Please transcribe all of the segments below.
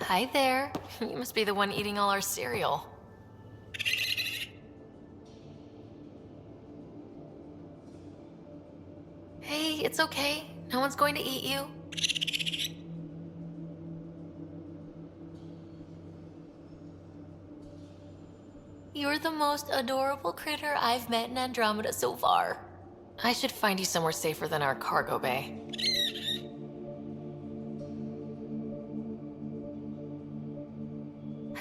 Hi there. You must be the one eating all our cereal. Hey, it's okay. No one's going to eat you. You're the most adorable critter I've met in Andromeda so far. I should find you somewhere safer than our cargo bay.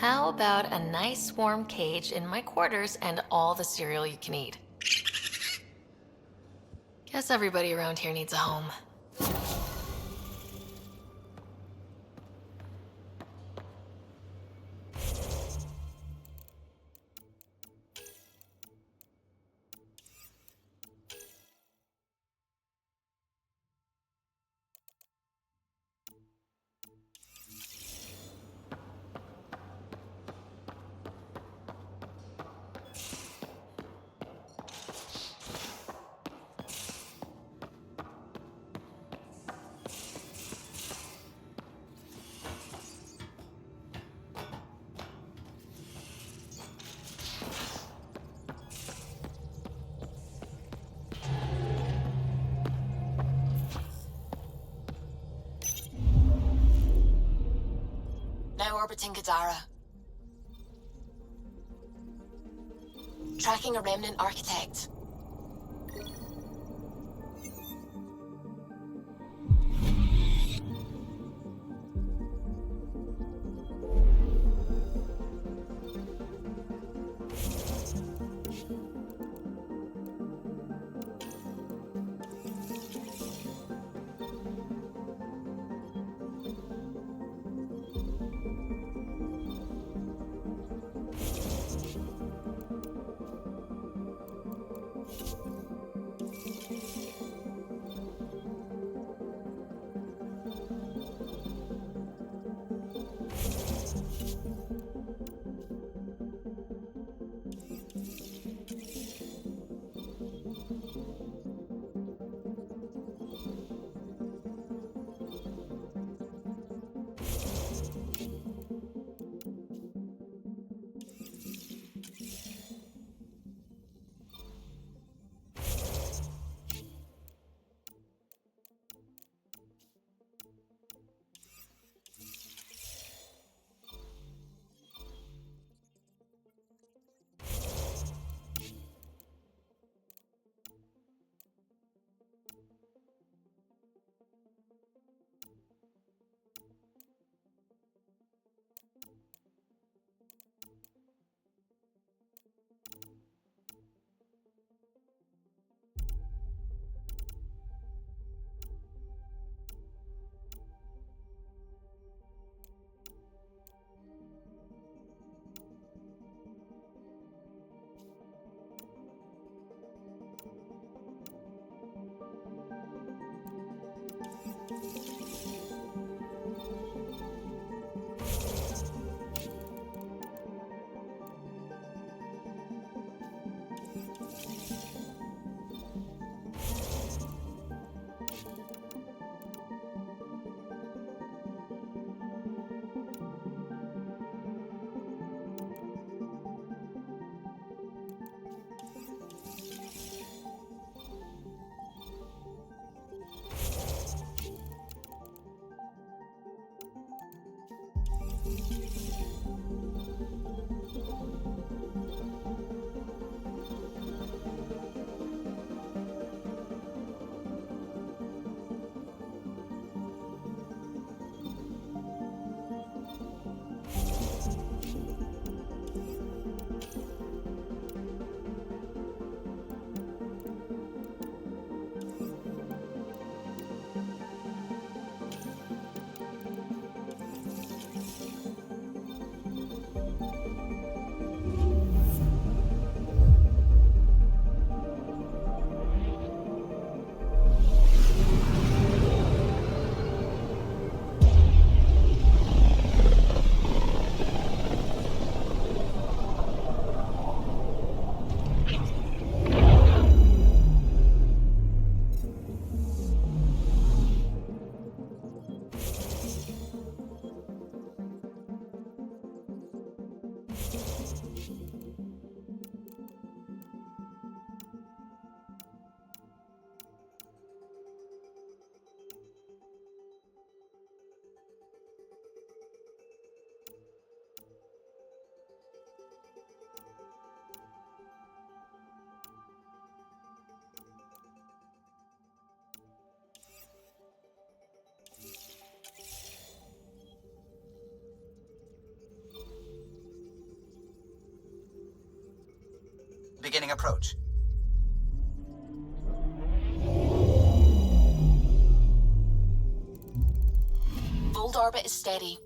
How about a nice warm cage in my quarters and all the cereal you can eat? Guess everybody around here needs a home. Now orbiting Gadara. Tracking a remnant architect. Beginning approach. Old orbit is steady.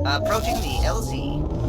Approaching the LZ.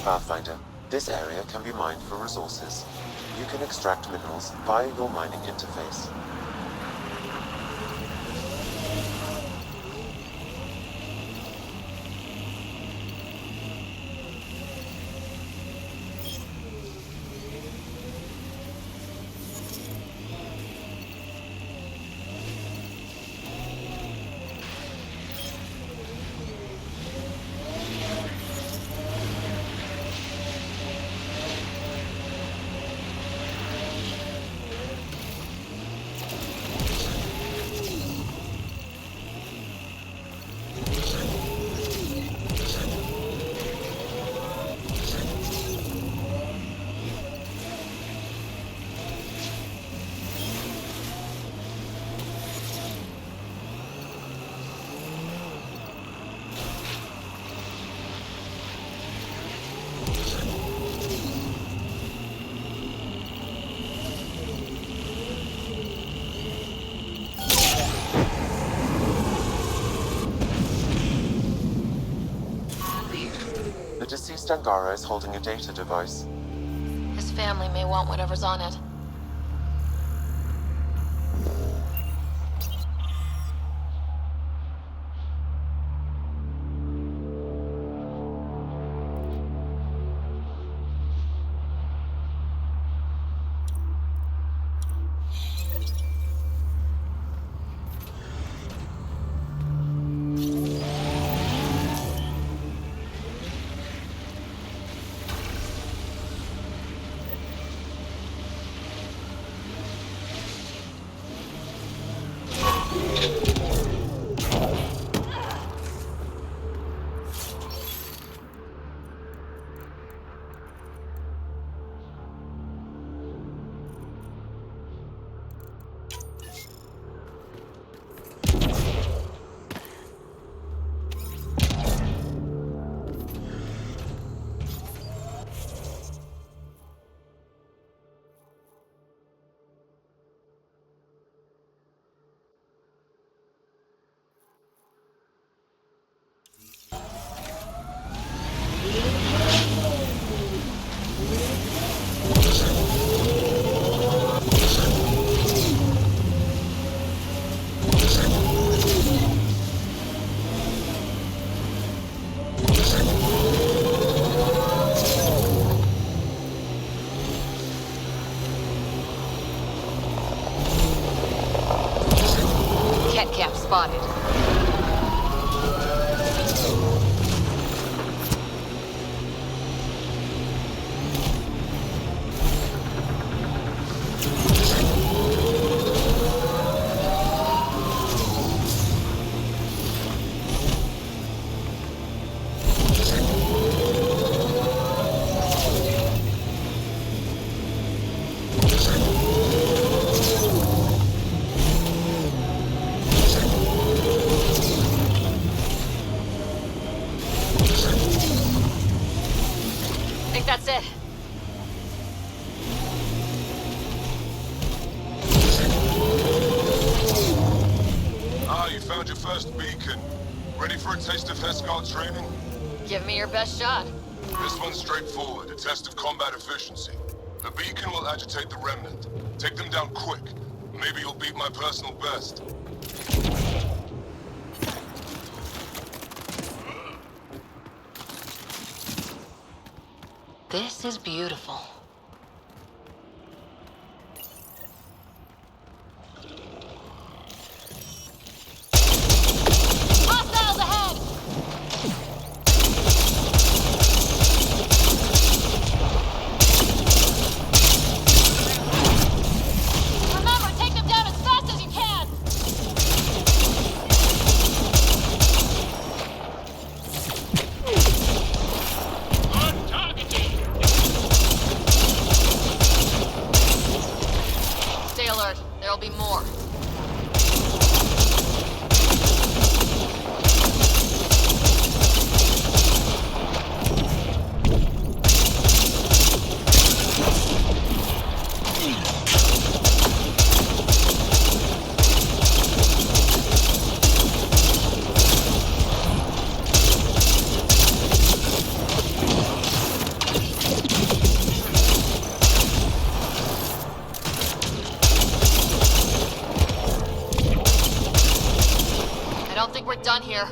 Pathfinder, this area can be mined for resources. You can extract minerals via your mining interface. Priest Angara is holding a data device. His family may want whatever's on it. Cat cap spotted. I think that's it. Ah, you found your first beacon. Ready for a taste of Hesgar training? Give me your best shot. This one's straightforward, a test of combat efficiency. The beacon will agitate the Remnant. Take them down quick. Maybe you'll beat my personal best. This is beautiful. Hostiles ahead! Remember, take them down as fast as you can! Stay alert. There'll be more. I don't think we're done here.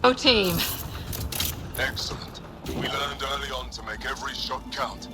Oh, team. Excellent. We learned early on to make every shot count.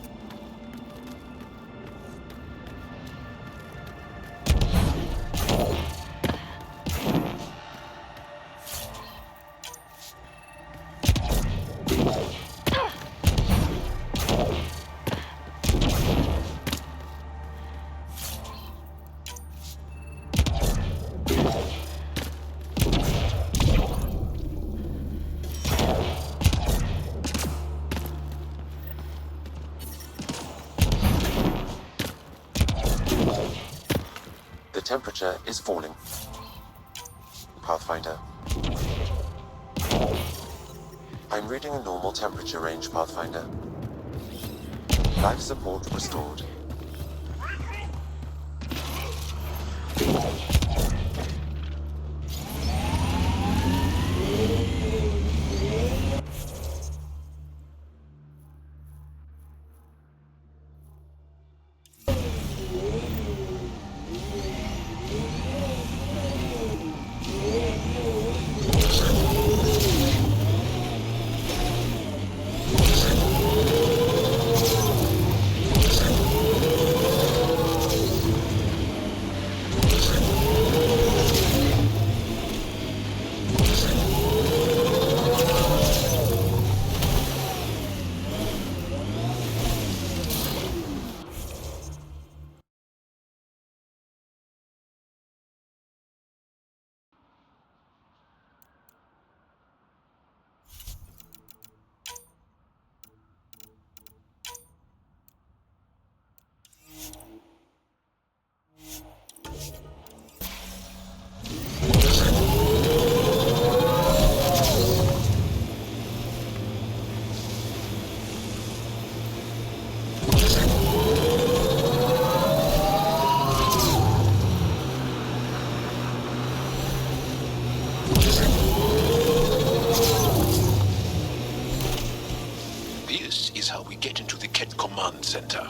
The temperature is falling. Pathfinder. I'm reading a normal temperature range, Pathfinder. Life support restored. This is how we get into the Ket Command Center.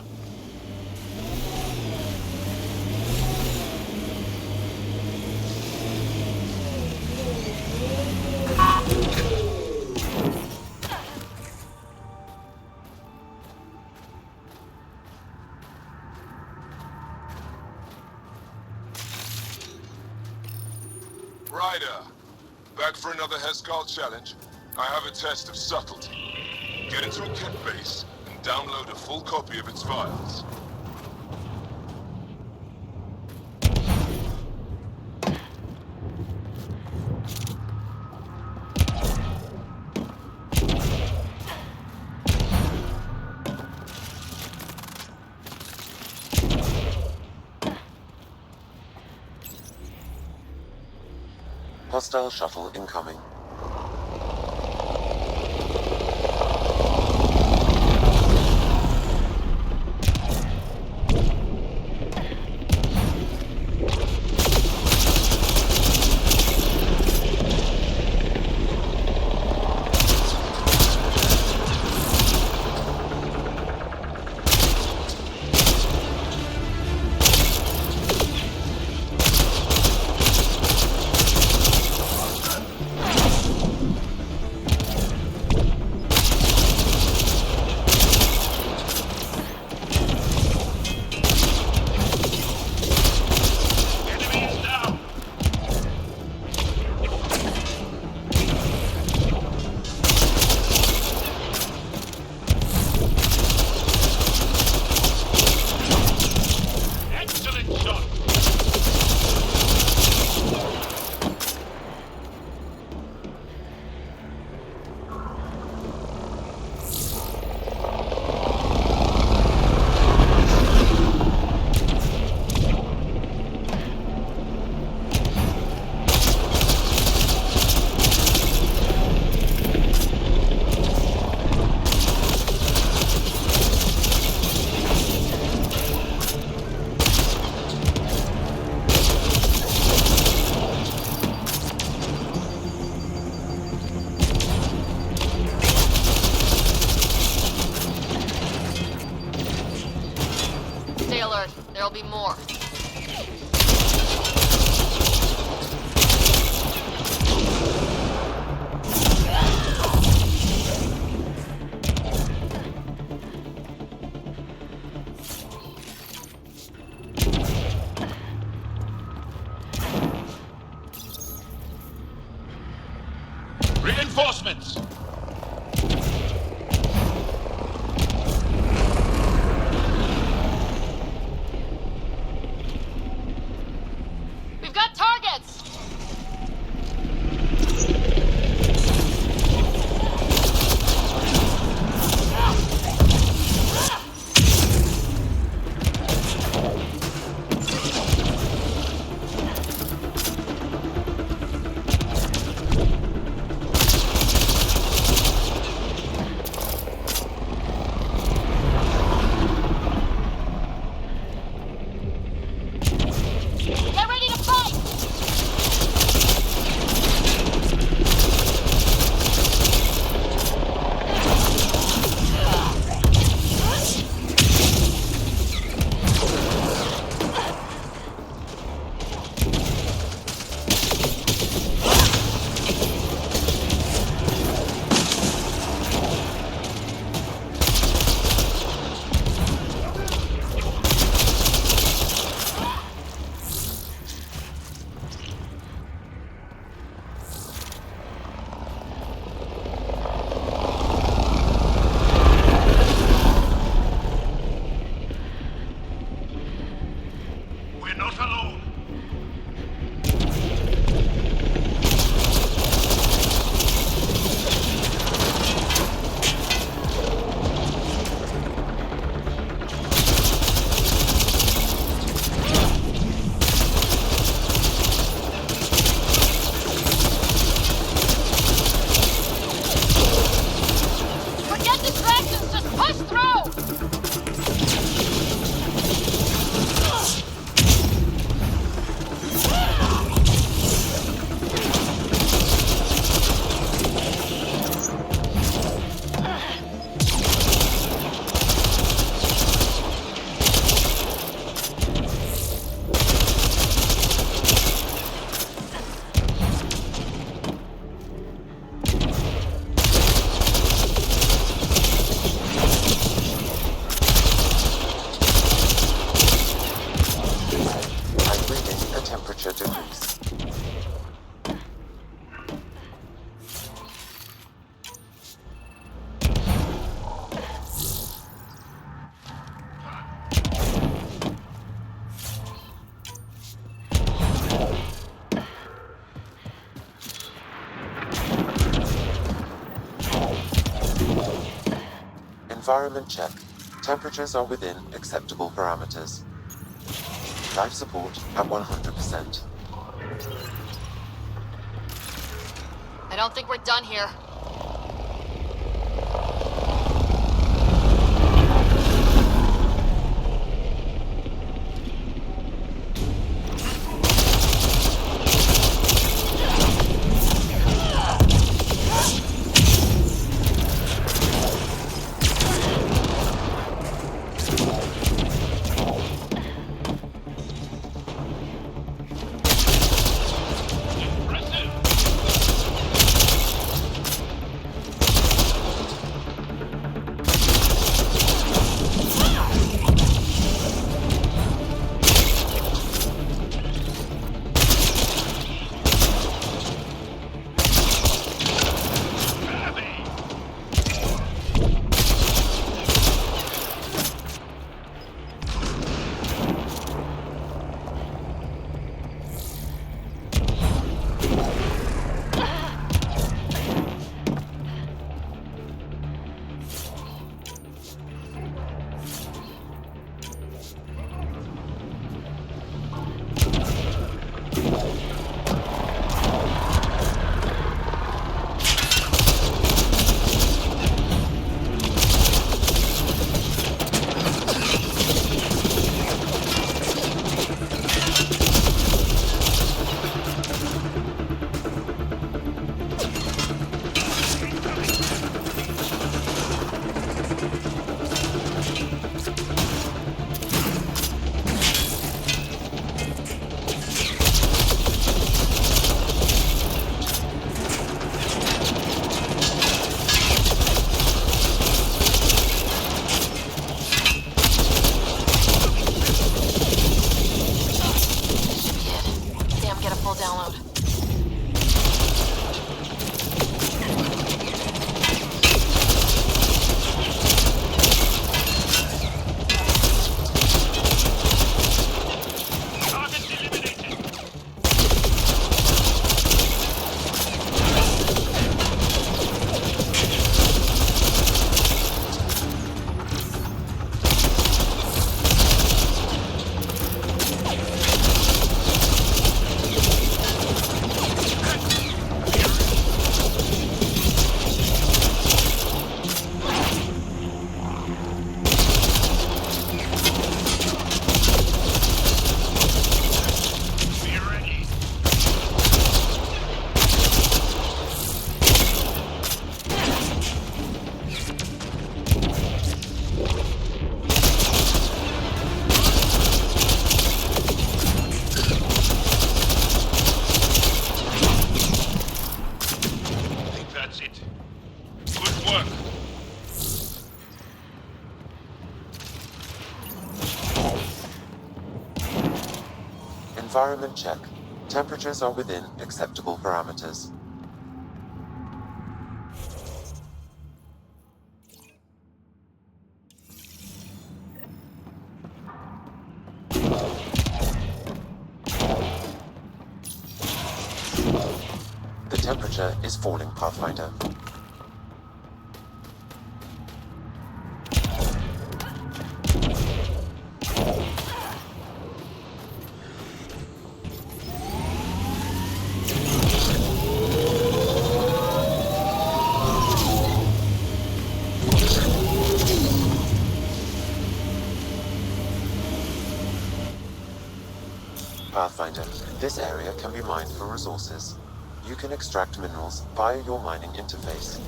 Ryder, back for another Heskal challenge? I have a test of subtlety. Get into a kit base and download a full copy of its files. Hostile shuttle incoming. There'll be more. Reinforcements! We've got targets! Get ready to fight! We're not alone. Forget distractions, just push through! I'm reading a temperature decrease. Environment check. Temperatures are within acceptable parameters. Life support at 100%. I don't think we're done here. work. Environment check. Temperatures are within acceptable parameters. The temperature is falling, Pathfinder. Pathfinder, this area can be mined for resources. You can extract minerals via your mining interface.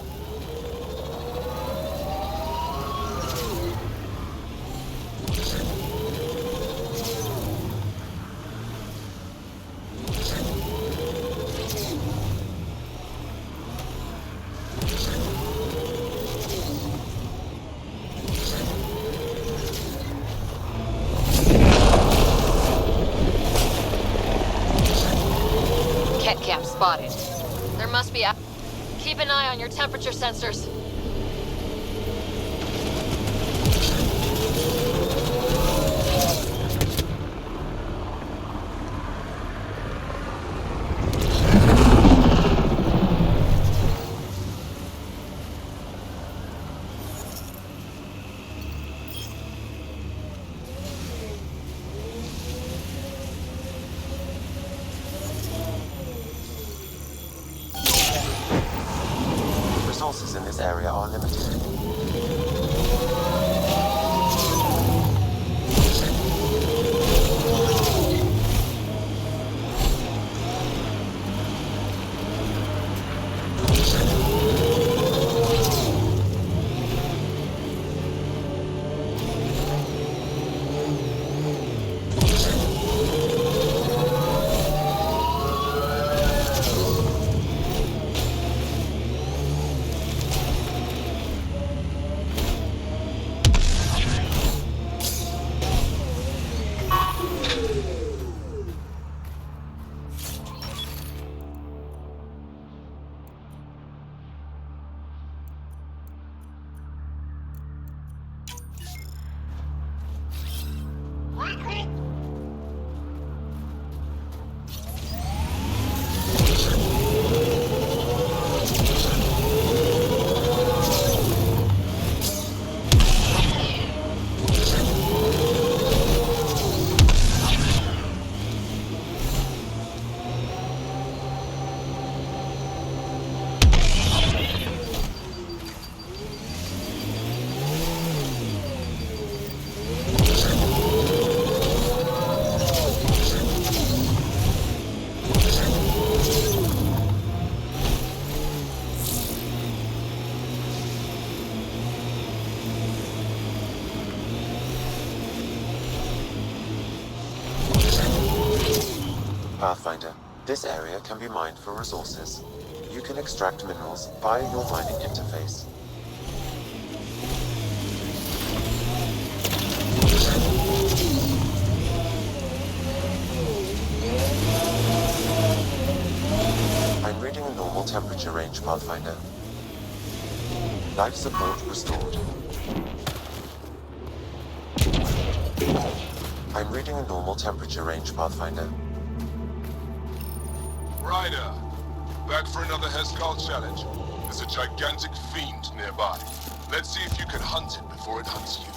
Ket camp spotted. There must be a... Keep an eye on your temperature sensors. Resources in this area are limited. Pathfinder, this area can be mined for resources. You can extract minerals via your mining interface. I'm reading a normal temperature range, Pathfinder. Life support restored. I'm reading a normal temperature range, Pathfinder. Ryder, back for another Heskal challenge? There's a gigantic fiend nearby. Let's see if you can hunt it before it hunts you.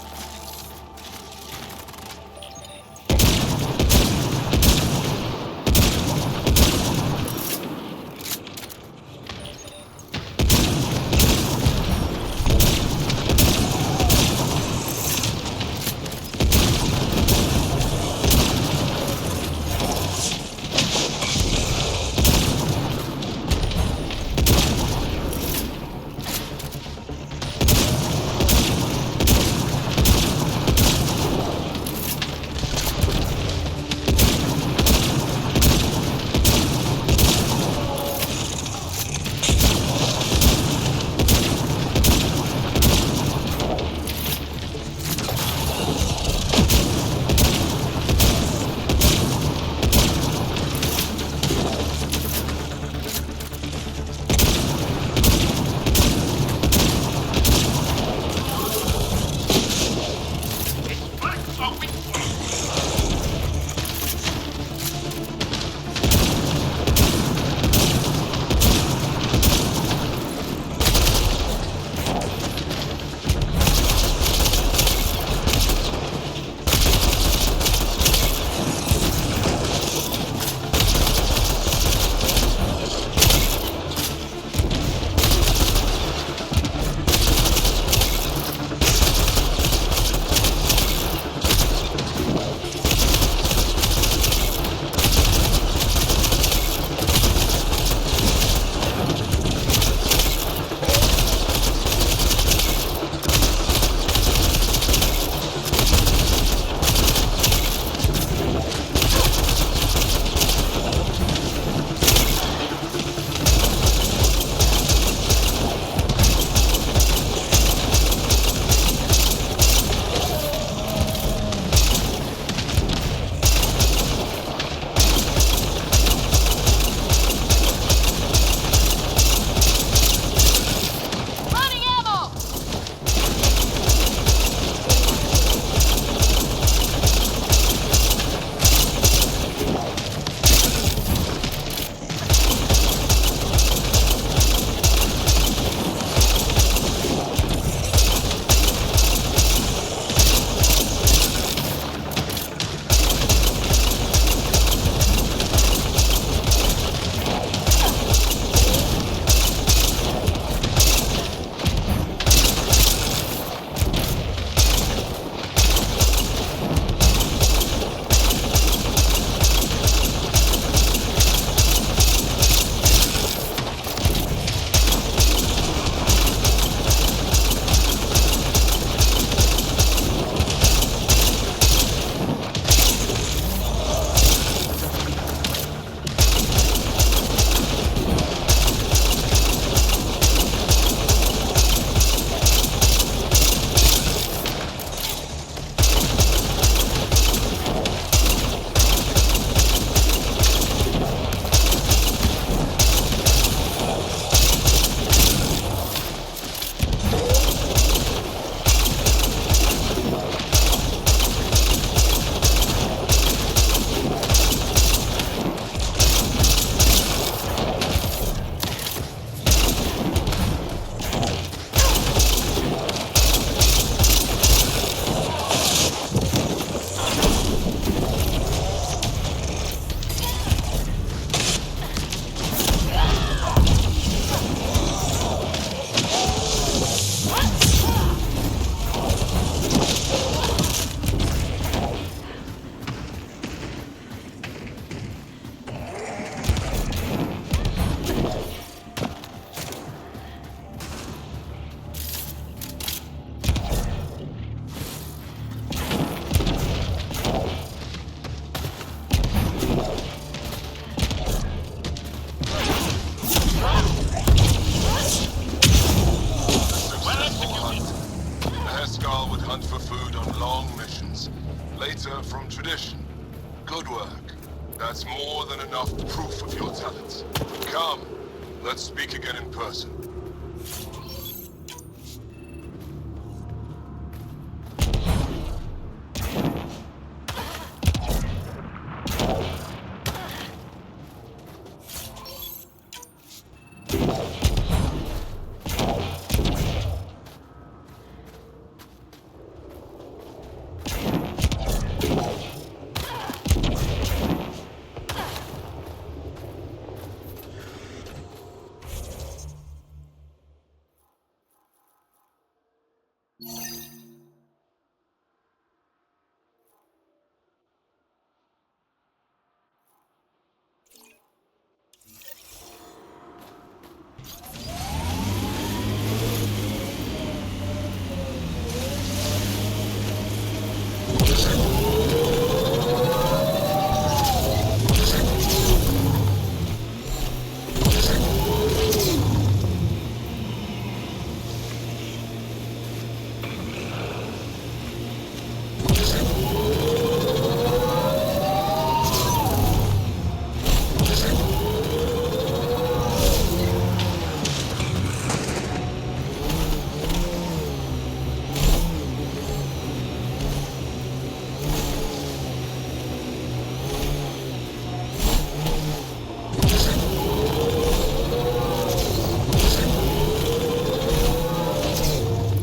Later from tradition. Good work. That's more than enough proof of your talents. Come, let's speak again in person.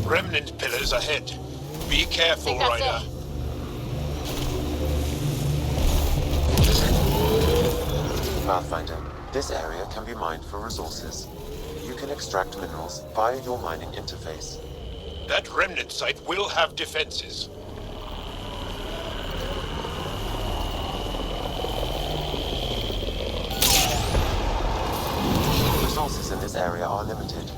Remnant pillars ahead. Be careful, Think that's Ryder. Pathfinder, this area can be mined for resources. You can extract minerals via your mining interface. That remnant site will have defenses. Resources in this area are limited.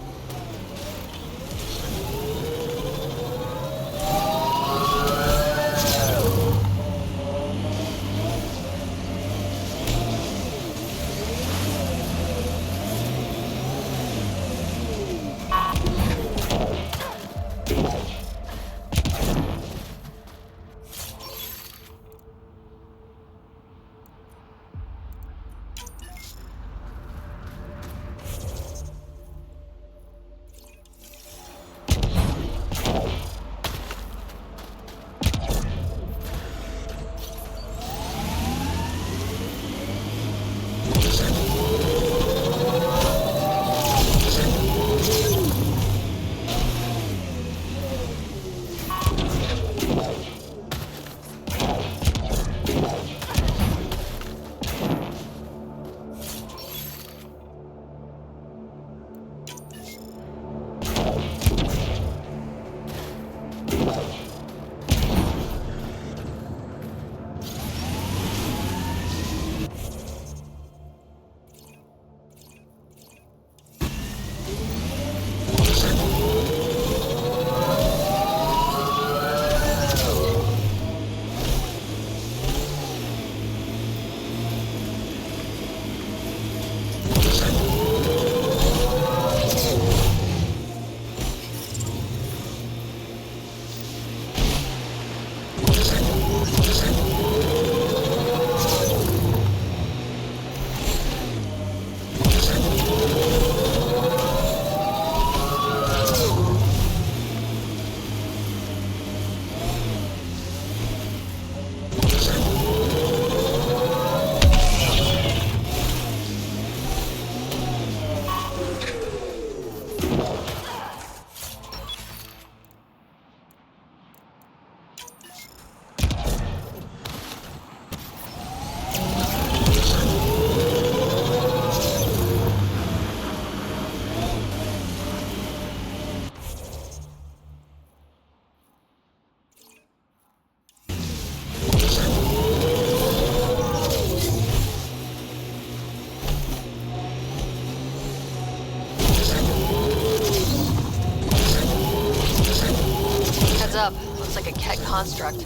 Up. Looks like a Ket construct.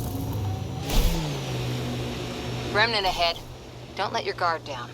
Remnant ahead. Don't let your guard down.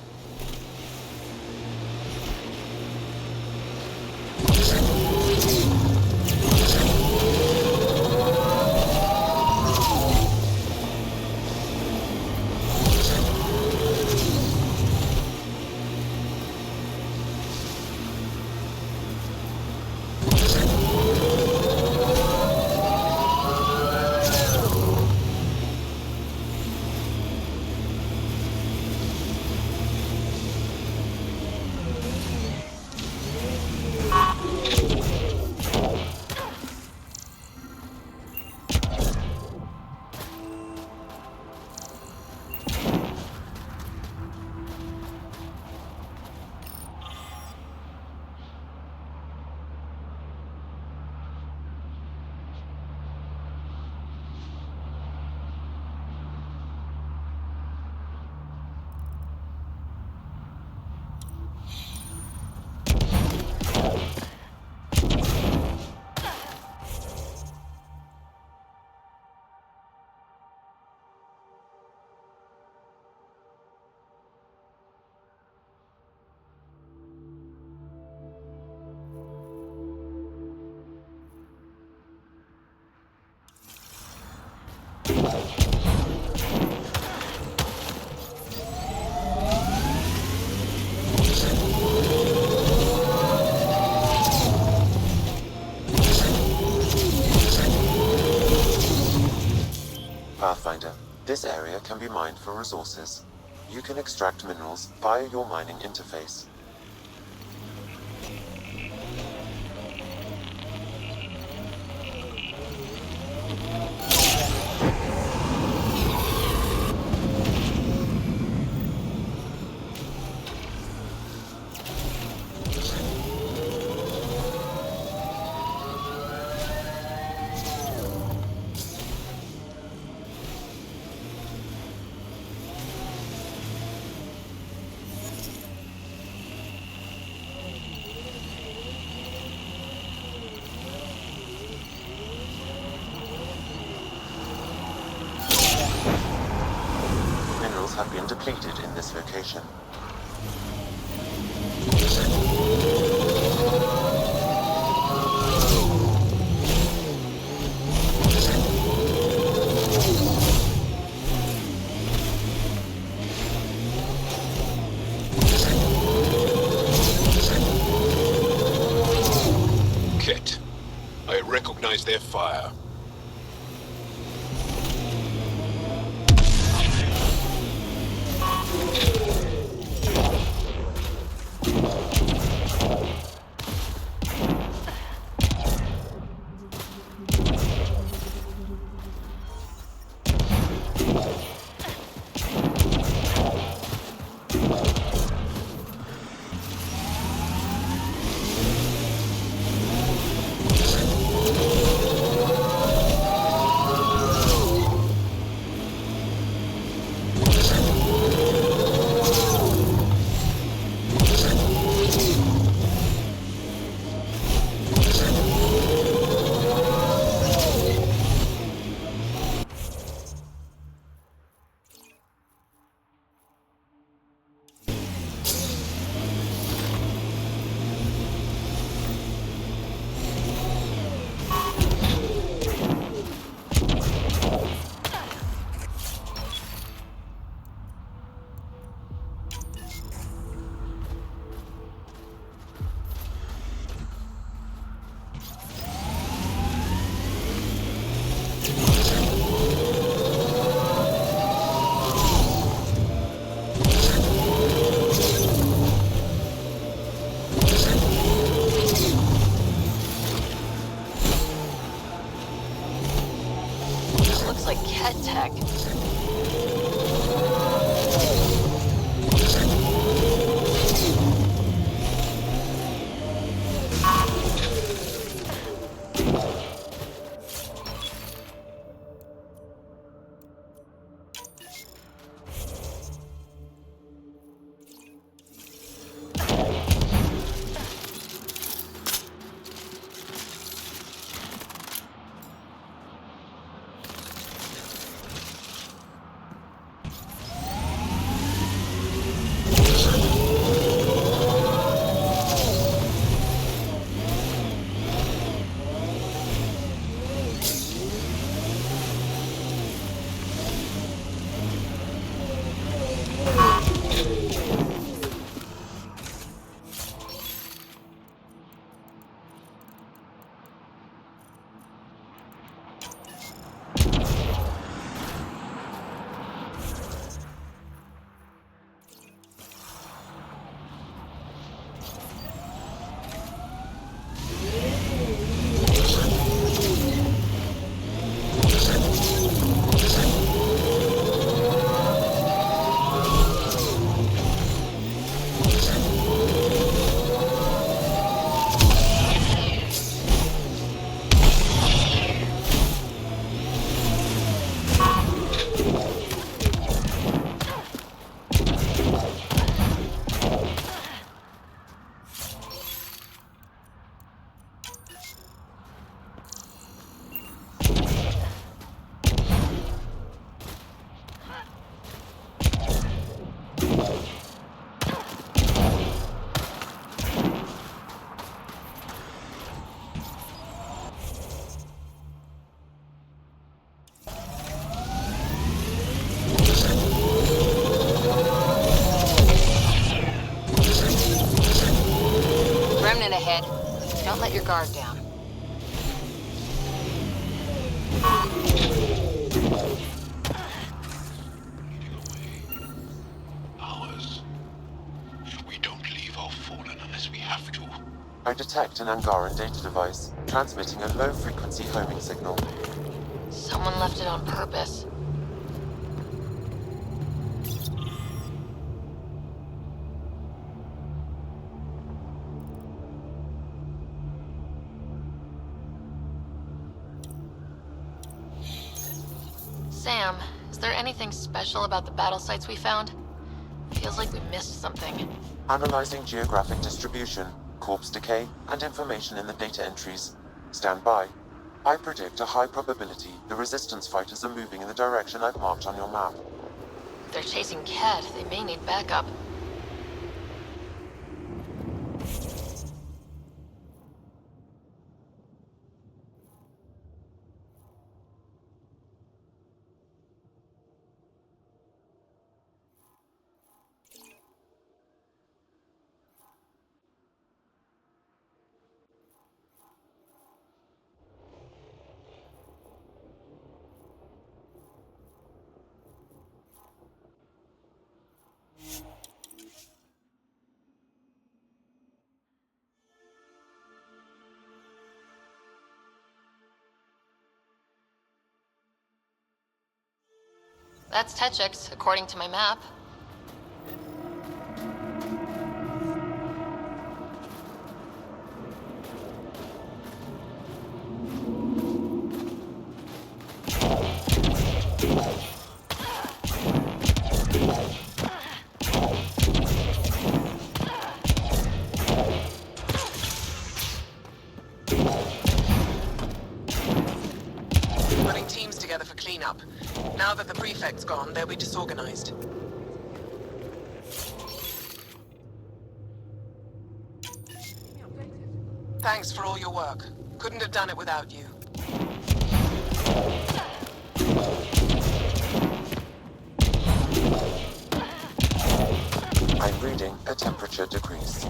Pathfinder, this area can be mined for resources. You can extract minerals via your mining interface. Minerals have been depleted in this location. Ket. I recognize their fire. Looks like Ket tech. guard down. Ours. We don't leave our fallen unless we have to. I detect an Angaran data device, transmitting a low-frequency homing signal. Someone left it on purpose. Sam, is there anything special about the battle sites we found? Feels like we missed something. Analyzing geographic distribution, corpse decay, and information in the data entries. Stand by. I predict a high probability the resistance fighters are moving in the direction I've marked on your map. If they're chasing Ket, they may need backup. That's Techix, according to my map. Putting teams together for cleanup. Now that the prefect's gone, they'll be disorganized. Thanks for all your work. Couldn't have done it without you. I'm reading a temperature decrease.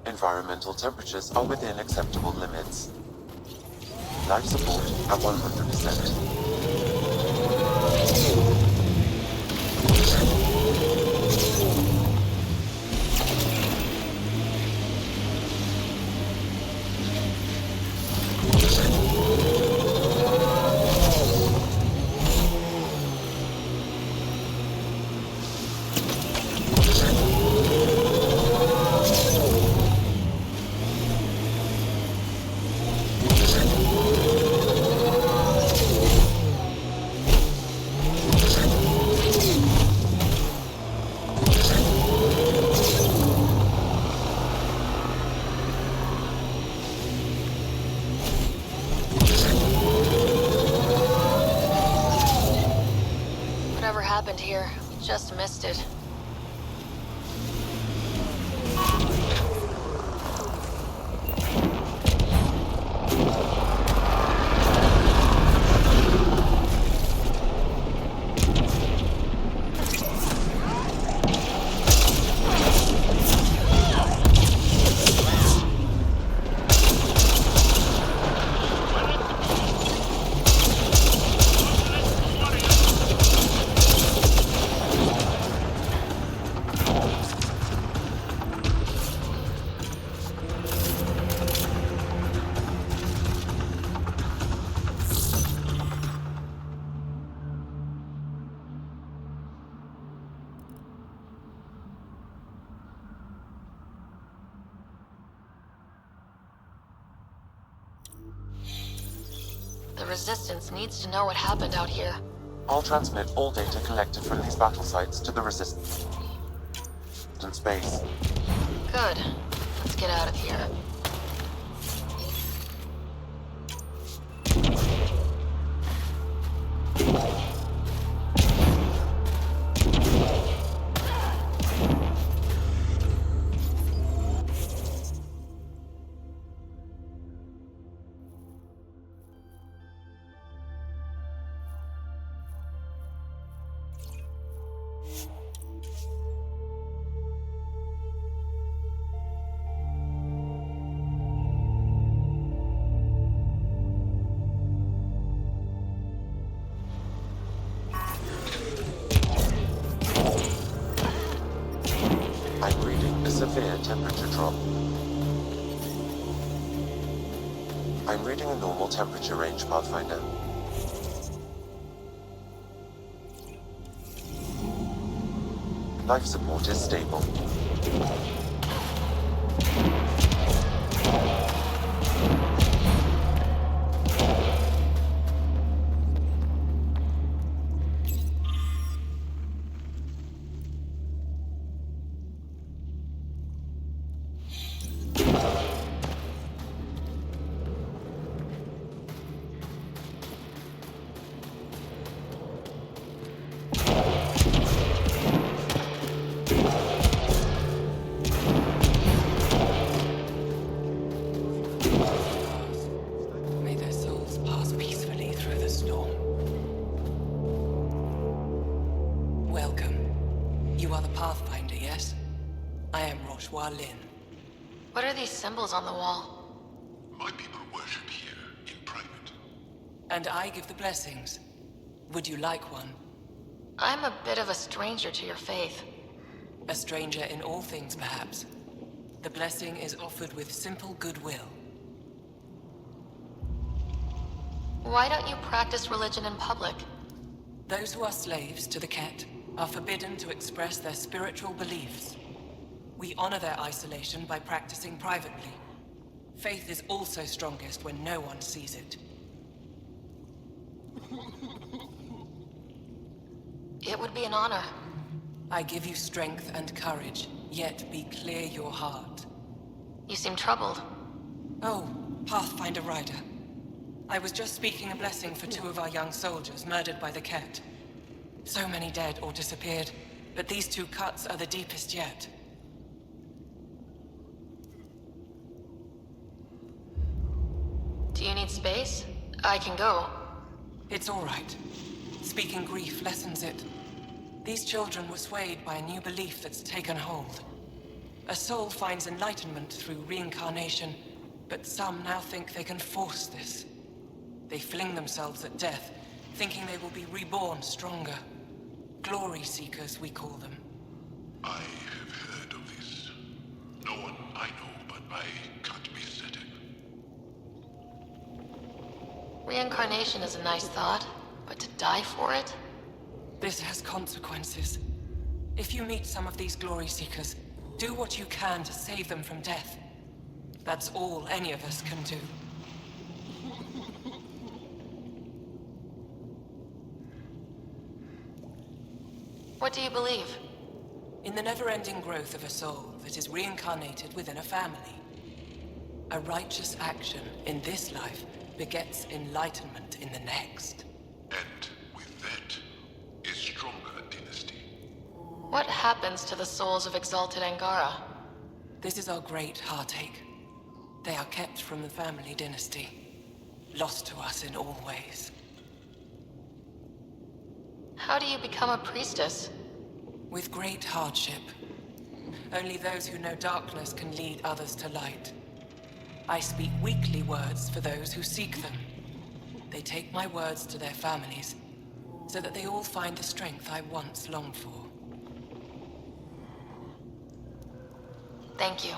Environmental temperatures are within acceptable limits. Life support at 100%. Whatever happened here, we just missed it. The Resistance needs to know what happened out here. I'll transmit all data collected from these battle sites to the Resistance base. Good. Let's get out of here. I'm reading a severe temperature drop. I'm reading a normal temperature range, Pathfinder. Life support is stable. I am Roshua Lin. What are these symbols on the wall? My people worship here in private. And I give the blessings. Would you like one? I'm a bit of a stranger to your faith. A stranger in all things, perhaps. The blessing is offered with simple goodwill. Why don't you practice religion in public? Those who are slaves to the Ket are forbidden to express their spiritual beliefs. We honor their isolation by practicing privately. Faith is also strongest when no one sees it. It would be an honor. I give you strength and courage, yet be clear your heart. You seem troubled. Oh, Pathfinder Rider. I was just speaking a blessing for 2 of our young soldiers murdered by the Ket. So many dead or disappeared, but these 2 cuts are the deepest yet. Do you need space? I can go. It's all right. Speaking grief lessens it. These children were swayed by a new belief that's taken hold. A soul finds enlightenment through reincarnation, but some now think they can force this. They fling themselves at death, thinking they will be reborn stronger. Glory seekers, we call them. I have heard of this. No one I know but I can't be certain. Reincarnation is a nice thought, but to die for it? This has consequences. If you meet some of these glory seekers, do what you can to save them from death. That's all any of us can do. What do you believe? In the never-ending growth of a soul that is reincarnated within a family. A righteous action in this life begets enlightenment in the next. And with that, a stronger dynasty. What happens to the souls of exalted Angara? This is our great heartache. They are kept from the family dynasty, lost to us in all ways. How do you become a priestess? With great hardship. Only those who know darkness can lead others to light. I speak weekly words for those who seek them. They take my words to their families, so that they all find the strength I once longed for. Thank you.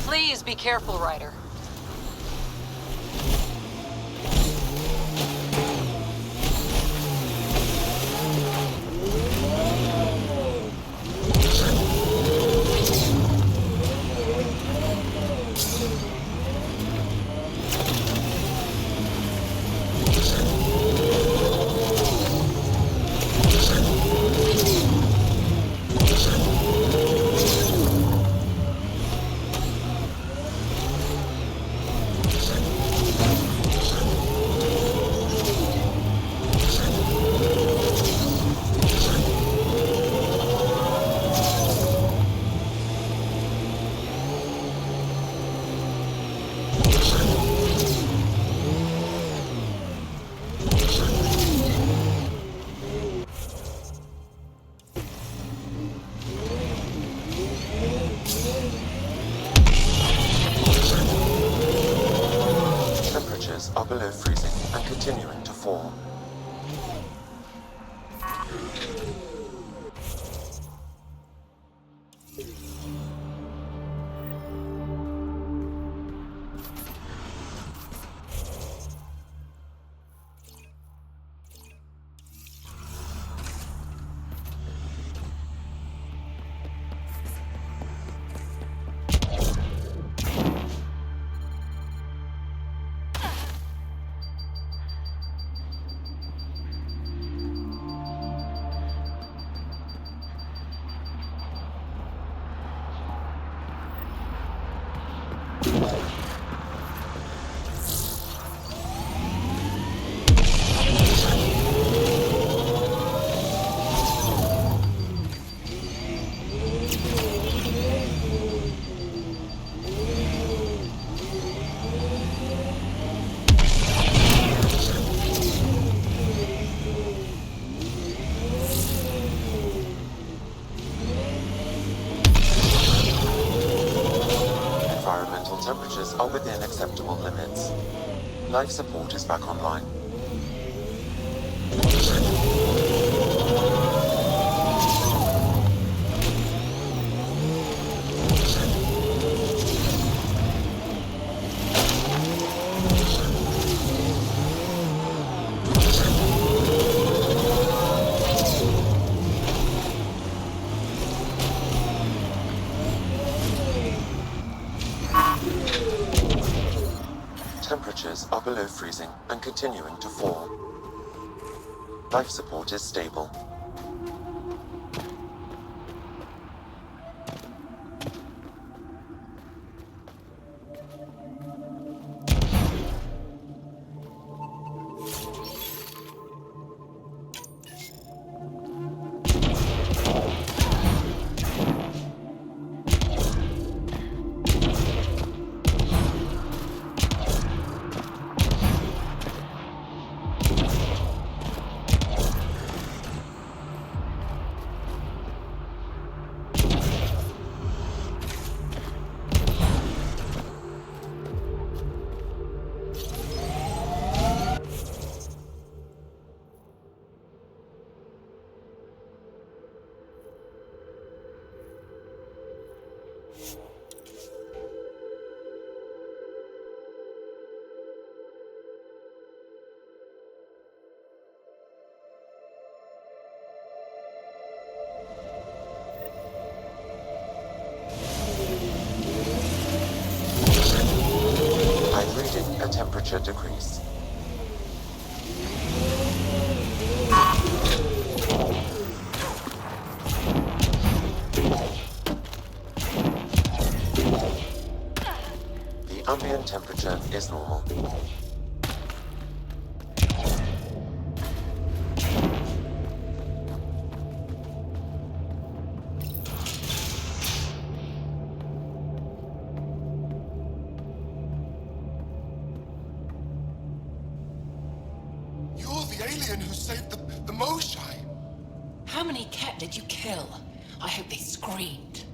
Please be careful, Ryder. Temperatures are within acceptable limits. Life support is back online. Temperatures are below freezing and continuing to fall. Life support is stable. I'm reading a temperature decrease. The ambient temperature is normal. You're the alien who saved the Moshai. How many cat did you kill? I hope they screamed.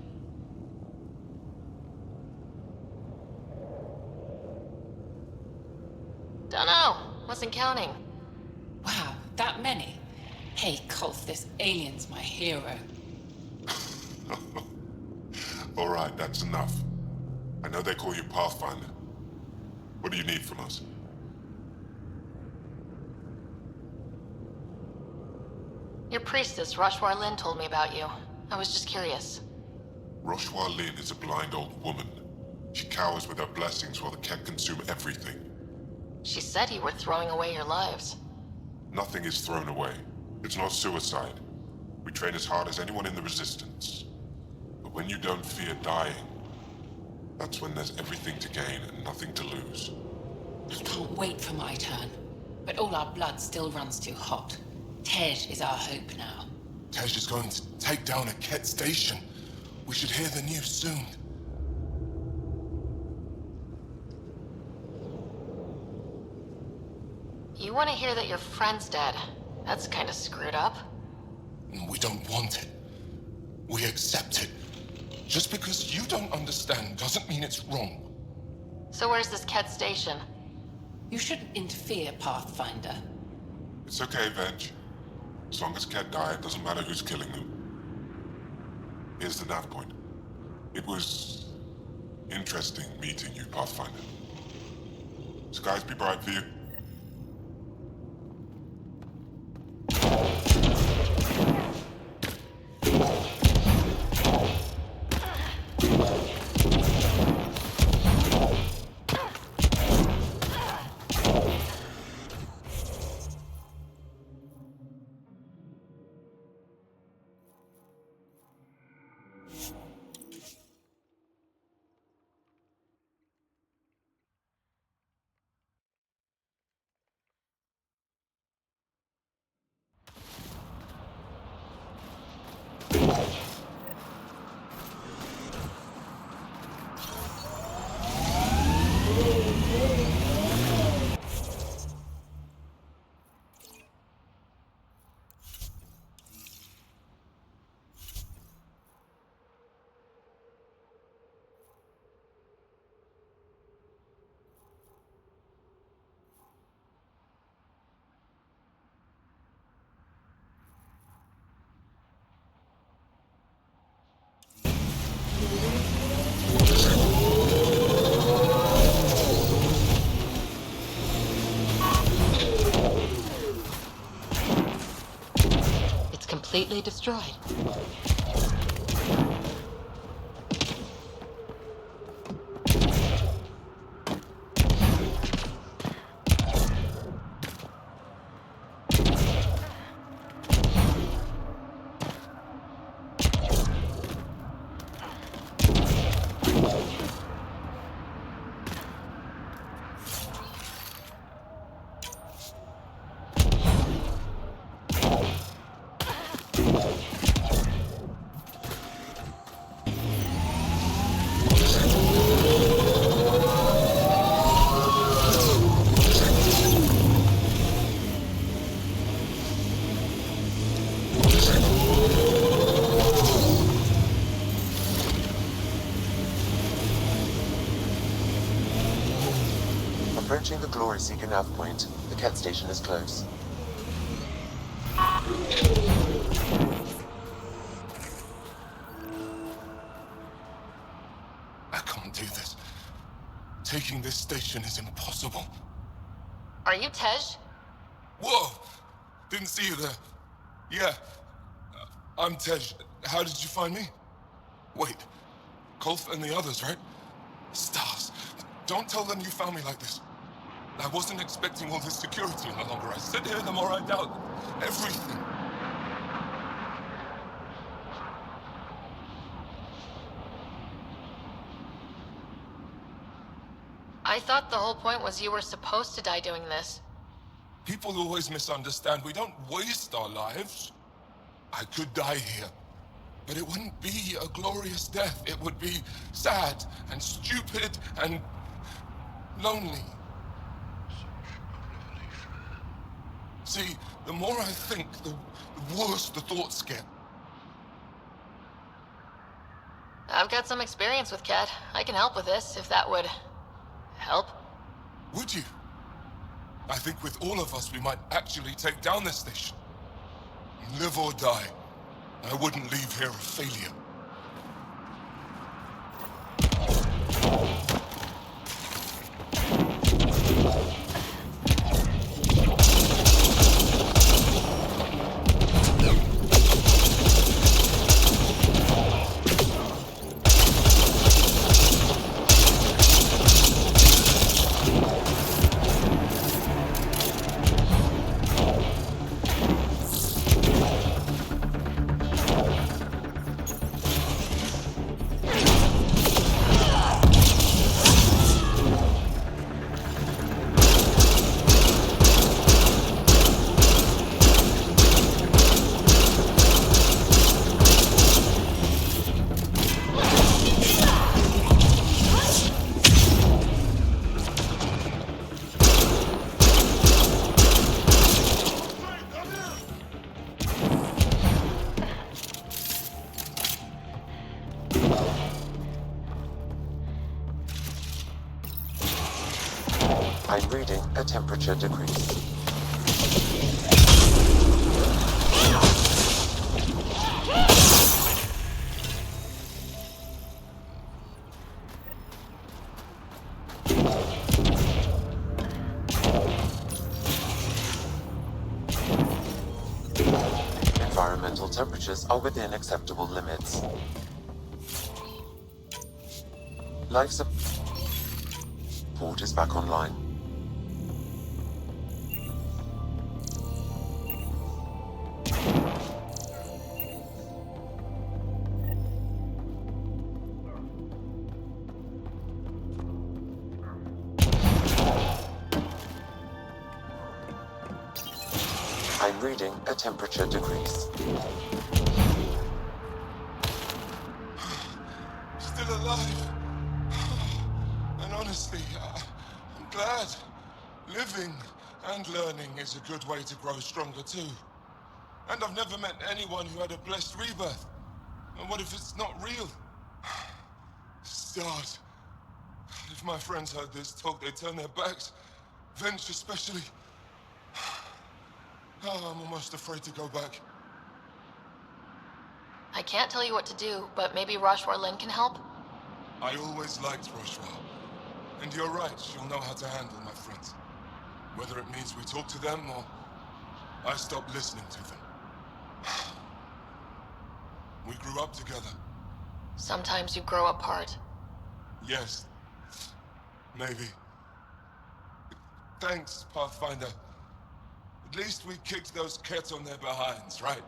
Dunno. Wasn't counting. Wow, that many? Hey, Kolf, this alien's my hero. All right, that's enough. I know they call you Pathfinder. What do you need from us? Your priestess, Roshwar Lin, told me about you. I was just curious. Roshwar Lin is a blind old woman. She cowers with her blessings while the Kett consume everything. She said you were throwing away your lives. Nothing is thrown away. It's not suicide. We train as hard as anyone in the Resistance. But when you don't fear dying, that's when there's everything to gain and nothing to lose. I can't wait for my turn. But all our blood still runs too hot. Tej is our hope now. Tej is going to take down a Kett station. We should hear the news soon. You want to hear that your friend's dead. That's kind of screwed up. We don't want it. We accept it. Just because you don't understand doesn't mean it's wrong. So where's this Kett station? You shouldn't interfere, Pathfinder. It's okay, Veg. As long as Kett die, it doesn't matter who's killing them. Here's the nav point. It was interesting meeting you, Pathfinder. Skies be bright for you. completely destroyed. Approaching the Glory Seeker nav point, the Ket station is close. I can't do this. Taking this station is impossible. Are you Tej? Whoa! Didn't see you there. Yeah. I'm Tej. How did you find me? Wait. Kolf and the others, right? Stars. Don't tell them you found me like this. I wasn't expecting all this security any longer. I sit here, the more I doubt everything. I thought the whole point was you were supposed to die doing this. People always misunderstand. We don't waste our lives. I could die here, but it wouldn't be a glorious death. It would be sad and stupid and lonely. See, the more I think, the worse the thoughts get. I've got some experience with Ket. I can help with this, if that would help. Would you? I think with all of us, we might actually take down this station. Live or die. I wouldn't leave here a failure. I'm reading a temperature decrease. Environmental temperatures are within acceptable limits. Life support is back online. I'm reading a temperature decrease. Still alive. And honestly, I'm glad. Living and learning is a good way to grow stronger too. And I've never met anyone who had a blessed rebirth. And what if it's not real? Stars. If my friends heard this talk, they'd turn their backs. Venture especially. Oh, I'm almost afraid to go back. I can't tell you what to do, but maybe Rashwar Lin can help? I always liked Rashwar. And you're right, she'll know how to handle my friends. Whether it means we talk to them or I stop listening to them. We grew up together. Sometimes you grow apart. Yes. Maybe. Thanks, Pathfinder. At least we kicked those cats on their behinds, right?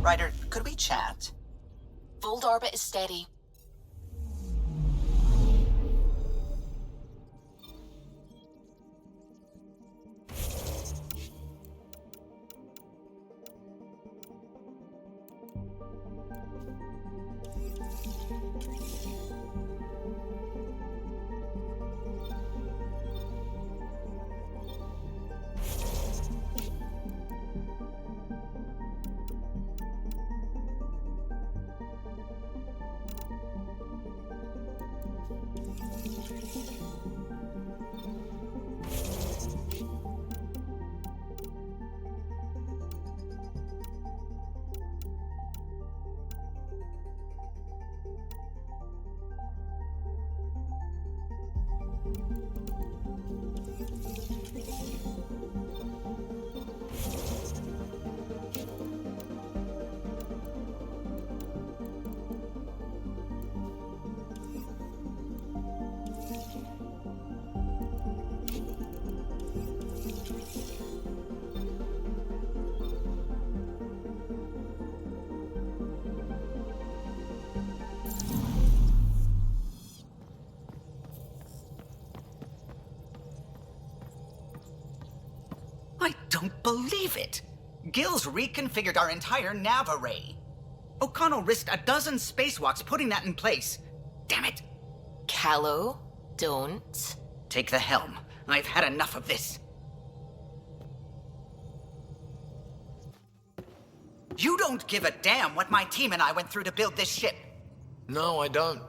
Ryder, could we chat? Fold orbit is steady. I don't believe it! Gil's reconfigured our entire nav array. O'Connell risked a dozen spacewalks putting that in place. Damn it! Callow, don't. Take the helm. I've had enough of this. You don't give a damn what my team and I went through to build this ship. No, I don't.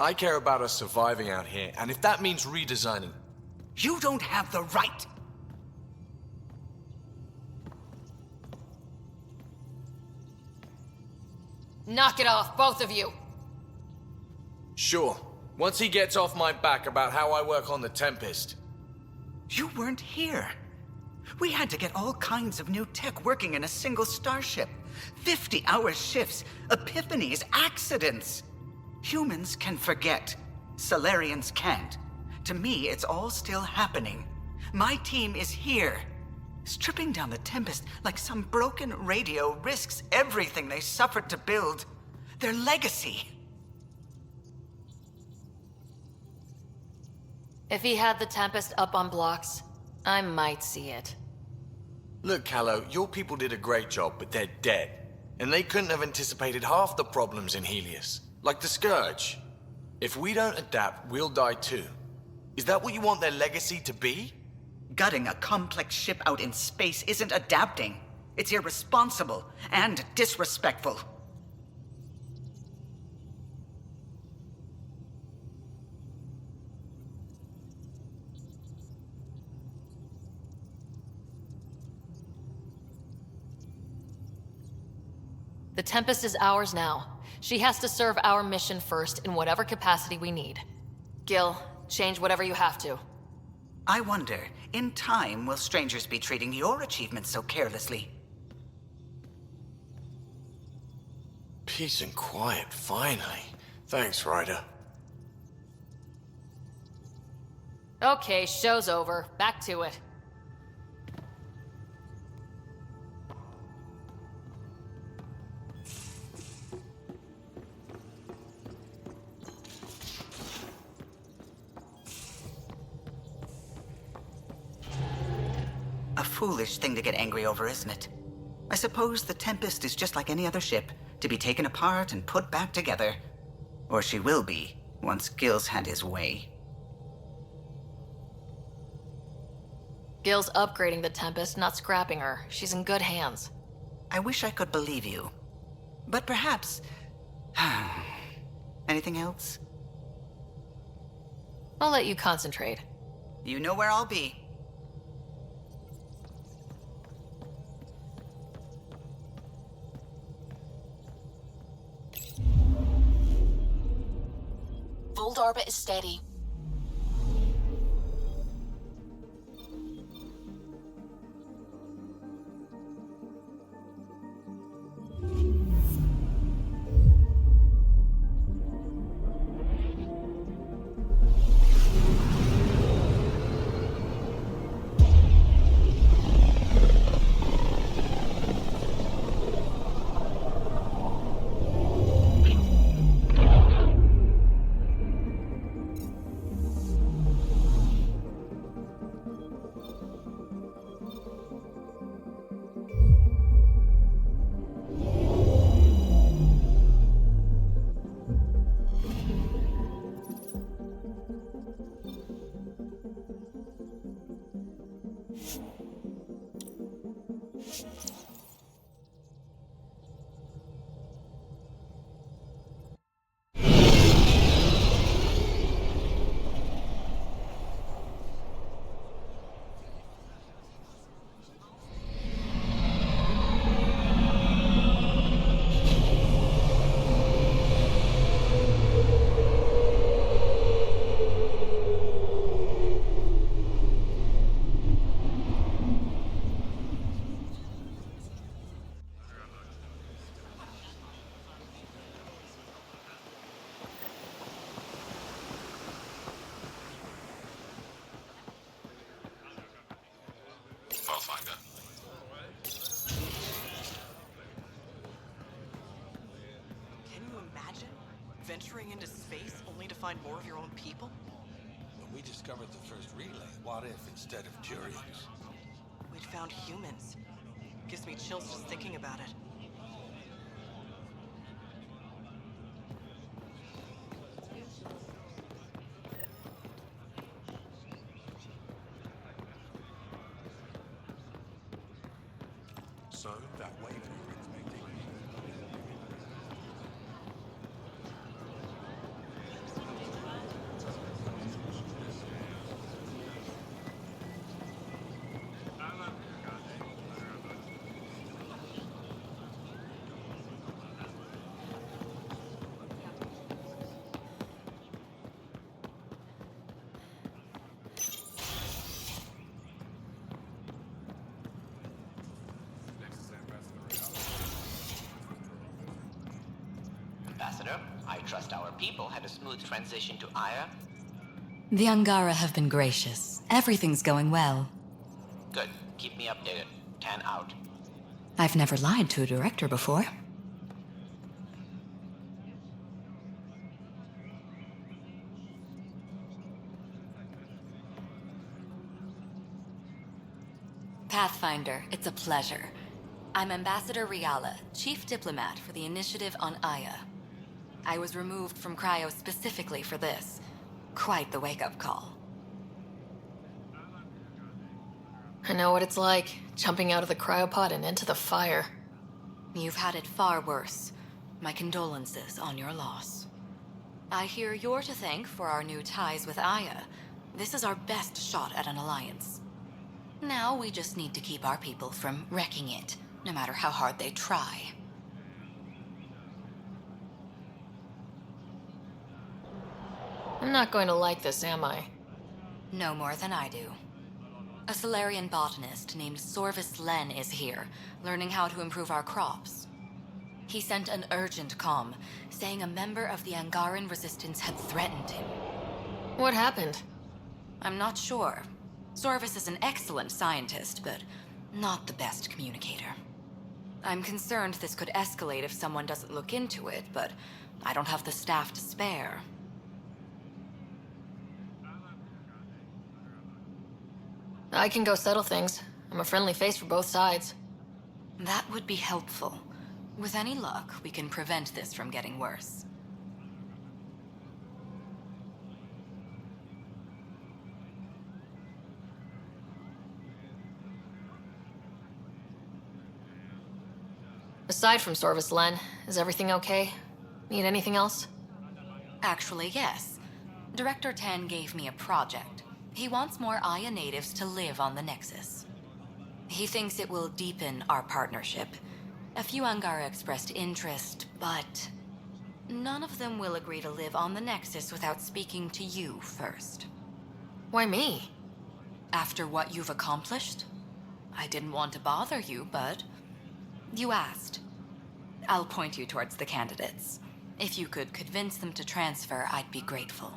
I care about us surviving out here, and if that means redesigning... You don't have the right. Knock it off, both of you. Sure. Once he gets off my back about how I work on the Tempest. You weren't here. We had to get all kinds of new tech working in a single starship. 50-hour shifts, epiphanies, accidents. Humans can forget. Solarians can't. To me, it's all still happening. My team is here. Stripping down the Tempest like some broken radio risks everything they suffered to build. Their legacy. If he had the Tempest up on blocks, I might see it. Look, Callow, your people did a great job, but they're dead. And they couldn't have anticipated half the problems in Helios. Like the Scourge. If we don't adapt, we'll die too. Is that what you want their legacy to be? Gutting a complex ship out in space isn't adapting. It's irresponsible and disrespectful. The Tempest is ours now. She has to serve our mission first in whatever capacity we need. Gil, change whatever you have to. I wonder, in time, will strangers be treating your achievements so carelessly? Peace and quiet, finally. Thanks, Ryder. Okay, show's over. Back to it. A foolish thing to get angry over, isn't it? I suppose the Tempest is just like any other ship, to be taken apart and put back together. Or she will be, once Gil's had his way. Gil's upgrading the Tempest, not scrapping her. She's in good hands. I wish I could believe you. But perhaps... Anything else? I'll let you concentrate. You know where I'll be. Old orbit is steady. Pathfinder. Can you imagine venturing into space only to find more of your own people? When we discovered the first relay, what if instead of Turians? We'd found humans. Gives me chills just thinking about it. So that wave we were expecting. Ambassador, I trust our people had a smooth transition to Aya. The Angara have been gracious. Everything's going well. Good. Keep me updated. 10 out. I've never lied to a director before. Pathfinder, it's a pleasure. I'm Ambassador Riala, Chief Diplomat for the Initiative on Aya. I was removed from Cryo specifically for this. Quite the wake-up call. I know what it's like, jumping out of the cryopod and into the fire. You've had it far worse. My condolences on your loss. I hear you're to thank for our new ties with Aya. This is our best shot at an alliance. Now we just need to keep our people from wrecking it, no matter how hard they try. I'm not going to like this, am I? No more than I do. A Solarian botanist named Sorvis Len is here, learning how to improve our crops. He sent an urgent comm, saying a member of the Angaran resistance had threatened him. What happened? I'm not sure. Sorvis is an excellent scientist, but not the best communicator. I'm concerned this could escalate if someone doesn't look into it, but I don't have the staff to spare. I can go settle things. I'm a friendly face for both sides. That would be helpful. With any luck, we can prevent this from getting worse. Aside from Sorvis, Len, is everything okay? Need anything else? Actually, yes. Director Tan gave me a project. He wants more Aya natives to live on the Nexus. He thinks it will deepen our partnership. A few Angara expressed interest, but none of them will agree to live on the Nexus without speaking to you first. Why me? After what you've accomplished? I didn't want to bother you, but you asked. I'll point you towards the candidates. If you could convince them to transfer, I'd be grateful.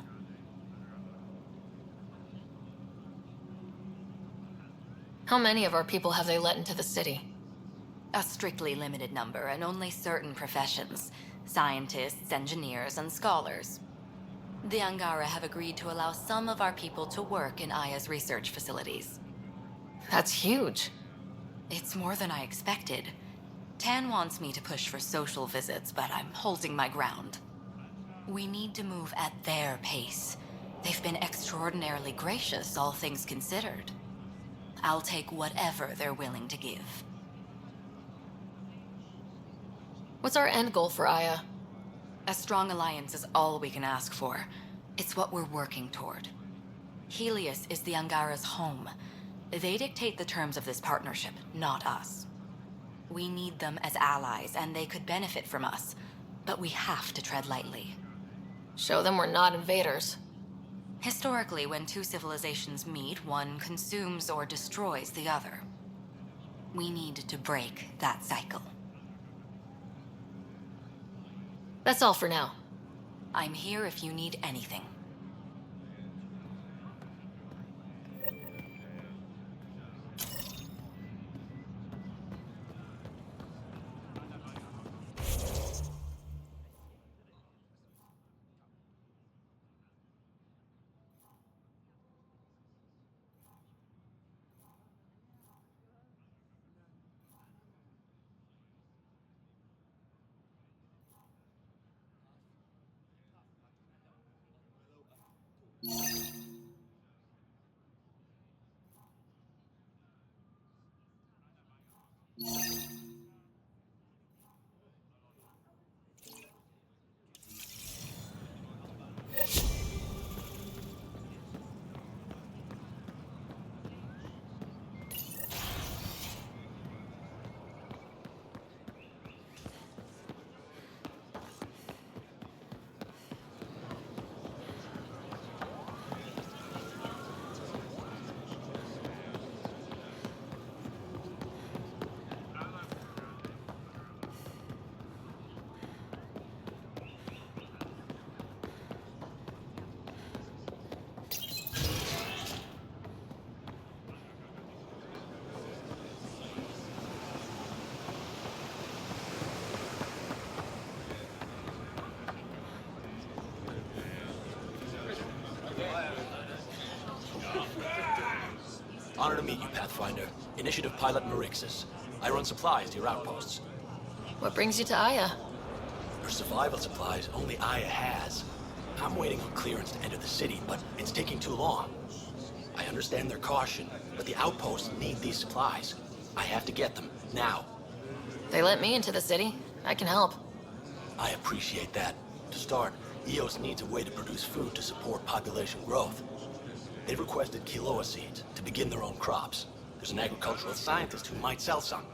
How many of our people have they let into the city? A strictly limited number, and only certain professions. Scientists, engineers, and scholars. The Angara have agreed to allow some of our people to work in Aya's research facilities. That's huge. It's more than I expected. Tan wants me to push for social visits, but I'm holding my ground. We need to move at their pace. They've been extraordinarily gracious, all things considered. I'll take whatever they're willing to give. What's our end goal for Aya? A strong alliance is all we can ask for. It's what we're working toward. Helios is the Angara's home. They dictate the terms of this partnership, not us. We need them as allies, and they could benefit from us. But we have to tread lightly. Show them we're not invaders. Historically, when two civilizations meet, one consumes or destroys the other. We need to break that cycle. That's all for now. I'm here if you need anything. Honor to meet you, Pathfinder. Initiative Pilot Marixus. I run supplies to your outposts. What brings you to Aya? For survival supplies, only Aya has. I'm waiting on clearance to enter the city, but it's taking too long. I understand their caution, but the outposts need these supplies. I have to get them, now. They let me into the city. I can help. I appreciate that. To start, EOS needs a way to produce food to support population growth. They've requested quinoa seeds to begin their own crops. There's an agricultural scientist who might sell some.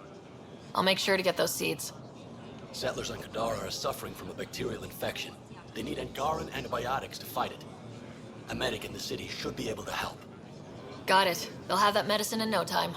I'll make sure to get those seeds. Settlers on Kadara are suffering from a bacterial infection. They need Angaran antibiotics to fight it. A medic in the city should be able to help. Got it. They'll have that medicine in no time.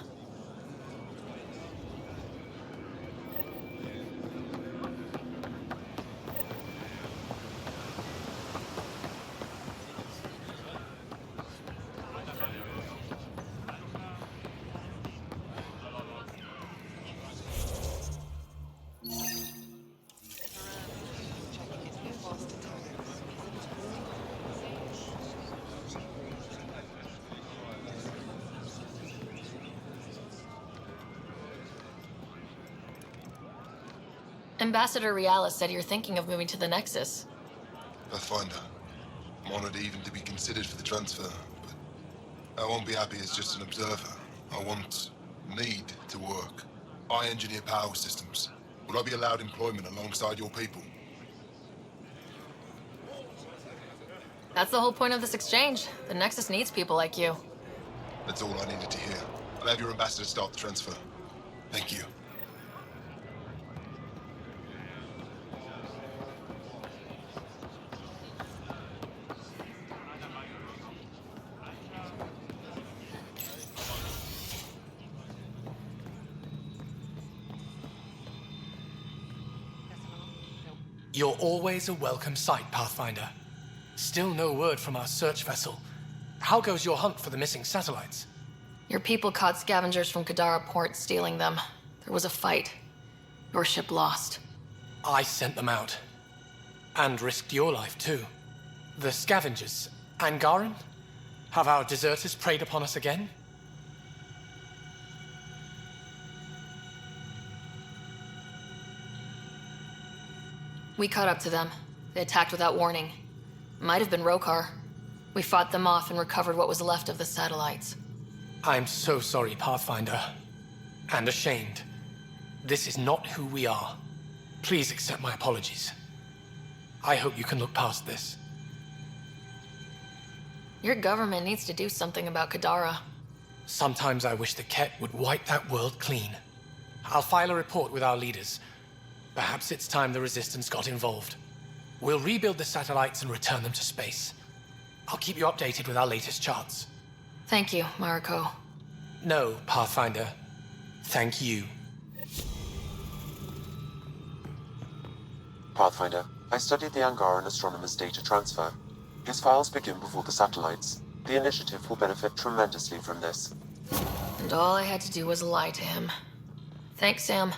Ambassador Realis said you're thinking of moving to the Nexus. Pathfinder. I'm honored even to be considered for the transfer, but I won't be happy as just an observer. I need to work. I engineer power systems. Will I be allowed employment alongside your people? That's the whole point of this exchange. The Nexus needs people like you. That's all I needed to hear. I'll have your ambassador start the transfer. Thank you. You're always a welcome sight, Pathfinder. Still no word from our search vessel. How goes your hunt for the missing satellites? Your people caught scavengers from Kadara port stealing them. There was a fight. Your ship lost. I sent them out. And risked your life, too. The scavengers, Angaran? Have our deserters preyed upon us again? We caught up to them. They attacked without warning. Might have been Rokar. We fought them off and recovered what was left of the satellites. I'm so sorry, Pathfinder. And ashamed. This is not who we are. Please accept my apologies. I hope you can look past this. Your government needs to do something about Kadara. Sometimes I wish the Ket would wipe that world clean. I'll file a report with our leaders. Perhaps it's time the Resistance got involved. We'll rebuild the satellites and return them to space. I'll keep you updated with our latest charts. Thank you, Mariko. No, Pathfinder. Thank you. Pathfinder, I studied the Angaran astronomer's data transfer. His files begin before the satellites. The initiative will benefit tremendously from this. And all I had to do was lie to him. Thanks, Sam.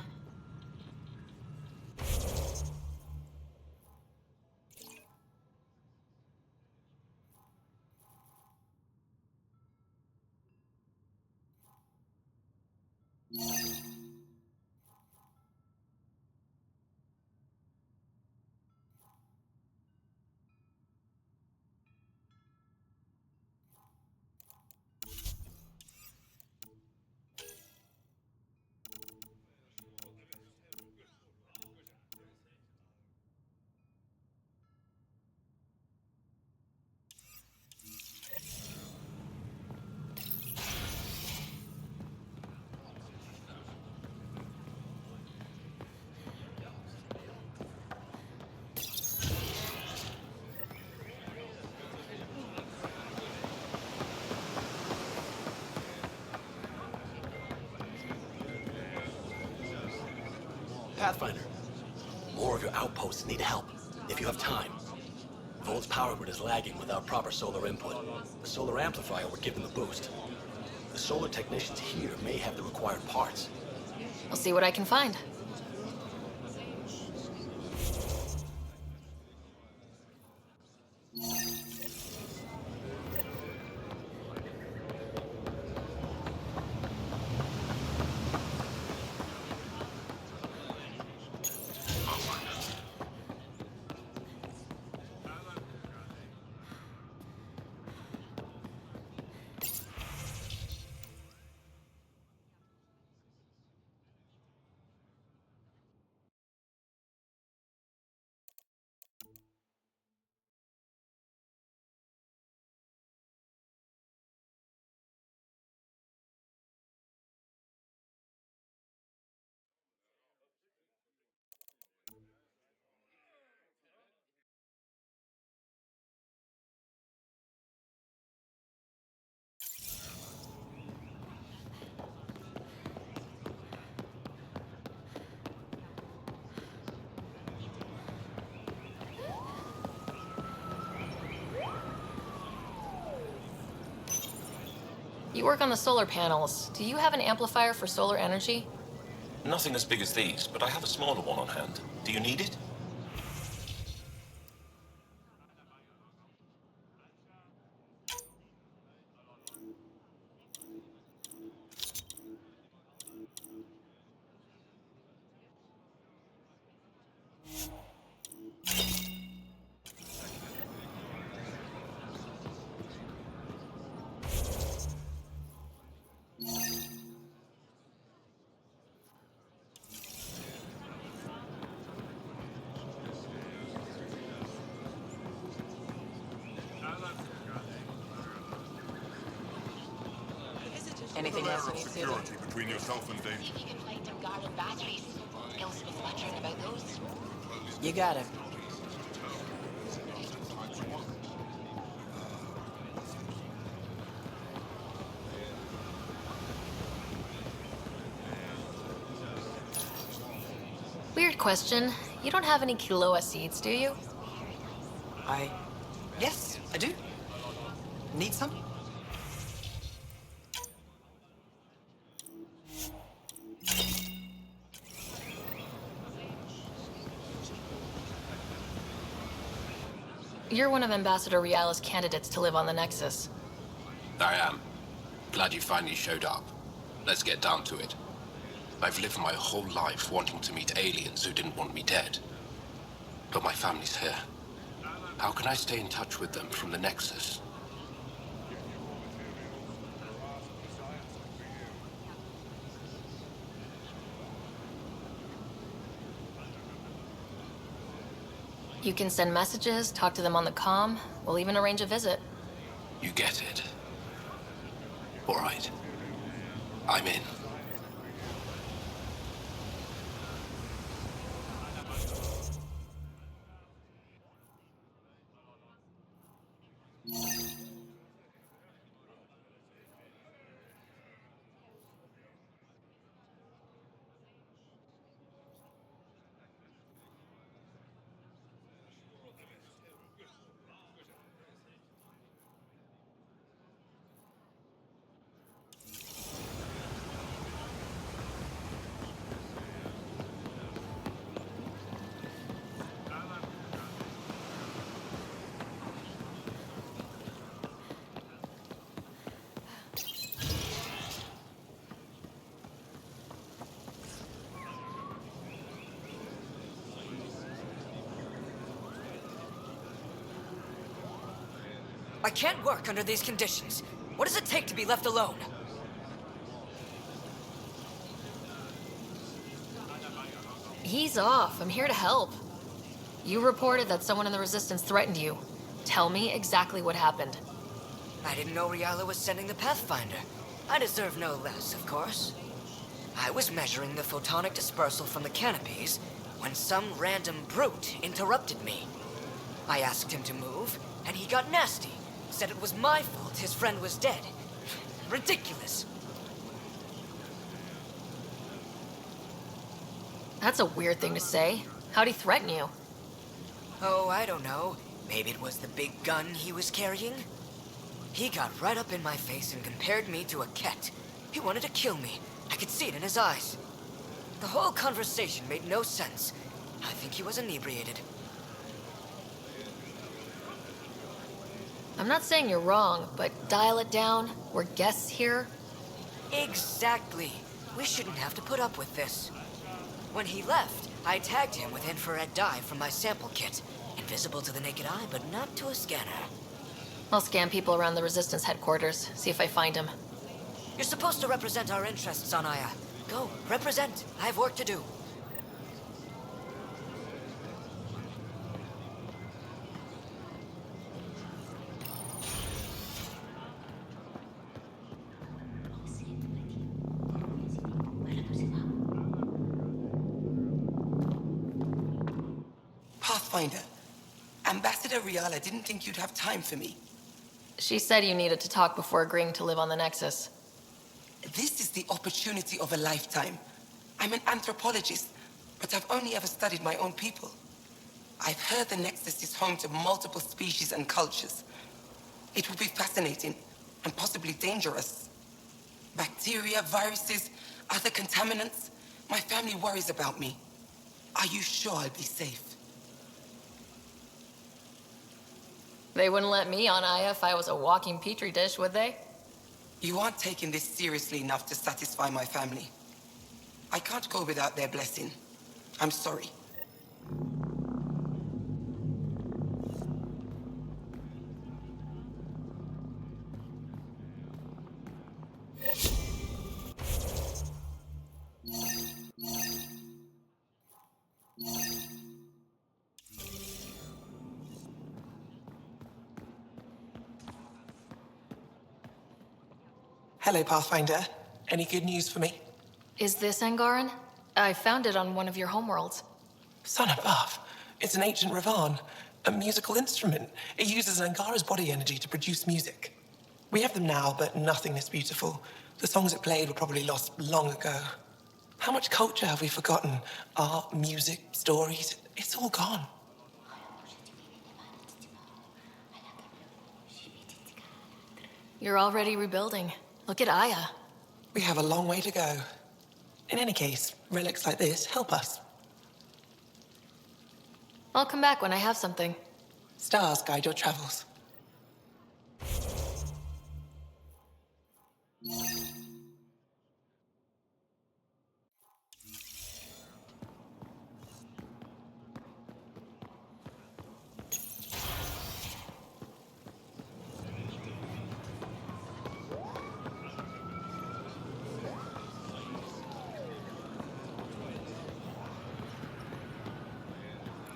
Pathfinder, more of your outposts need help, if you have time. Volt's power grid is lagging without proper solar input. The solar amplifier would give them a boost. The solar technicians here may have the required parts. I'll see what I can find. You work on the solar panels. Do you have an amplifier for solar energy? Nothing as big as these, but I have a smaller one on hand. Do you need it? Anything else you need, Susan? Security between yourself and Dave. If you can find them garden batteries. Gil's been muttering about those. You got it. Weird question. You don't have any Kiloa seeds, do you? Yes, I do. Need some? You're one of Ambassador Riala's candidates to live on the Nexus. I am. Glad you finally showed up. Let's get down to it. I've lived my whole life wanting to meet aliens who didn't want me dead. But my family's here. How can I stay in touch with them from the Nexus? You can send messages, talk to them on the comm. We'll even arrange a visit. You get it. All right. I'm in. I can't work under these conditions. What does it take to be left alone? Ease off. I'm here to help. You reported that someone in the Resistance threatened you. Tell me exactly what happened. I didn't know Riala was sending the Pathfinder. I deserve no less, of course. I was measuring the photonic dispersal from the canopies when some random brute interrupted me. I asked him to move, and he got nasty. Said it was my fault his friend was dead. Ridiculous. That's a weird thing to say. How'd he threaten you? Oh, I don't know. Maybe it was the big gun he was carrying? He got right up in my face and compared me to a cat. He wanted to kill me. I could see it in his eyes. The whole conversation made no sense. I think he was inebriated. I'm not saying you're wrong, but dial it down. We're guests here. Exactly. We shouldn't have to put up with this. When he left, I tagged him with infrared dye from my sample kit. Invisible to the naked eye, but not to a scanner. I'll scan people around the Resistance headquarters, see if I find him. You're supposed to represent our interests on Aya. Go, represent. I have work to do. Pathfinder, Ambassador Riala didn't think you'd have time for me. She said you needed to talk before agreeing to live on the Nexus. This is the opportunity of a lifetime. I'm an anthropologist, but I've only ever studied my own people. I've heard the Nexus is home to multiple species and cultures. It will be fascinating and possibly dangerous. Bacteria, viruses, other contaminants. My family worries about me. Are you sure I'll be safe? They wouldn't let me on Aya if I was a walking petri dish, would they? You aren't taking this seriously enough to satisfy my family. I can't go without their blessing. I'm sorry. Hello, Pathfinder. Any good news for me? Is this Angaran? I found it on one of your homeworlds. Son above. It's an ancient Ravan. A musical instrument. It uses Angara's body energy to produce music. We have them now, but nothing this beautiful. The songs it played were probably lost long ago. How much culture have we forgotten? Art, music, stories. It's all gone. You're already rebuilding. Look at Aya. We have a long way to go. In any case, relics like this help us. I'll come back when I have something. Stars guide your travels.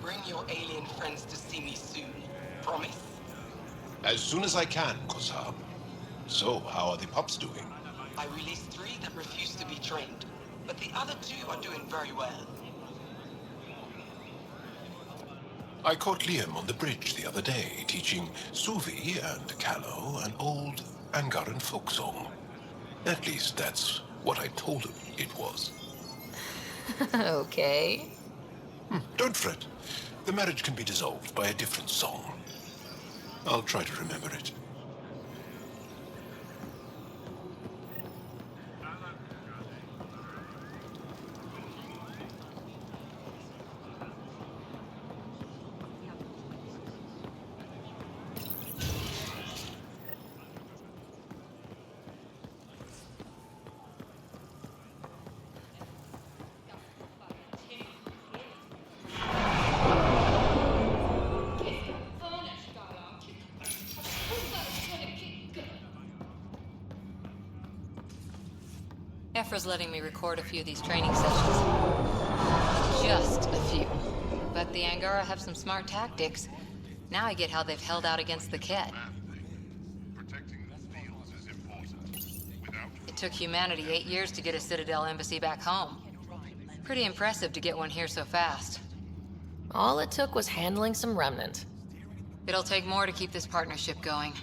Bring your alien friends to see me soon. Promise? As soon as I can, Kosab. So, how are the pups doing? I released 3 that refused to be trained, but the other 2 are doing very well. I caught Liam on the bridge the other day, teaching Suvi and Callow an old Angaran folk song. At least that's what I told him it was. Okay. Don't fret. The marriage can be dissolved by a different song. I'll try to remember it. Ephra's letting me record a few of these training sessions. Just a few. But the Angara have some smart tactics. Now I get how they've held out against the Ket. It took humanity 8 years to get a Citadel embassy back home. Pretty impressive to get one here so fast. All it took was handling some remnant. It'll take more to keep this partnership going.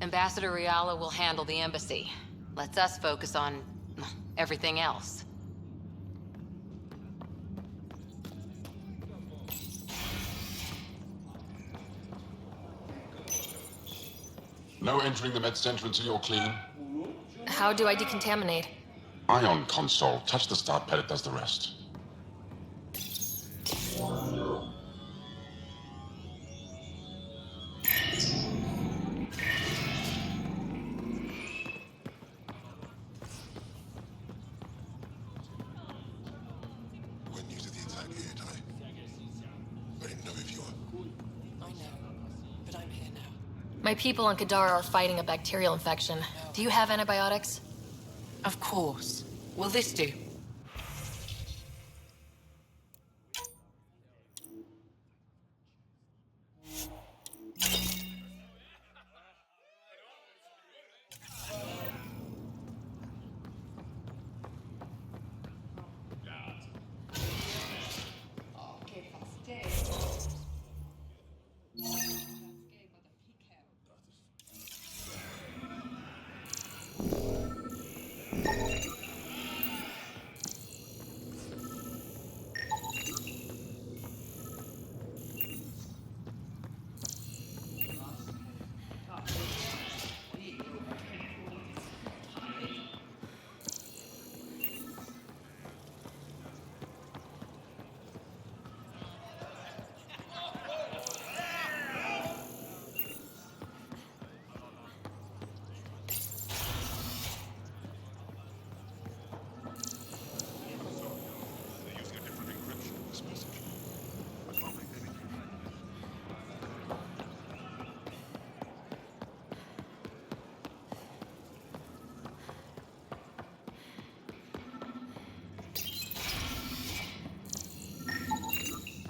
Ambassador Riala will handle the embassy. Lets us focus on everything else. No entering the med center until you're clean. How do I decontaminate? Ion console. Touch the start pad, it does the rest. We're new to the attack here, Ty. I didn't know if you were. I know, but I'm here now. My people on Kadara are fighting a bacterial infection. Do you have antibiotics? Of course. Will this do?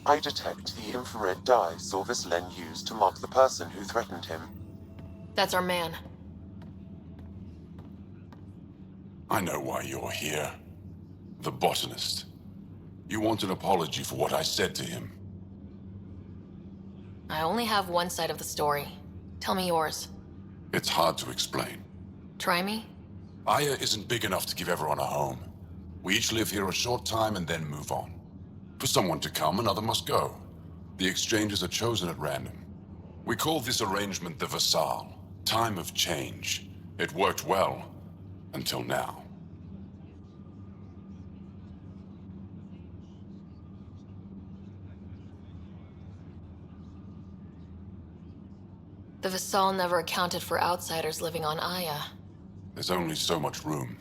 I detect the infrared dye Sorvis Len used to mark the person who threatened him. That's our man. I know why you're here. The botanist. You want an apology for what I said to him. I only have one side of the story. Tell me yours. It's hard to explain. Try me? Aya isn't big enough to give everyone a home. We each live here a short time and then move on. For someone to come, another must go. The exchanges are chosen at random. We call this arrangement the Vassal. Time of change. It worked well. Until now. The Vassal never accounted for outsiders living on Aya. There's only so much room.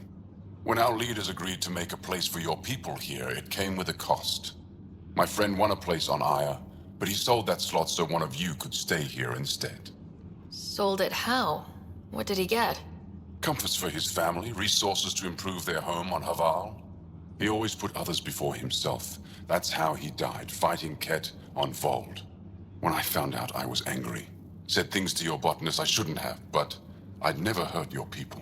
When our leaders agreed to make a place for your people here, it came with a cost. My friend won a place on Aya, but he sold that slot so one of you could stay here instead. Sold it how? What did he get? Comforts for his family, resources to improve their home on Haval. He always put others before himself. That's how he died, fighting Ket on Vold. When I found out, I was angry. Said things to your botanist I shouldn't have, but I'd never hurt your people.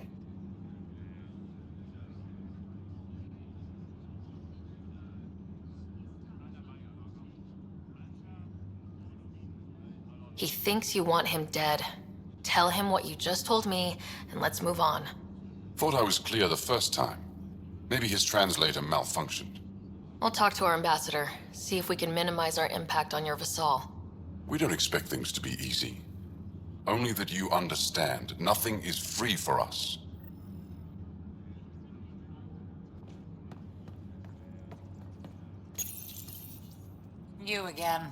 He thinks you want him dead. Tell him what you just told me, and let's move on. Thought I was clear the first time. Maybe his translator malfunctioned. I'll talk to our ambassador, see if we can minimize our impact on your Vassal. We don't expect things to be easy. Only that you understand, nothing is free for us. You again.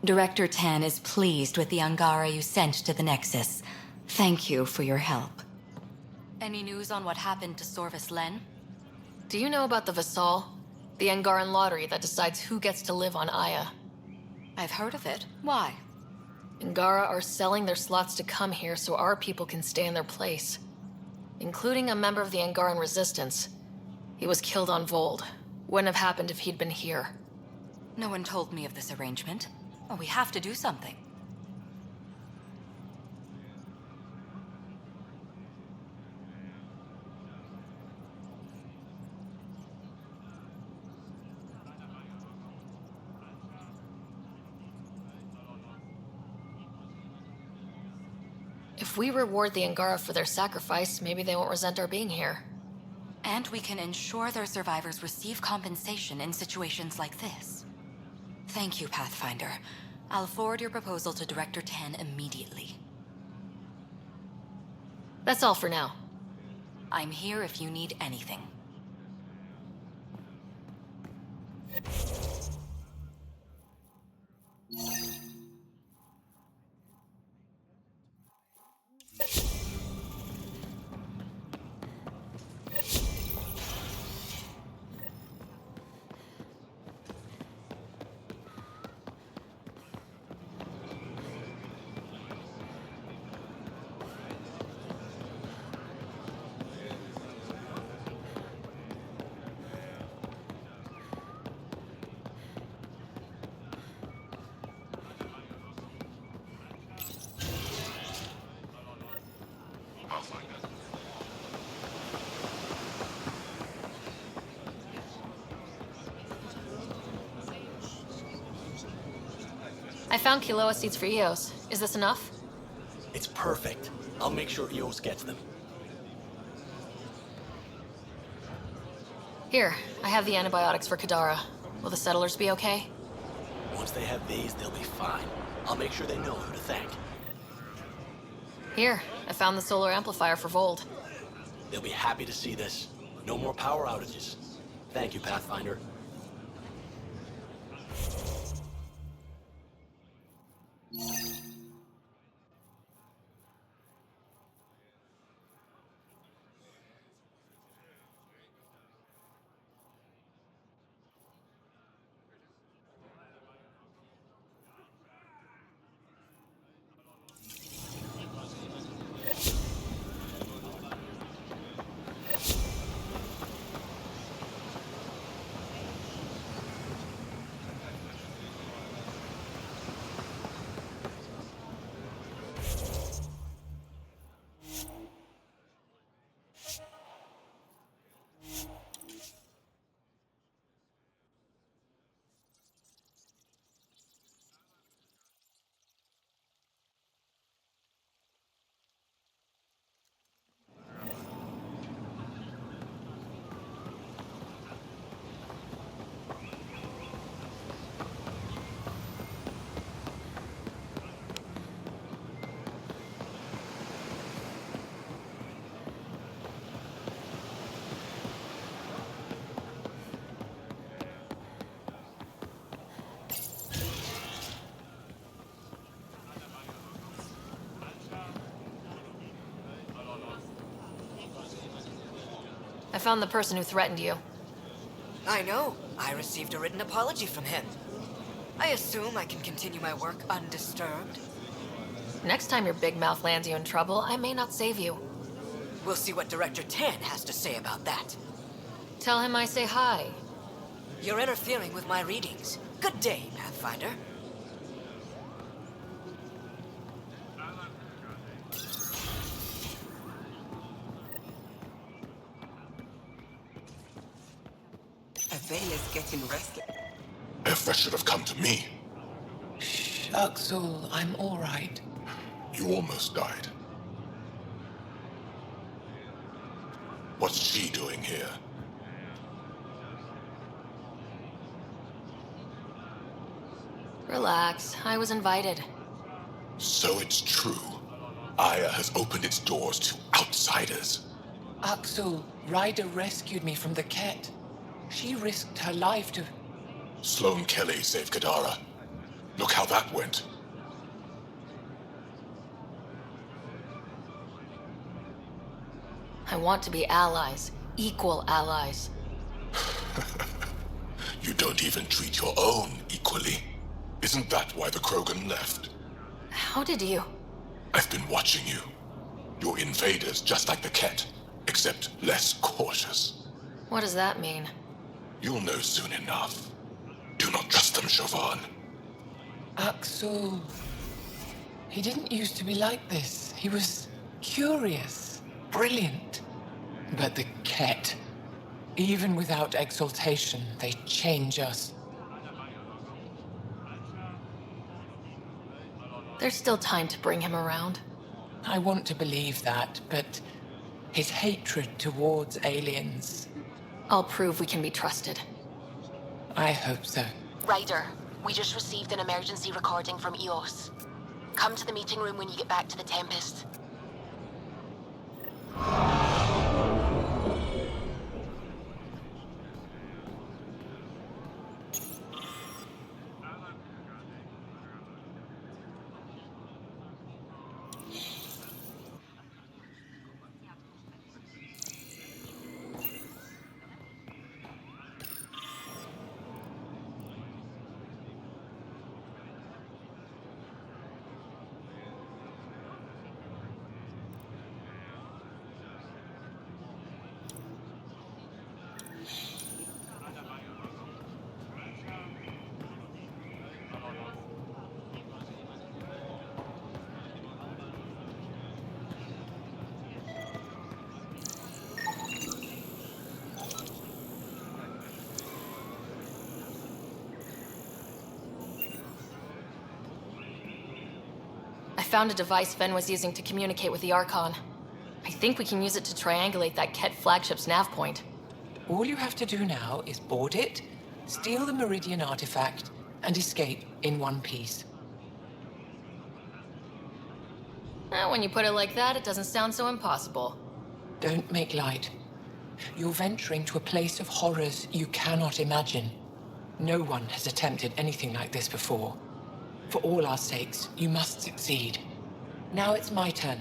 Director Tan is pleased with the Angara you sent to the Nexus. Thank you for your help. Any news on what happened to Sorvis Len? Do you know about the Vassal? The Angaran lottery that decides who gets to live on Aya. I've heard of it. Why? Angara are selling their slots to come here so our people can stay in their place. Including a member of the Angaran resistance. He was killed on Vold. Wouldn't have happened if he'd been here. No one told me of this arrangement. Oh, we have to do something. If we reward the Angara for their sacrifice, maybe they won't resent our being here. And we can ensure their survivors receive compensation in situations like this. Thank you, Pathfinder. I'll forward your proposal to Director Tan immediately. That's all for now. I'm here if you need anything. I found Kiloa seeds for Eos. Is this enough? It's perfect. I'll make sure Eos gets them. Here, I have the antibiotics for Kadara. Will the settlers be okay? Once they have these, they'll be fine. I'll make sure they know who to thank. Here, I found the solar amplifier for Vold. They'll be happy to see this. No more power outages. Thank you, Pathfinder. I found the person who threatened you. I know. I received a written apology from him. I assume I can continue my work undisturbed. Next time your big mouth lands you in trouble, I may not save you. We'll see what Director Tan has to say about that. Tell him I say hi. You're interfering with my readings. Good day, Pathfinder. Avela's getting restless. Effa should have come to me. Axel, I'm all right. You almost died. What's she doing here? Relax, I was invited. So it's true. Aya has opened its doors to outsiders. Axel, Ryder rescued me from the Ket. She risked her life to... Sloane Kelly saved Kadara. Look how that went. I want to be allies. Equal allies. You don't even treat your own equally. Isn't that why the Krogan left? How did you? I've been watching you. You're invaders just like the Ket, except less cautious. What does that mean? You'll know soon enough. Do not trust them, Chauvin. Axel... He didn't used to be like this. He was curious, brilliant. But the Ket, even without exaltation, they change us. There's still time to bring him around. I want to believe that, but his hatred towards aliens... I'll prove we can be trusted. I hope so. Ryder, we just received an emergency recording from EOS. Come to the meeting room when you get back to the Tempest. I found a device Ven was using to communicate with the Archon. I think we can use it to triangulate that Ket flagship's nav point. All you have to do now is board it, steal the Meridian artifact, and escape in one piece. When you put it like that, it doesn't sound so impossible. Don't make light. You're venturing to a place of horrors you cannot imagine. No one has attempted anything like this before. For all our sakes, you must succeed. Now it's my turn.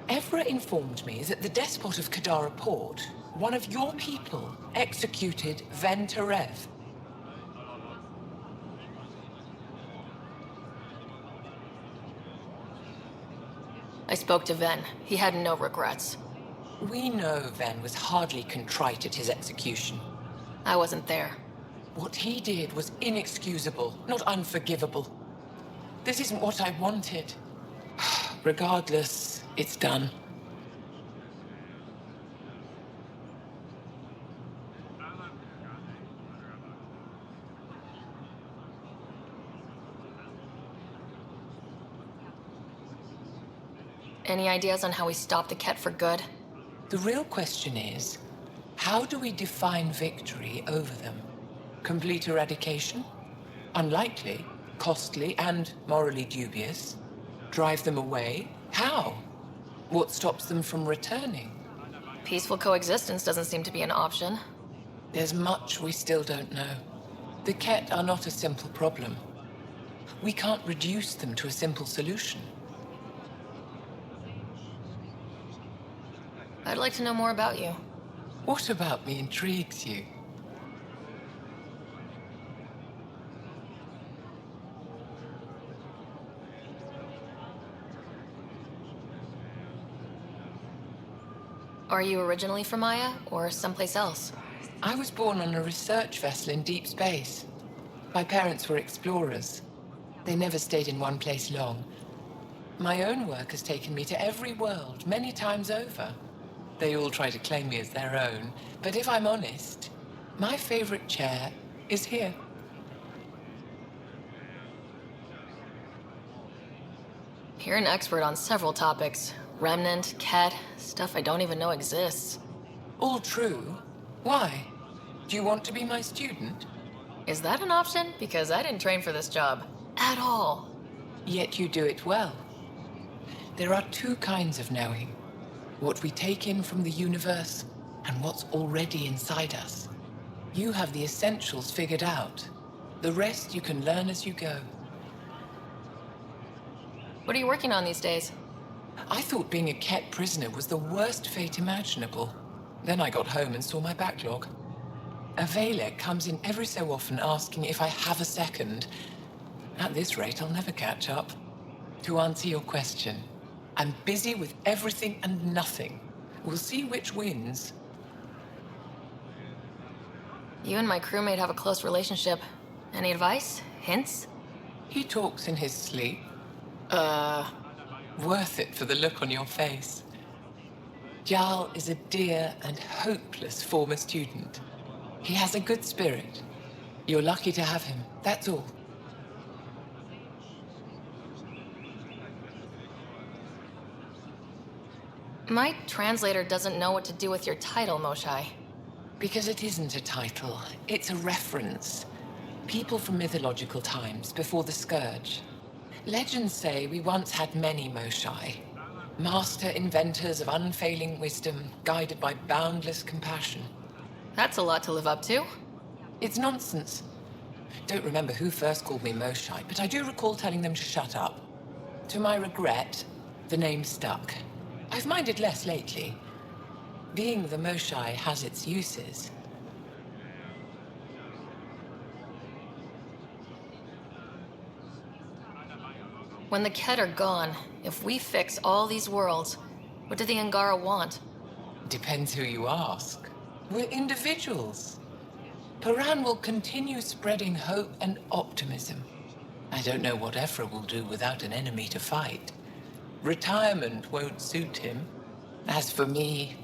Evra informed me that the despot of Kadara Port, one of your people, executed Ven Terev. I spoke to Ven. He had no regrets. We know Ven was hardly contrite at his execution. I wasn't there. What he did was inexcusable, not unforgivable. This isn't what I wanted. Regardless, it's done. Any ideas on how we stop the Ket for good? The real question is, how do we define victory over them? Complete eradication? Unlikely, costly, and morally dubious. Drive them away? How? What stops them from returning? Peaceful coexistence doesn't seem to be an option. There's much we still don't know. The Ket are not a simple problem. We can't reduce them to a simple solution. I'd like to know more about you. What about me intrigues you? Are you originally from Aya, or someplace else? I was born on a research vessel in deep space. My parents were explorers. They never stayed in one place long. My own work has taken me to every world, many times over. They all try to claim me as their own, but if I'm honest, my favorite chair is here. You're an expert on several topics. Remnant, Ket, stuff I don't even know exists. All true. Why? Do you want to be my student? Is that an option? Because I didn't train for this job. At all. Yet you do it well. There are two kinds of knowing. What we take in from the universe, and what's already inside us. You have the essentials figured out. The rest you can learn as you go. What are you working on these days? I thought being a Ket prisoner was the worst fate imaginable. Then I got home and saw my backlog. A Valek comes in every so often asking if I have a second. At this rate, I'll never catch up. To answer your question, I'm busy with everything and nothing. We'll see which wins. You and my crewmate have a close relationship. Any advice? Hints? He talks in his sleep. Worth it for the look on your face. Jarl is a dear and hopeless former student. He has a good spirit. You're lucky to have him, that's all. My translator doesn't know what to do with your title, Moshai. Because it isn't a title, it's a reference. People from mythological times, before the Scourge. Legends say we once had many Moshai. Master inventors of unfailing wisdom, guided by boundless compassion. That's a lot to live up to. It's nonsense. Don't remember who first called me Moshai, but I do recall telling them to shut up. To my regret, the name stuck. I've minded less lately. Being the Moshai has its uses. When the Ket are gone, if we fix all these worlds, what do the Angara want? Depends who you ask. We're individuals. Paran will continue spreading hope and optimism. I don't know what Ephra will do without an enemy to fight. Retirement won't suit him. As for me,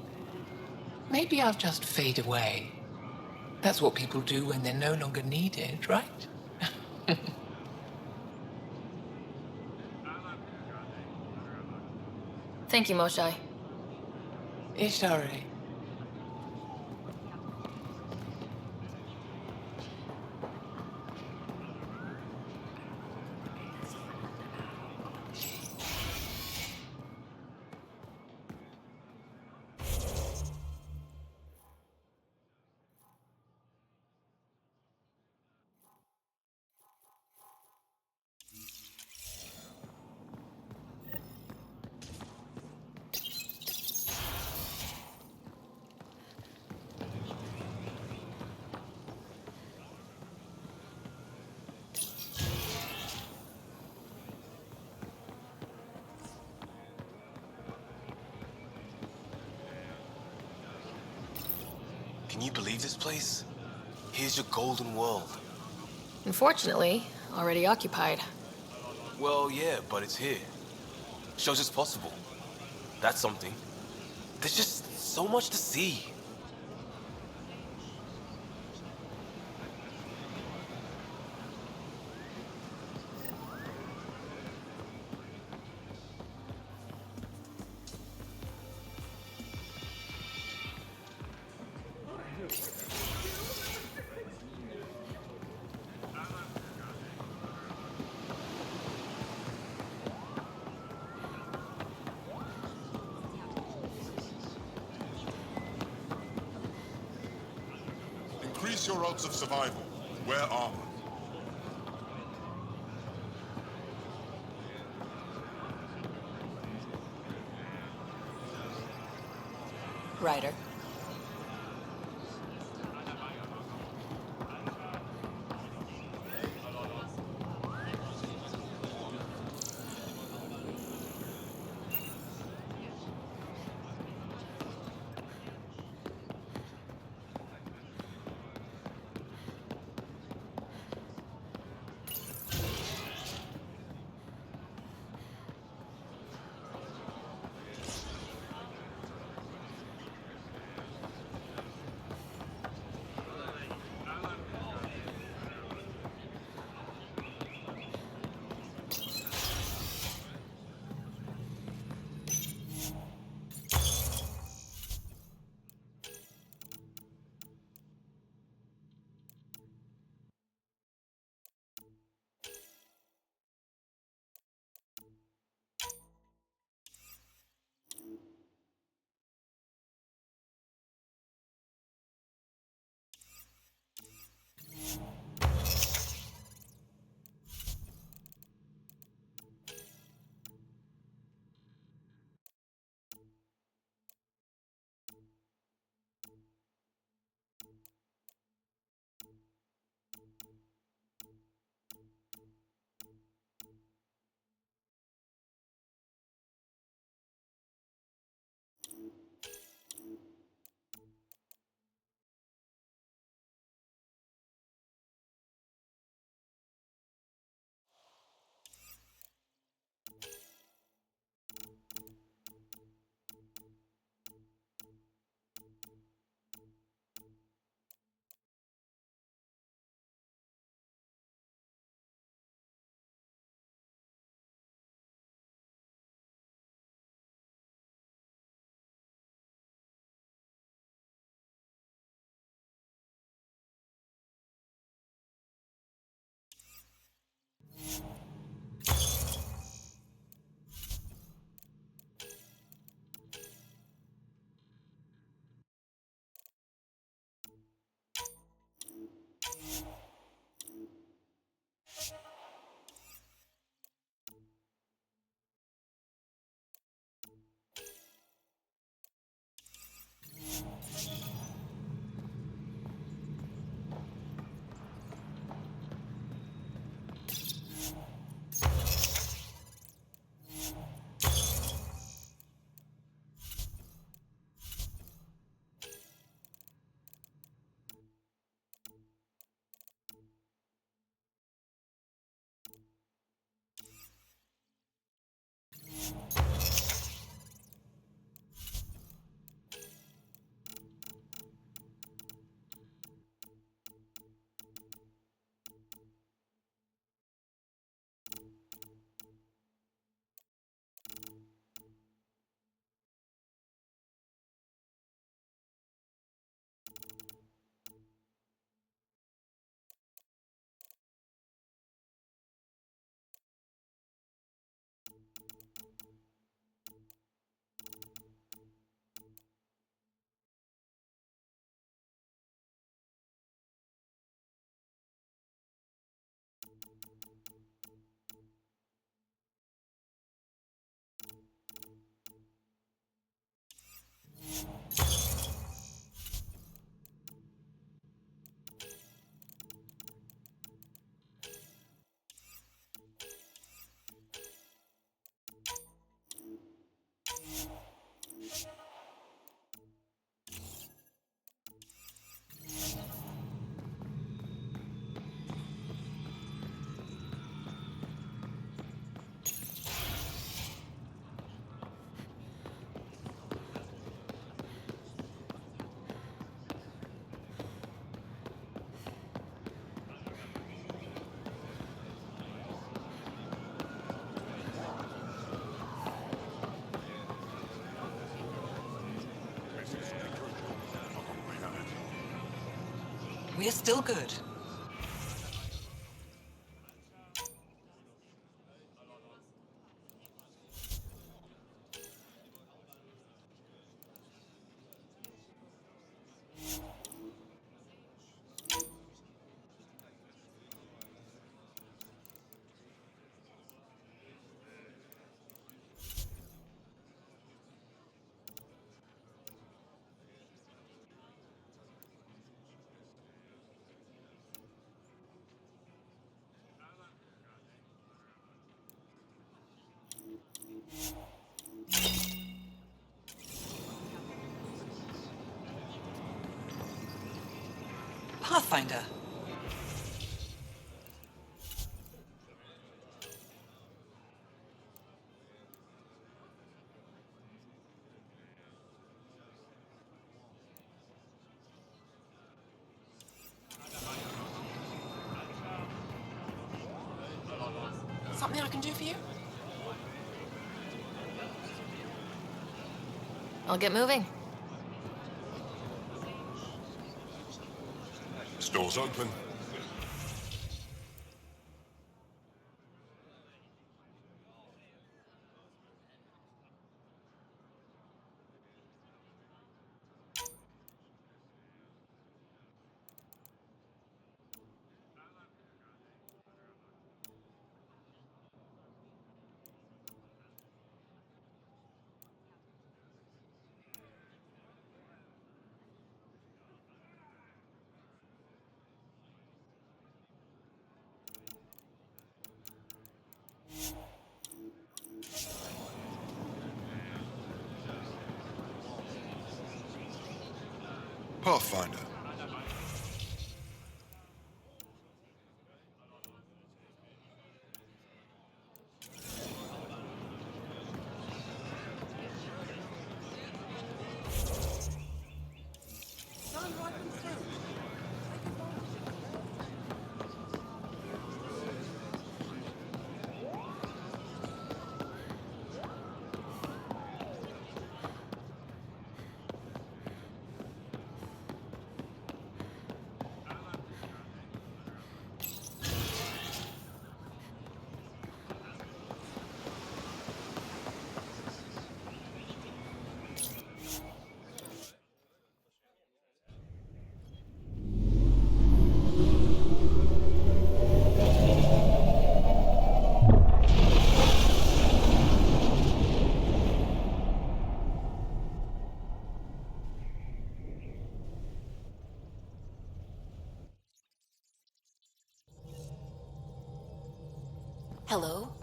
maybe I'll just fade away. That's what people do when they're no longer needed, right? Thank you, Moshai. Ishare. Can you believe this place? Here's your golden world. Unfortunately, already occupied. Well, yeah, but it's here. Shows it's possible. That's something. There's just so much to see. Increase your odds of survival. Wear armor. Ryder. We're still good. Pathfinder. Something I can do for you? I'll get moving. Store's open. Pathfinder. Hello?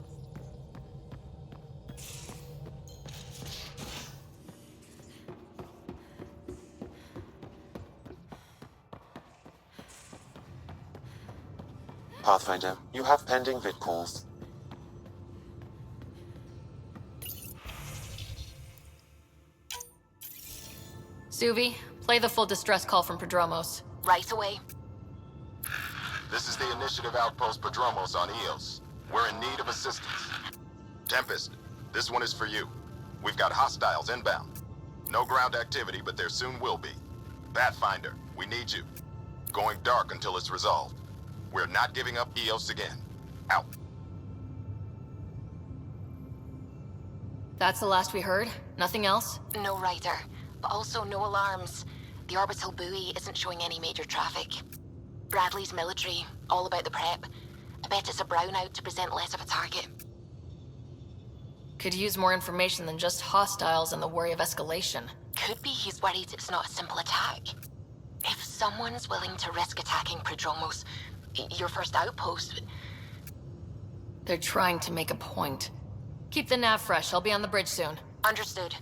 Pathfinder, you have pending vid calls. Suvi, play the full distress call from Prodromos. Right away. This is the Initiative Outpost Padromos on Eos. We're in need of assistance. Tempest, this one is for you. We've got hostiles inbound. No ground activity, but there soon will be. Pathfinder, we need you. Going dark until it's resolved. We're not giving up Eos again. Out. That's the last we heard? Nothing else? No rider, but also no alarms. The orbital buoy isn't showing any major traffic. Bradley's military, all about the prep. I bet it's a brownout to present less of a target. Could use more information than just hostiles and the worry of escalation. Could be he's worried it's not a simple attack. If someone's willing to risk attacking Prodromos, your first outpost... They're trying to make a point. Keep the nav fresh. I'll be on the bridge soon. Understood.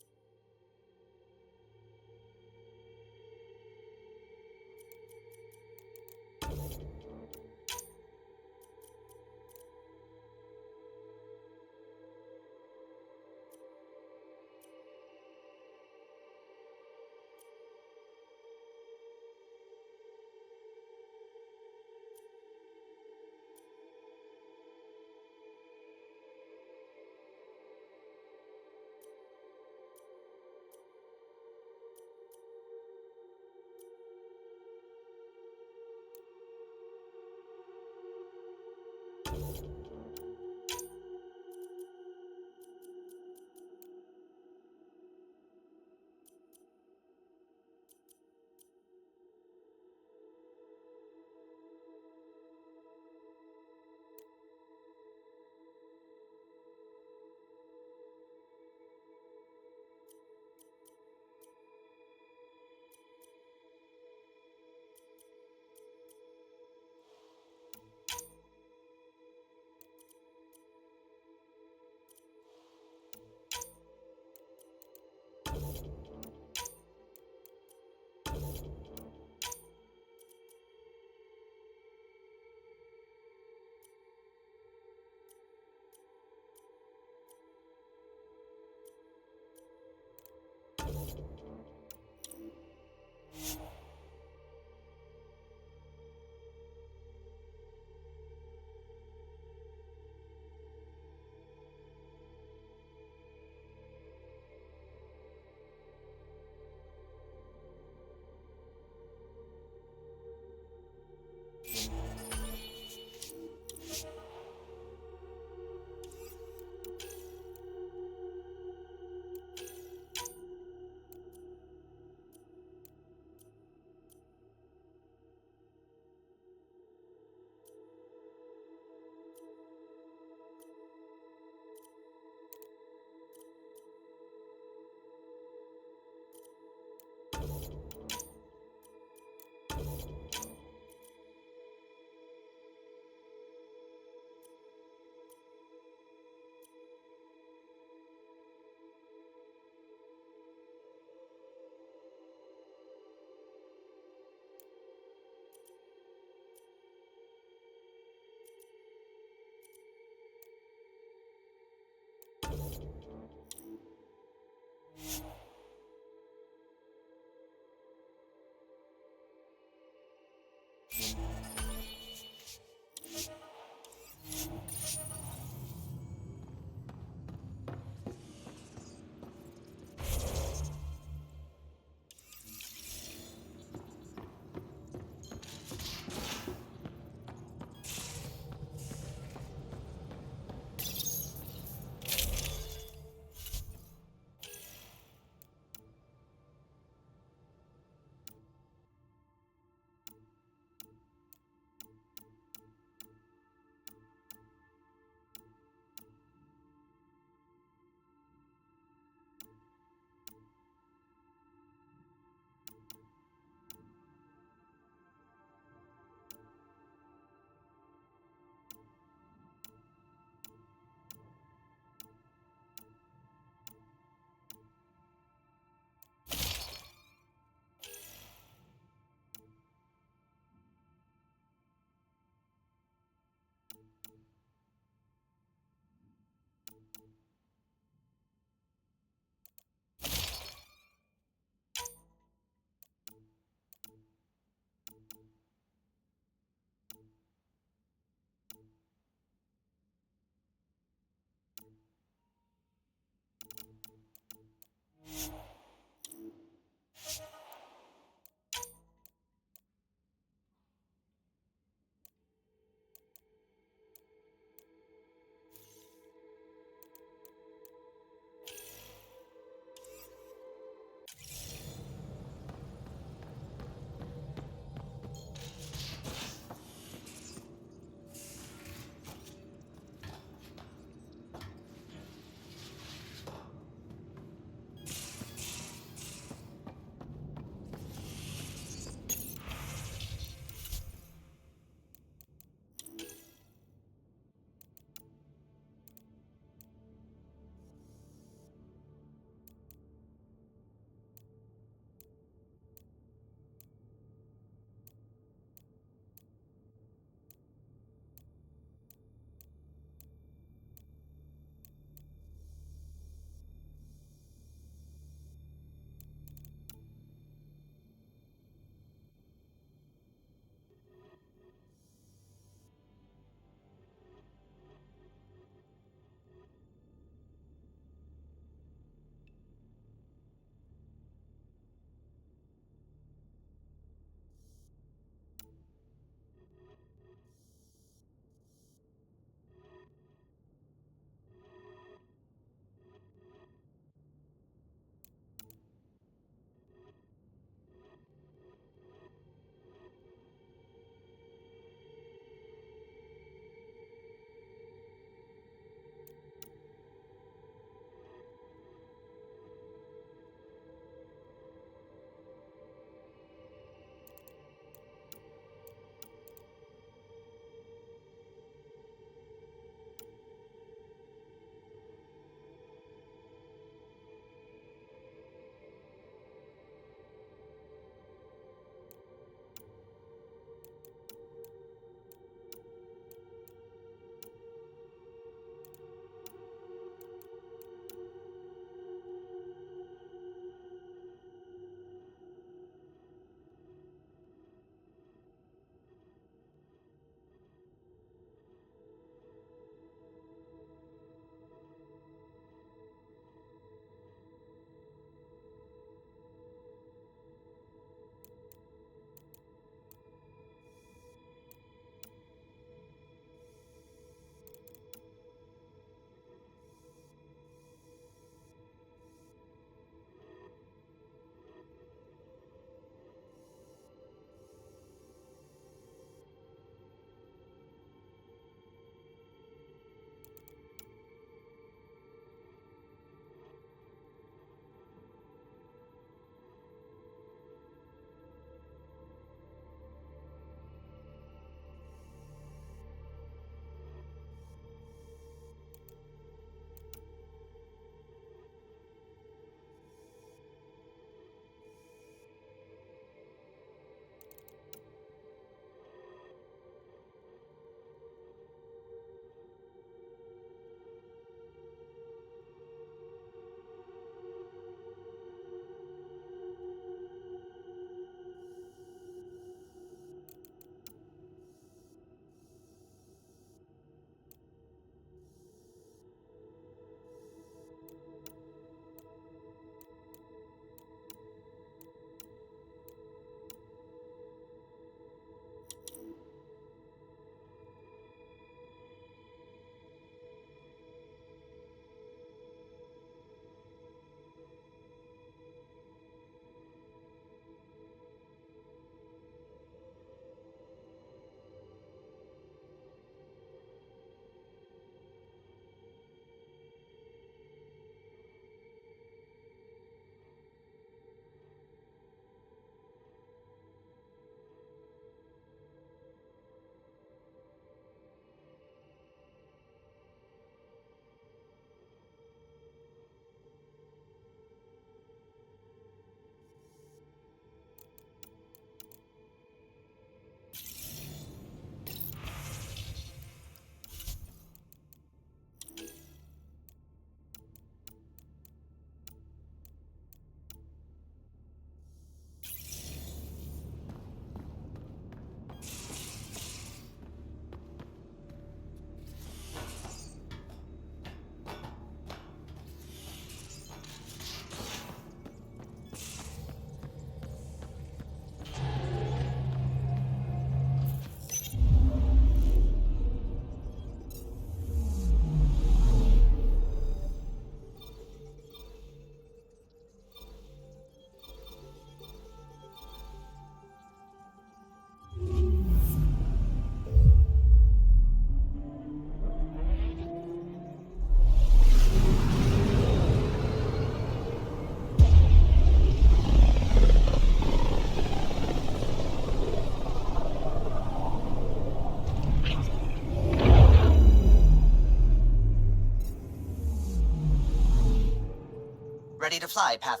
Ready to fly, Path.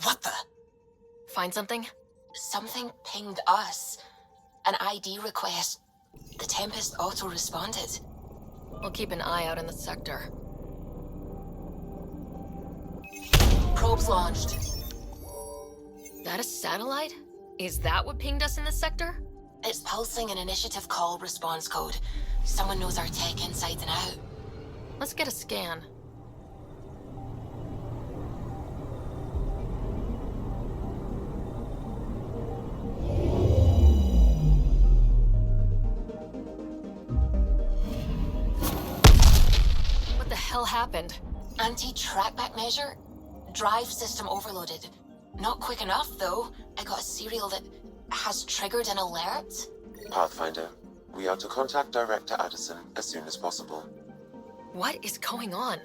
What the? Find something? Something pinged us. An ID request. The Tempest auto-responded. We'll keep an eye out in the sector. Probes launched. That a satellite? Is that what pinged us in the sector? It's pulsing an initiative call response code. Someone knows our tech inside and out. Let's get a scan. What the hell happened? Anti-trackback measure? Drive system overloaded. Not quick enough, though. I got a serial that has triggered an alert. Pathfinder, we are to contact Director Addison as soon as possible. What is going on?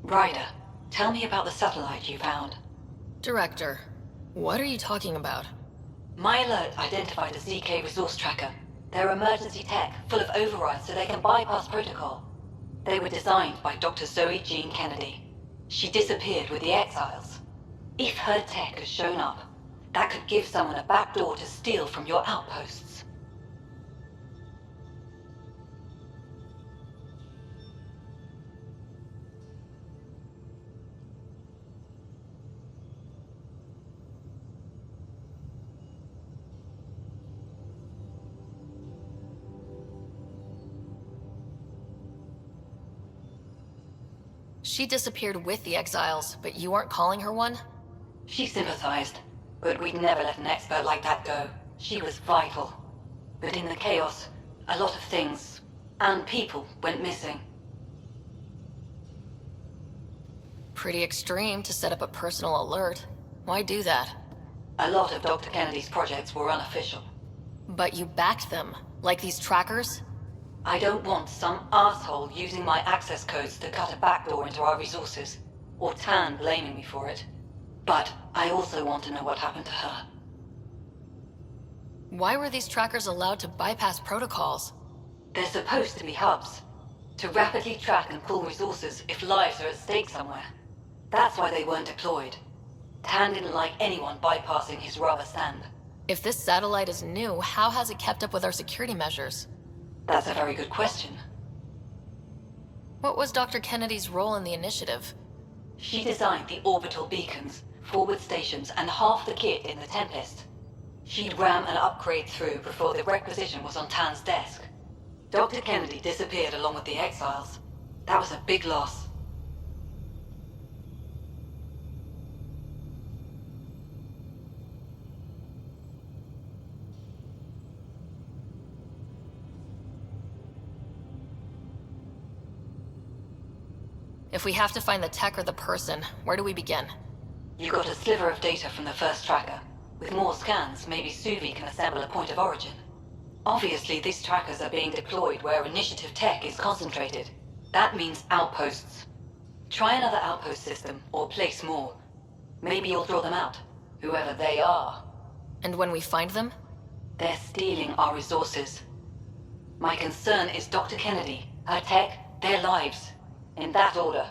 Ryder, tell me about the satellite you found. Director, what are you talking about? My alert identified a ZK resource tracker. They're emergency tech, full of overrides so they can bypass protocol. They were designed by Dr. Zoe Jean Kennedy. She disappeared with the Exiles. If her tech has shown up, that could give someone a backdoor to steal from your outposts. She disappeared with the Exiles, but you aren't calling her one? She sympathized, but we'd never let an expert like that go. She was vital. But in the chaos, a lot of things, and people, went missing. Pretty extreme to set up a personal alert. Why do that? A lot of Dr. Kennedy's projects were unofficial. But you backed them, like these trackers? I don't want some asshole using my access codes to cut a backdoor into our resources, or Tan blaming me for it. But I also want to know what happened to her. Why were these trackers allowed to bypass protocols? They're supposed to be hubs, to rapidly track and pull resources if lives are at stake somewhere. That's why they weren't deployed. Tan didn't like anyone bypassing his rubber stamp. If this satellite is new, how has it kept up with our security measures? That's a very good question. What was Dr. Kennedy's role in the initiative? She designed the orbital beacons, forward stations, and half the kit in the Tempest. She'd ram an upgrade through before the requisition was on Tan's desk. Dr. Kennedy disappeared along with the Exiles. That was a big loss. If we have to find the tech or the person, where do we begin? You got a sliver of data from the first tracker. With more scans, maybe Suvi can assemble a point of origin. Obviously, these trackers are being deployed where initiative tech is concentrated. That means outposts. Try another outpost system, or place more. Maybe you'll draw them out, whoever they are. And when we find them? They're stealing our resources. My concern is Dr. Kennedy, her tech, their lives. In that order.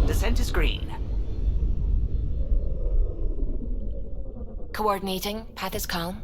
Descent is green. Coordinating. Path is calm.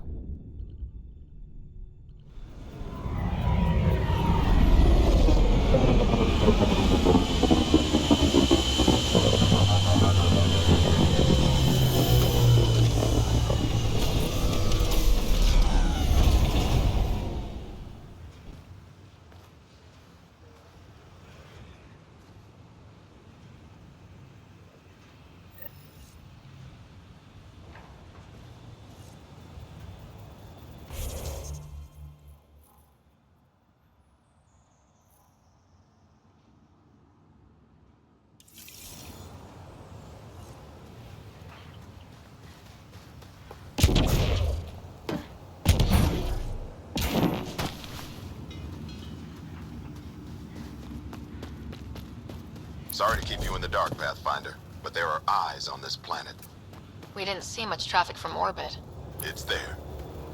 Sorry to keep you in the dark, Pathfinder, but there are eyes on this planet. We didn't see much traffic from orbit. It's there.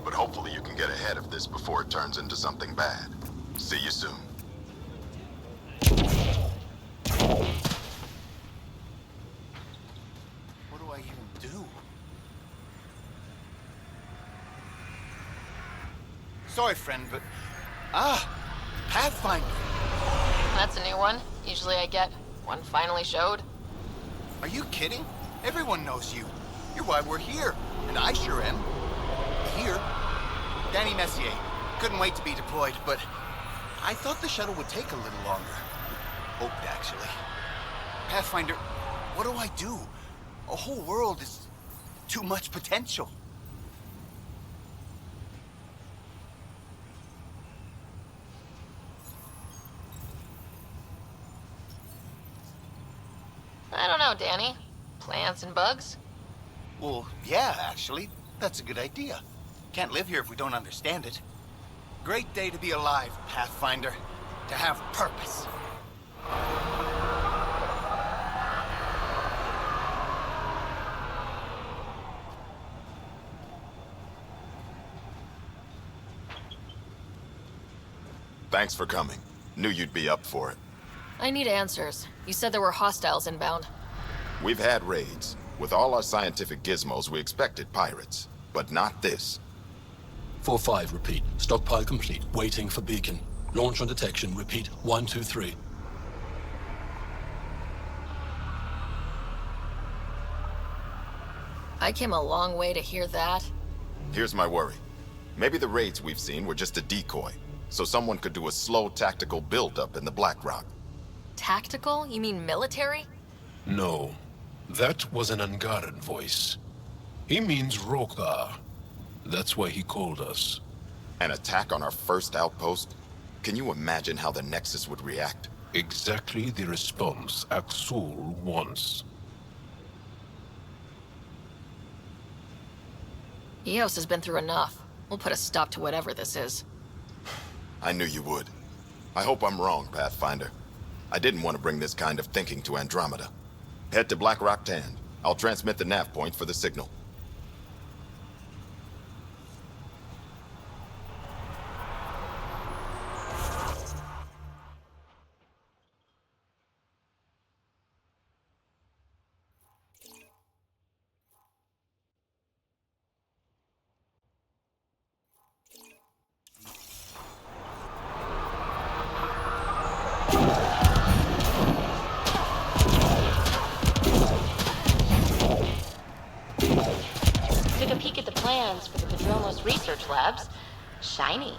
But hopefully you can get ahead of this before it turns into something bad. See you soon. Sorry, friend, but... Pathfinder. That's a new one. Usually I get one finally showed. Are you kidding? Everyone knows you. You're why we're here. And I sure am. Here. Danny Messier. Couldn't wait to be deployed, but I thought the shuttle would take a little longer. Hoped, actually. Pathfinder, what do I do? A whole world is too much potential. I don't know, Danny. Plants and bugs? Well, yeah, actually. That's a good idea. Can't live here if we don't understand it. Great day to be alive, Pathfinder. To have purpose. Thanks for coming. Knew you'd be up for it. I need answers. You said there were hostiles inbound. We've had raids. With all our scientific gizmos, we expected pirates. But not this. 4-5, repeat. Stockpile complete. Waiting for beacon. Launch on detection. Repeat. 1, 2, 3. I came a long way to hear that. Here's my worry. Maybe the raids we've seen were just a decoy, so someone could do a slow tactical buildup in the Black Rock. Tactical? You mean military? No. That was an Angaran voice. He means Rokar. That's why he called us. An attack on our first outpost? Can you imagine how the Nexus would react? Exactly the response Axul wants. Eos has been through enough. We'll put a stop to whatever this is. I knew you would. I hope I'm wrong, Pathfinder. I didn't want to bring this kind of thinking to Andromeda. Head to Black Rock Tand. I'll transmit the nav point for the signal. Took a peek at the plans for the Padromos research labs. Shiny.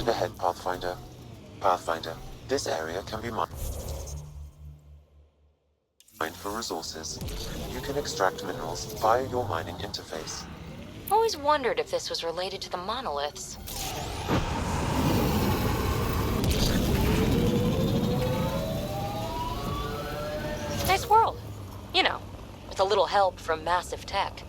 Look ahead, Pathfinder. Pathfinder, this area can be mined for resources. You can extract minerals via your mining interface. Always wondered if this was related to the monoliths. Nice world. You know, with a little help from massive tech.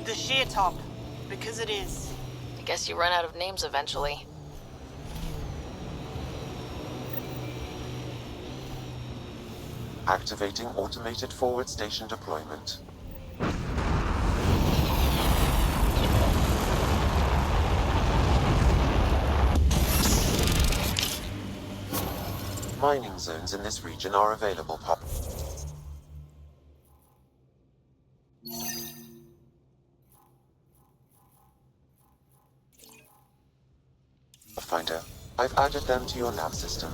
The sheer top, because it is. I guess you run out of names eventually. Activating automated forward station deployment. Mining zones in this region are available. Pathfinder, I've added them to your nav system.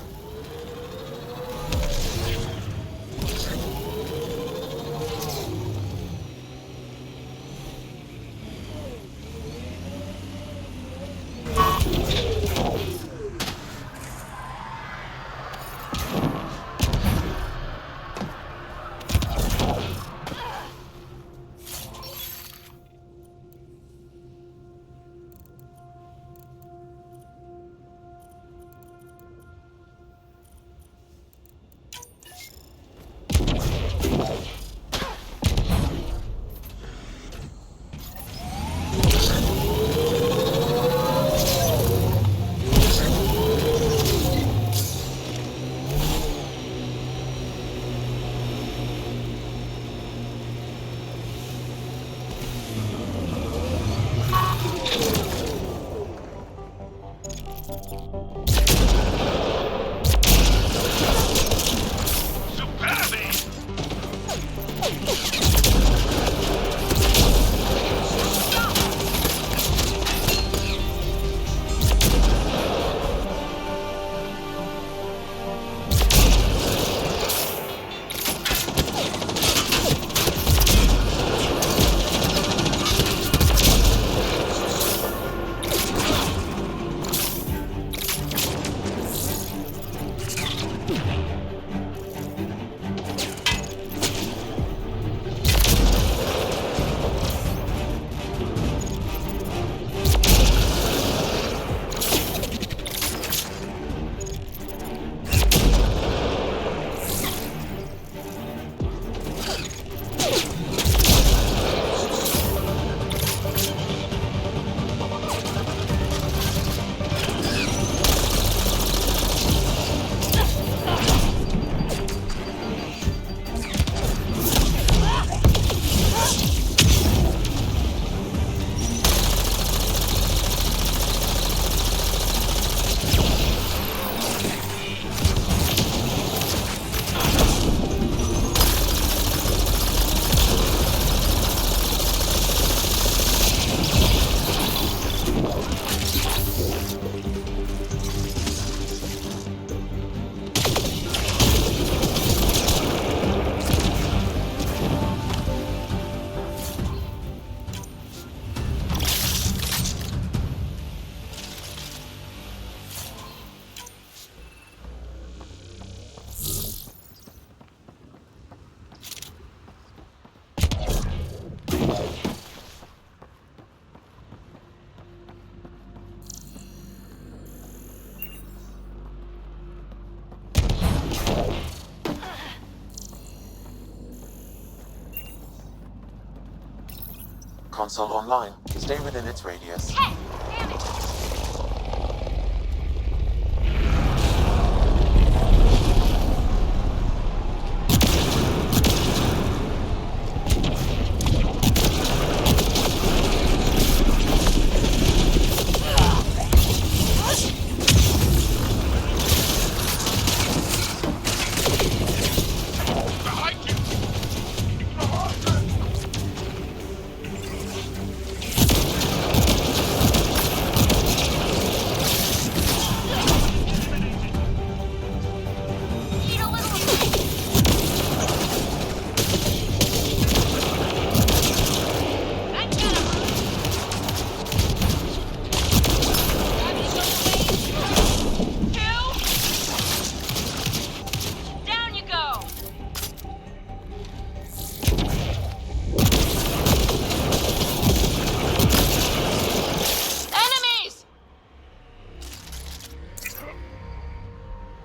console online. Stay within its radius. Hey! Damn it!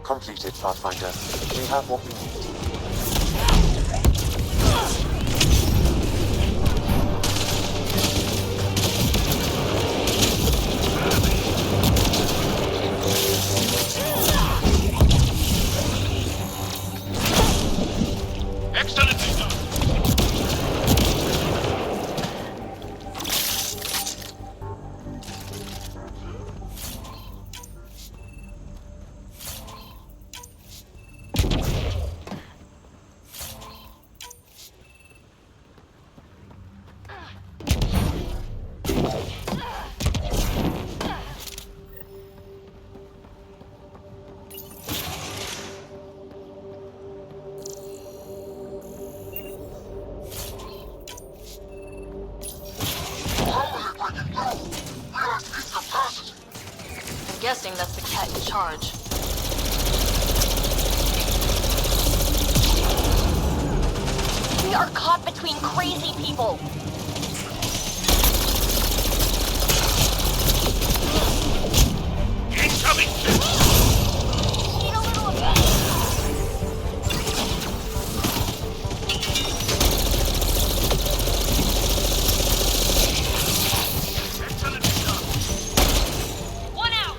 Completed, Pathfinder. We have what we need. Excellently done. I'm guessing that's the cat in charge. We are caught between crazy people. Incoming! Need a little of that. One out!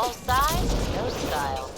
All size, no style.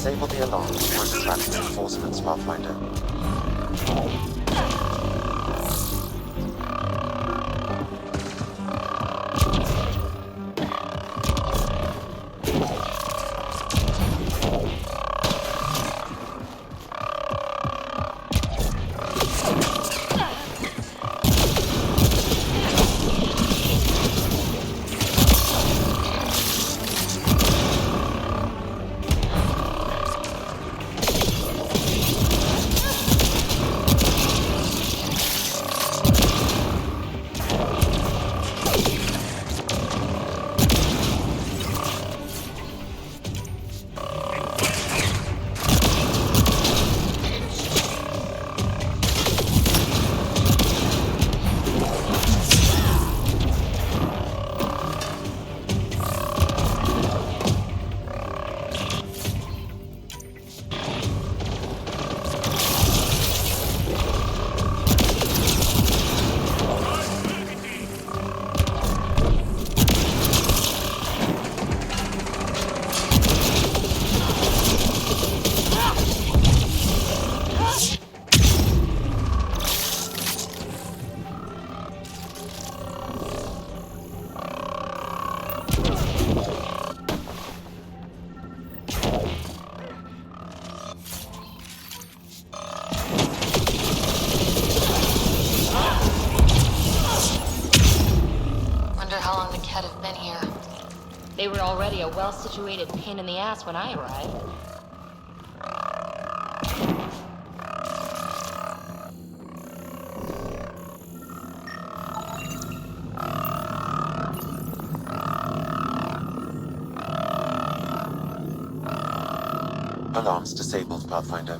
Disable the alarm before distracting reinforcements, Pathfinder. They were already a well-situated pain in the ass when I arrived. Alarms disabled, Pathfinder.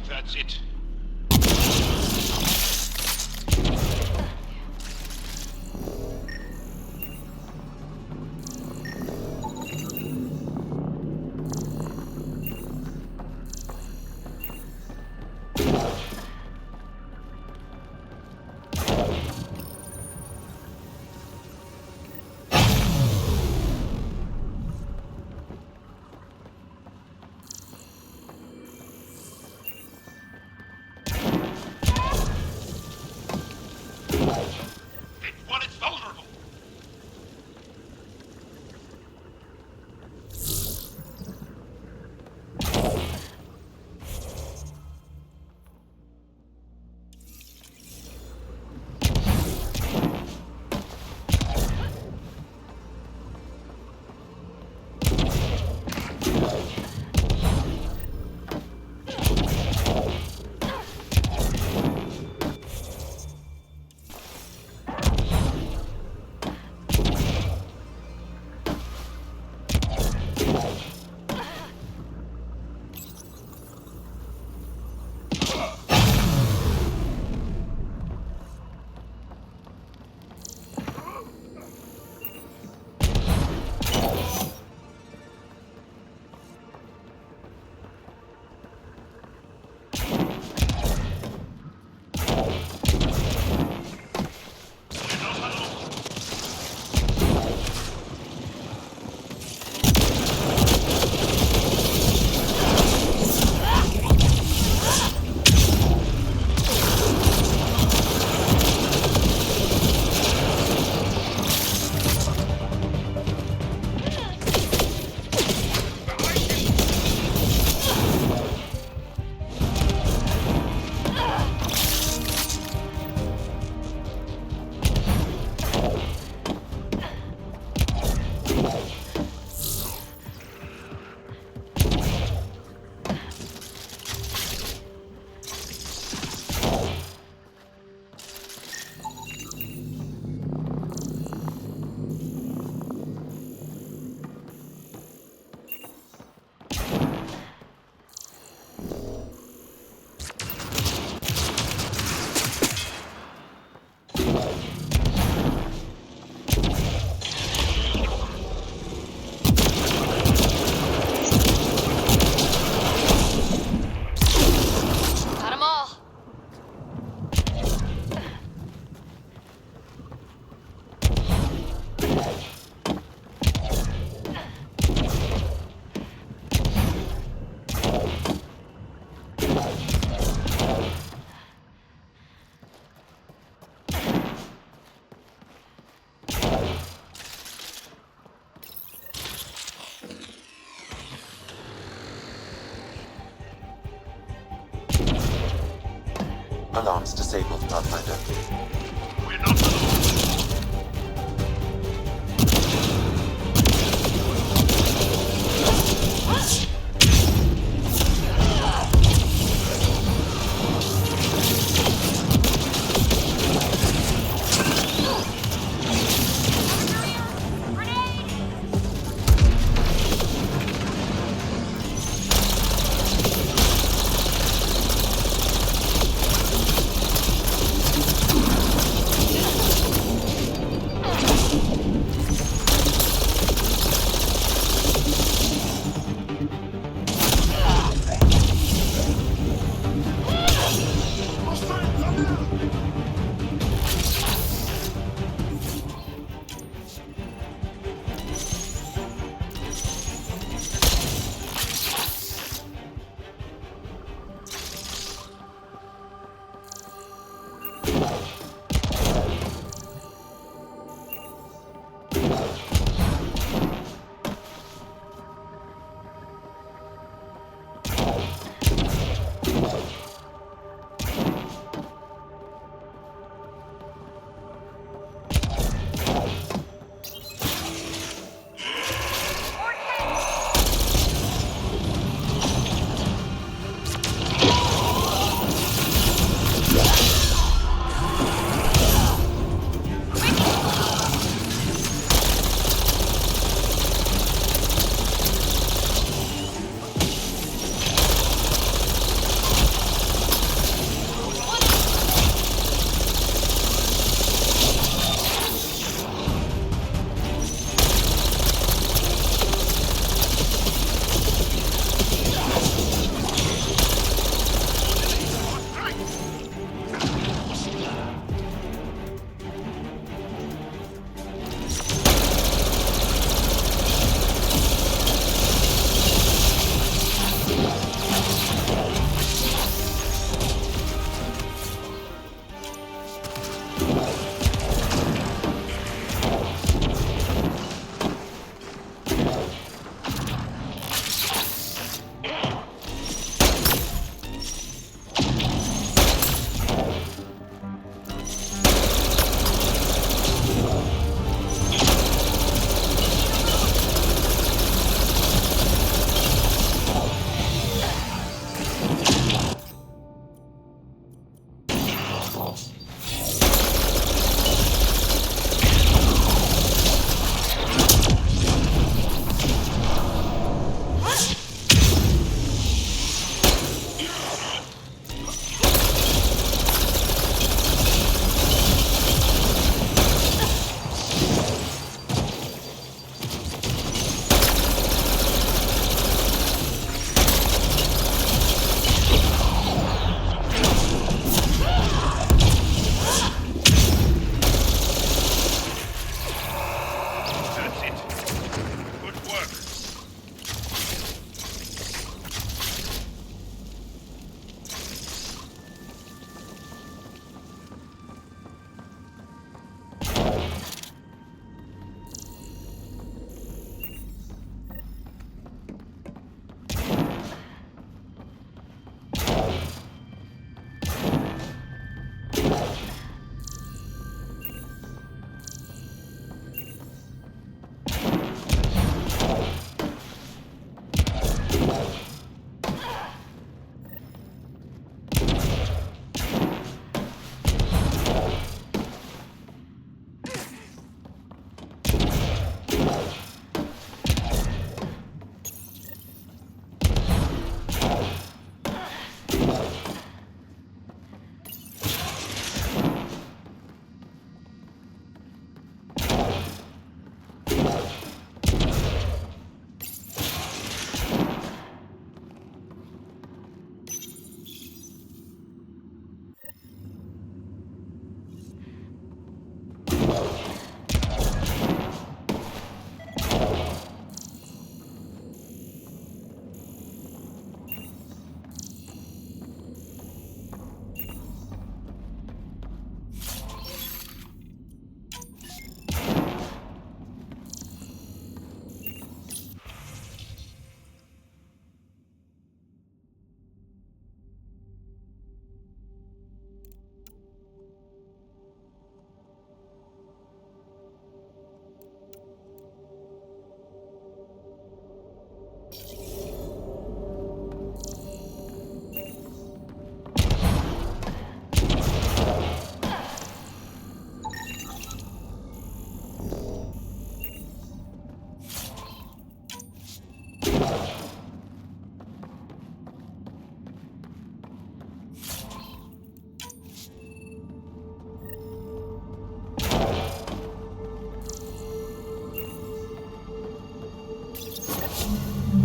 That's it. Well, it's vulnerable. Alarms disabled, Pathfinder. We're not alone.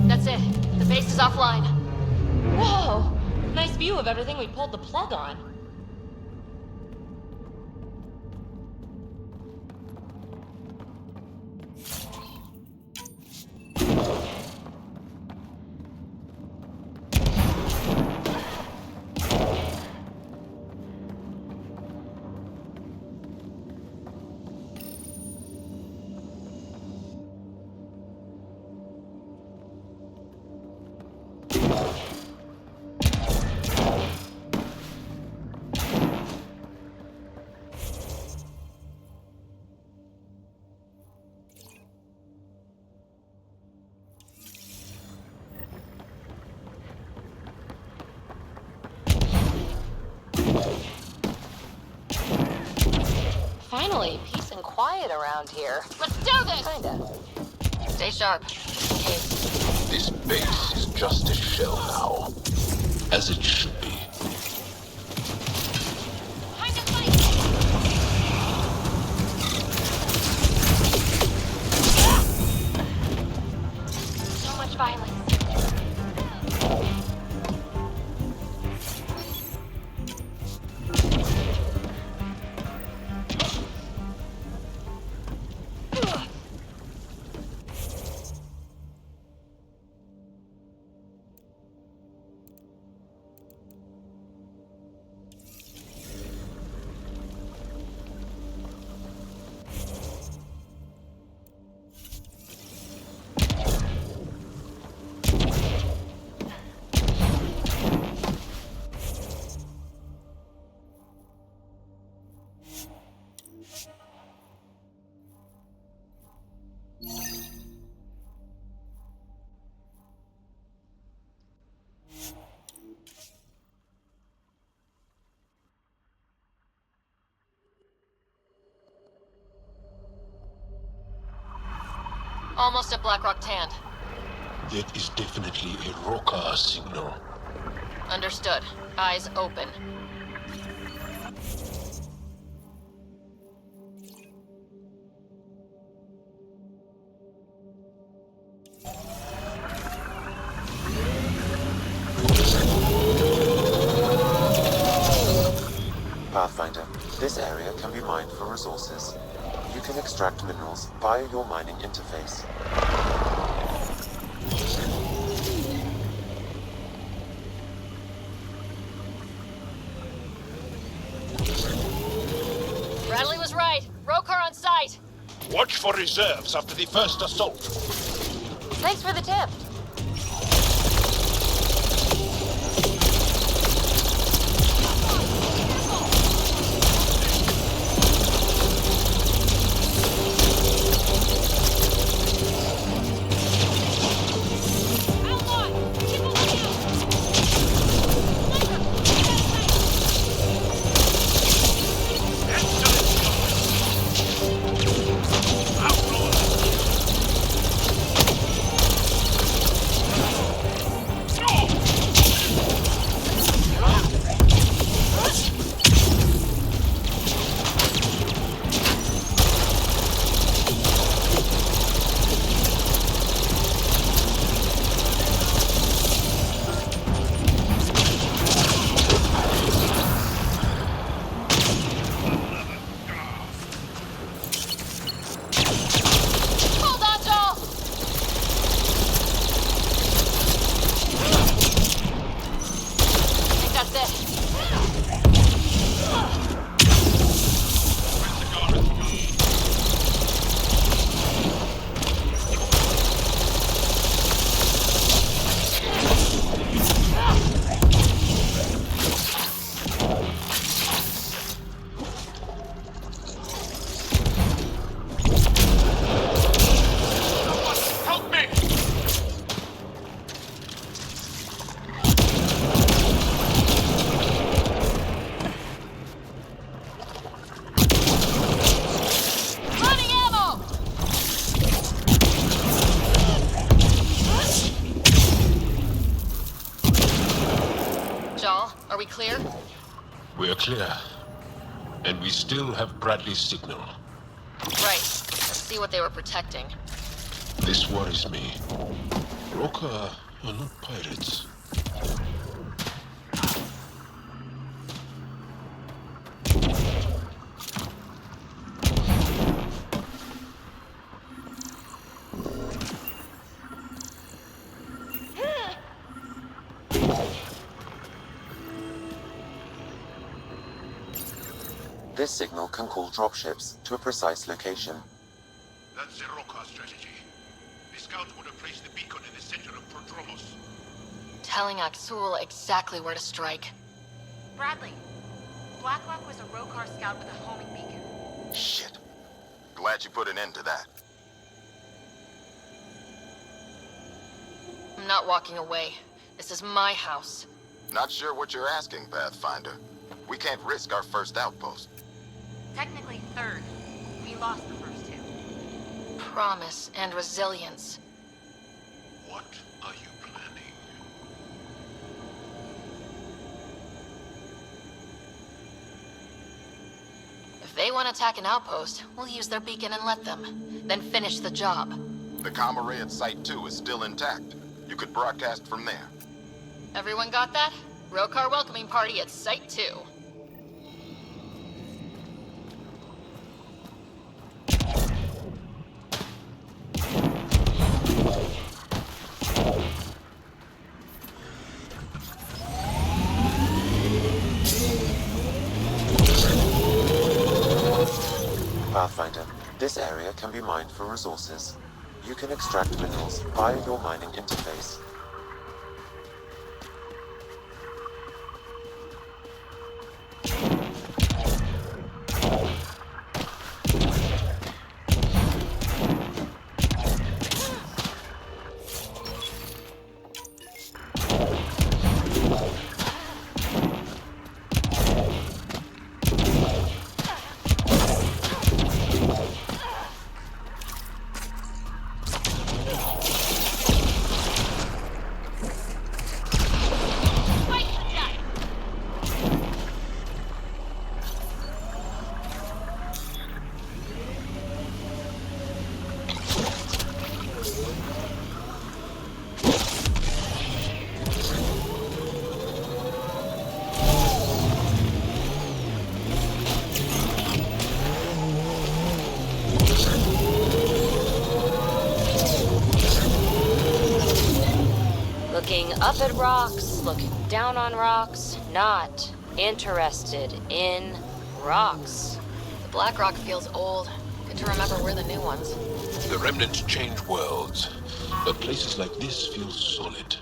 That's it. The base is offline. Whoa! Nice view of everything we pulled the plug on. Finally, peace and quiet around here. Let's do this! Kinda. Stay sharp. In case. This base is just a shell now, as it should be. So much violence. Almost at Blackrock Tand. That is definitely a Roka signal. Understood. Eyes open. Pathfinder, this area can be mined for resources. You can extract minerals via your mining interface. Bradley was right. Rokar on site. Watch for reserves after the first assault. Thanks for the tip. Are we clear? We're clear. And we still have Bradley's signal. Right. Let's see what they were protecting. This worries me. Roka are not pirates. This signal can call dropships to a precise location. That's the Roka strategy. The scouts would have placed the beacon in the center of Prodromos. Telling Aksul exactly where to strike. Bradley, Blackrock was a Rokar scout with a homing beacon. Shit. Glad you put an end to that. I'm not walking away. This is my house. Not sure what you're asking, Pathfinder. We can't risk our first outpost. Technically third. We lost the first two. Promise and resilience. What are you planning? If they want to attack an outpost, we'll use their beacon and let them. Then finish the job. The comm array at Site 2 is still intact. You could broadcast from there. Everyone got that? Rokar welcoming party at Site 2. Pathfinder, this area can be mined for resources. You can extract minerals via your mining interface. up at rocks, looking down on rocks, not interested in rocks. The Black Rock feels old. Good to remember we're the new ones. The remnants change worlds, but places like this feel solid.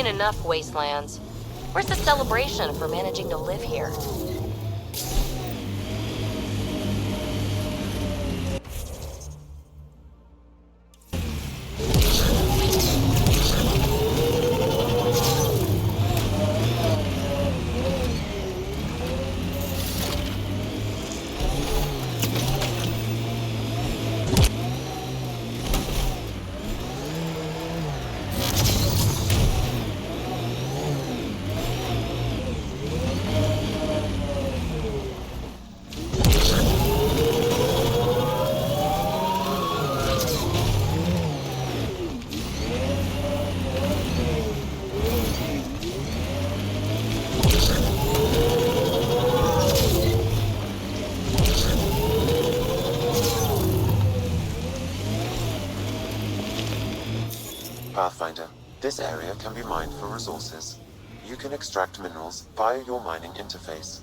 Enough wastelands. Where's the celebration for managing to live here? Pathfinder, this area can be mined for resources. You can extract minerals via your mining interface.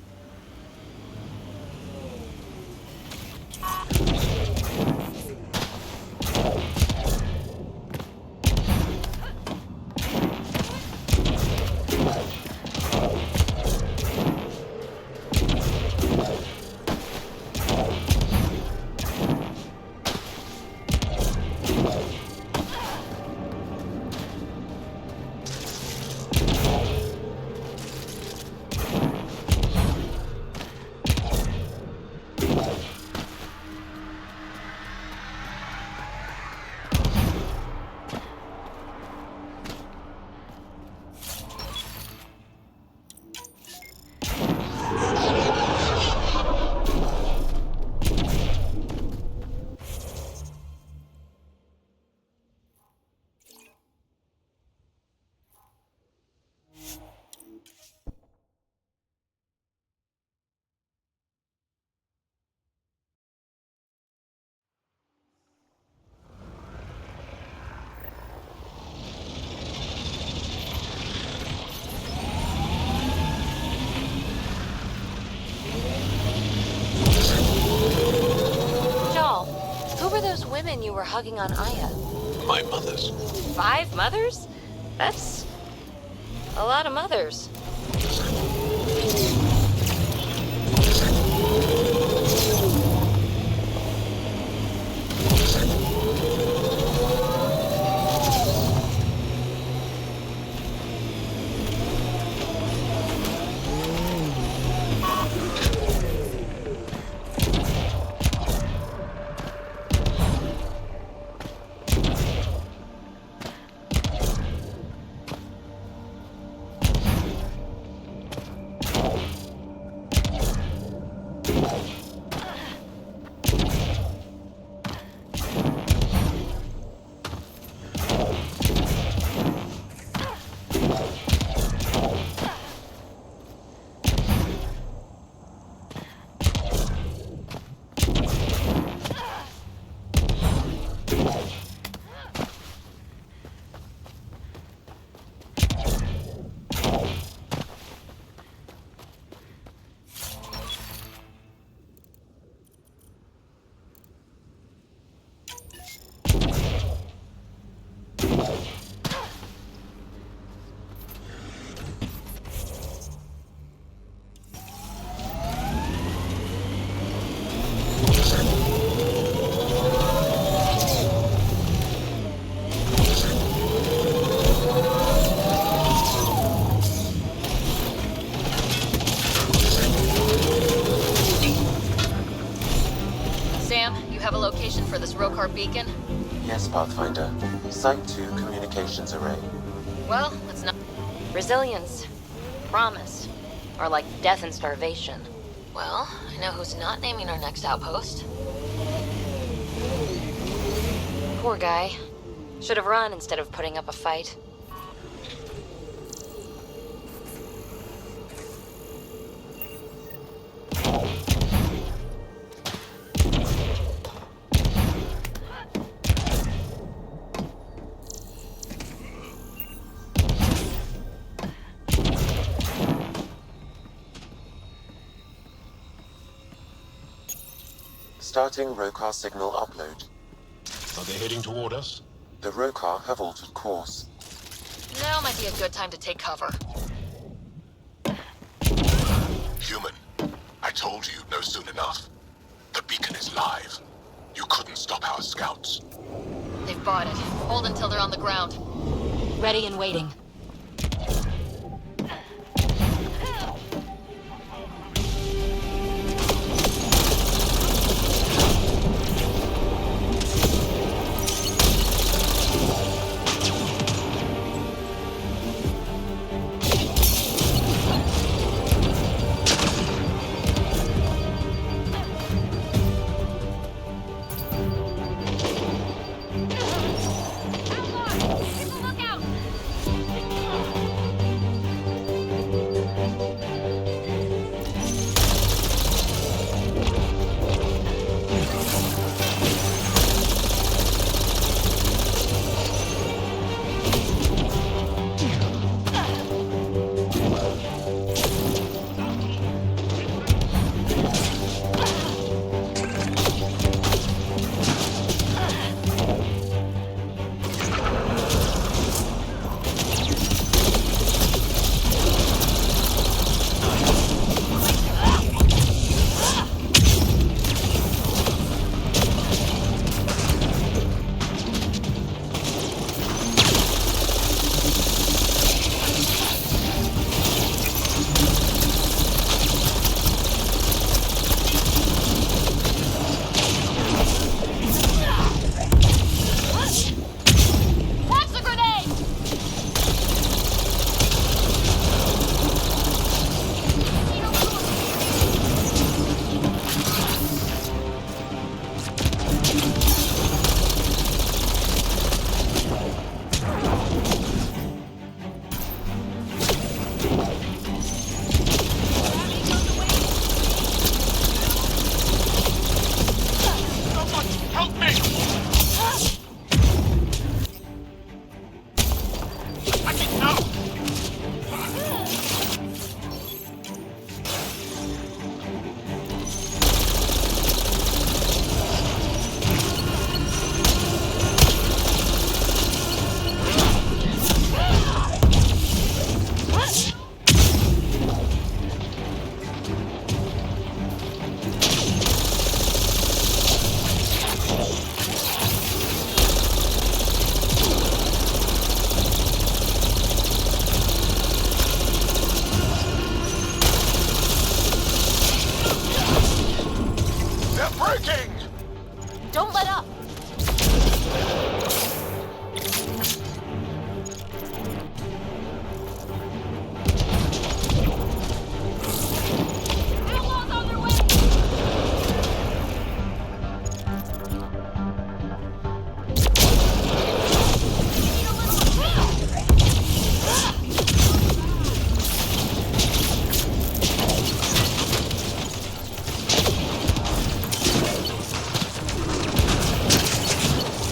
You were hugging on Aya. My mothers. 5 mothers? That's A lot of mothers. Sam, you have a location for this Rokar beacon? Yes, Pathfinder. Site 2 communications array. Well, let's not... Resilience. Promise. Or like death and starvation. Well, I know who's not naming our next outpost. Poor guy. Should have run instead of putting up a fight. Starting Rokar signal upload. Are they heading toward us? The Rokar have altered course. Now might be a good time to take cover. Human, I told you you'd know soon enough. The beacon is live. You couldn't stop our scouts. They've bought it. Hold until they're on the ground. Ready and waiting. Outlaws! Keep a lookout! They're breaking! Don't let up! Outlaws on their way!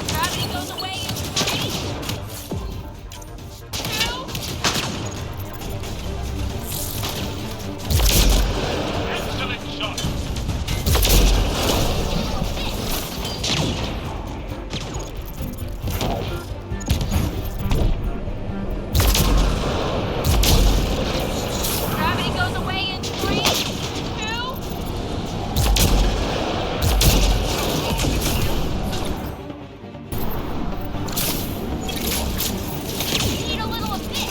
Gravity goes away in 3, 2... Excellent shot. Gravity goes away in 3, 2... Need a little of this.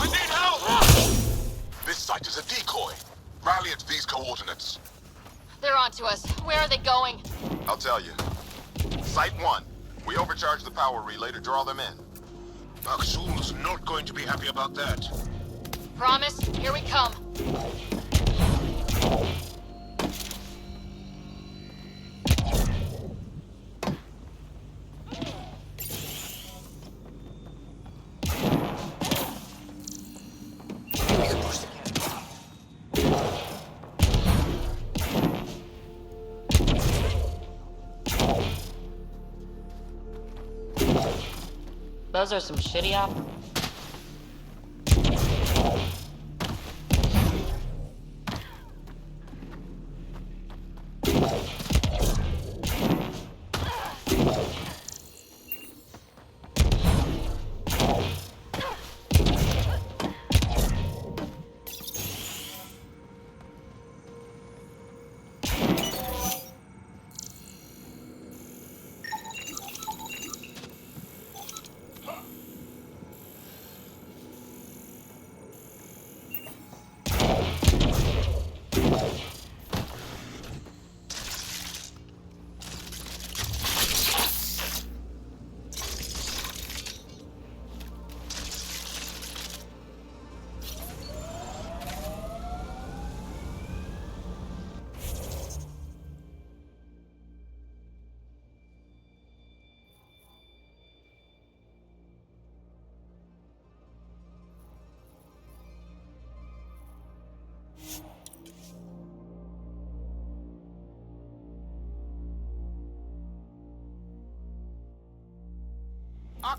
We need help! This site is a decoy. Rally at these coordinates. They're onto us. Where are they going? I'll tell you. Site 1. We overcharged the power relay to draw them in. Maksul's not going to be happy about that. Promise? Here we come. Those are some shitty op.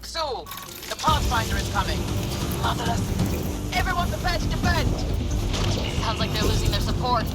Soul, the Pathfinder is coming. Motherless. Everyone prepare to defend. Sounds like they're losing their support.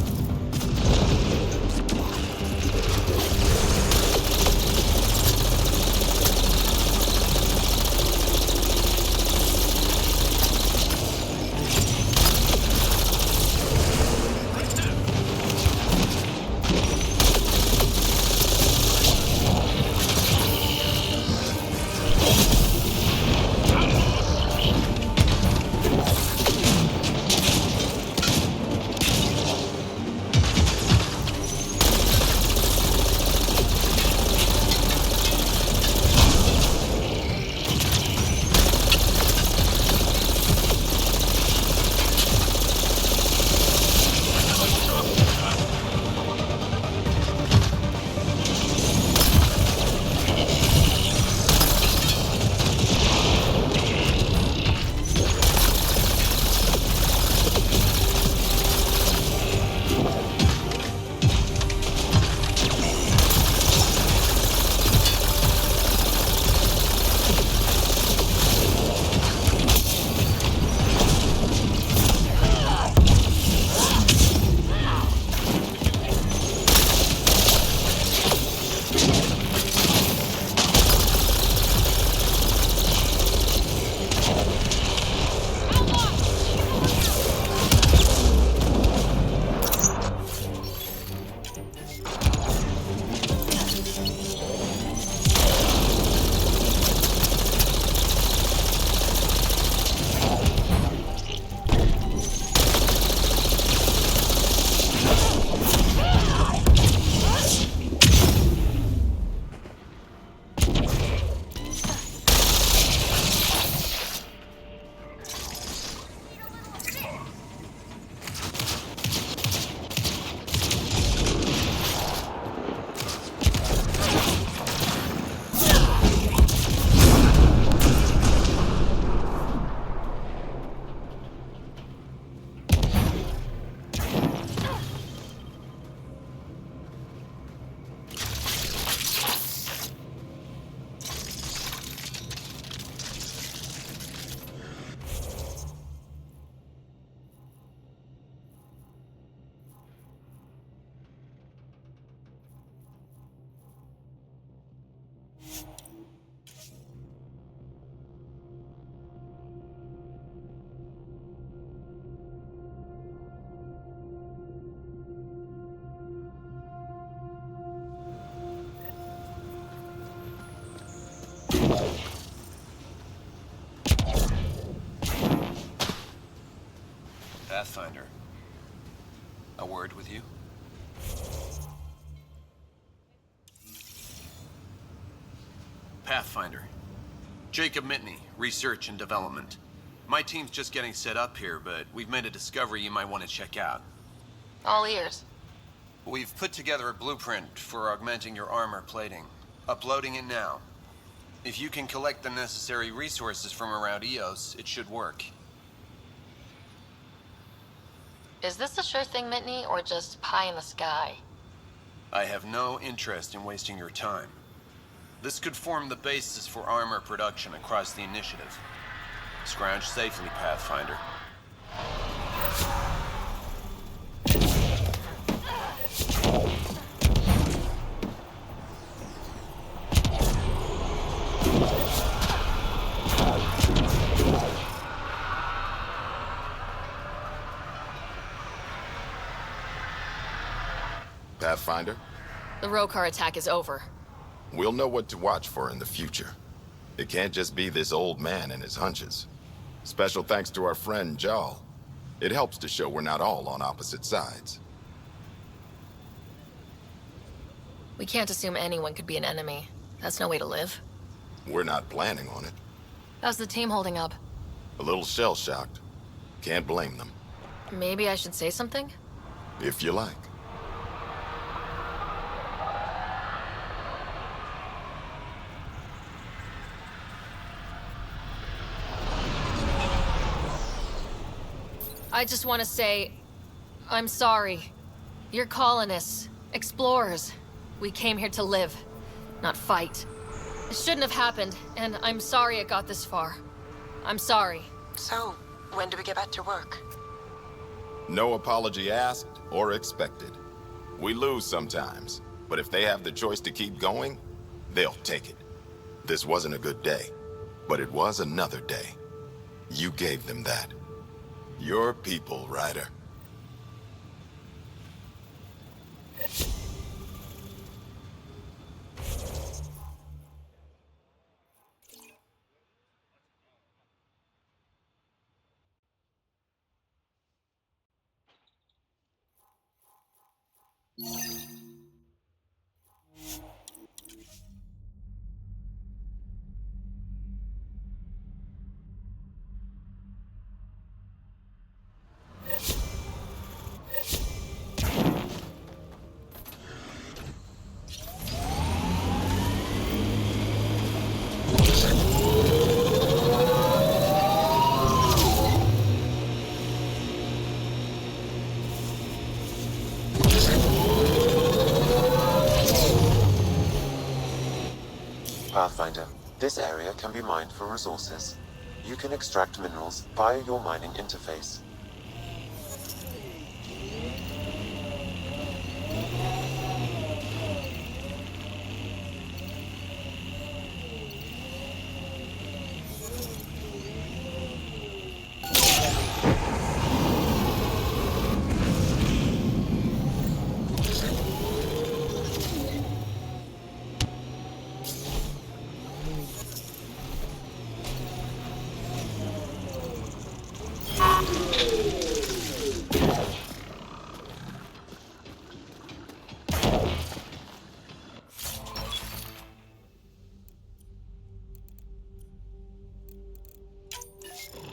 Pathfinder, a word with you? Pathfinder. Jacob Mitney, Research and Development. My team's just getting set up here, but we've made a discovery you might want to check out. All ears. We've put together a blueprint for augmenting your armor plating. Uploading it now. If you can collect the necessary resources from around Eos, it should work. Is this a sure thing, Mitney, or just pie in the sky? I have no interest in wasting your time. This could form the basis for armor production across the initiative. Scrounge safely, Pathfinder. Pathfinder, The Rokar attack is over. we'll know what to watch for in the future. It can't just be this old man and his hunches. Special thanks to our friend Jarl. It helps to show we're not all on opposite sides. We can't assume anyone could be an enemy. That's no way to live. We're not planning on it. How's the team holding up? A little shell-shocked. Can't blame them. Maybe I should say something? If you like. I just want to say, I'm sorry. You're colonists, explorers. We came here to live, not fight. It shouldn't have happened, and I'm sorry it got this far. I'm sorry. So, when do we get back to work? No apology asked or expected. We lose sometimes, but if they have the choice to keep going, they'll take it. This wasn't a good day, but it was another day. You gave them that. Your people, Ryder. Pathfinder, this area can be mined for resources. You can extract minerals via your mining interface.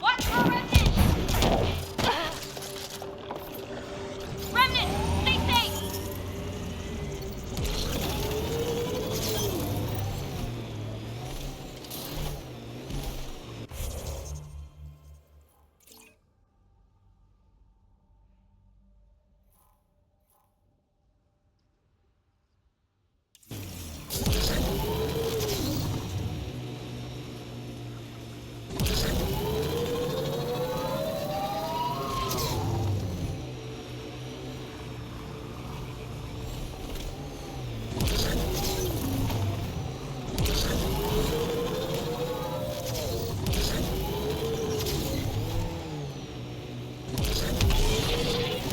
Watch for remnants! Remnants, stay safe!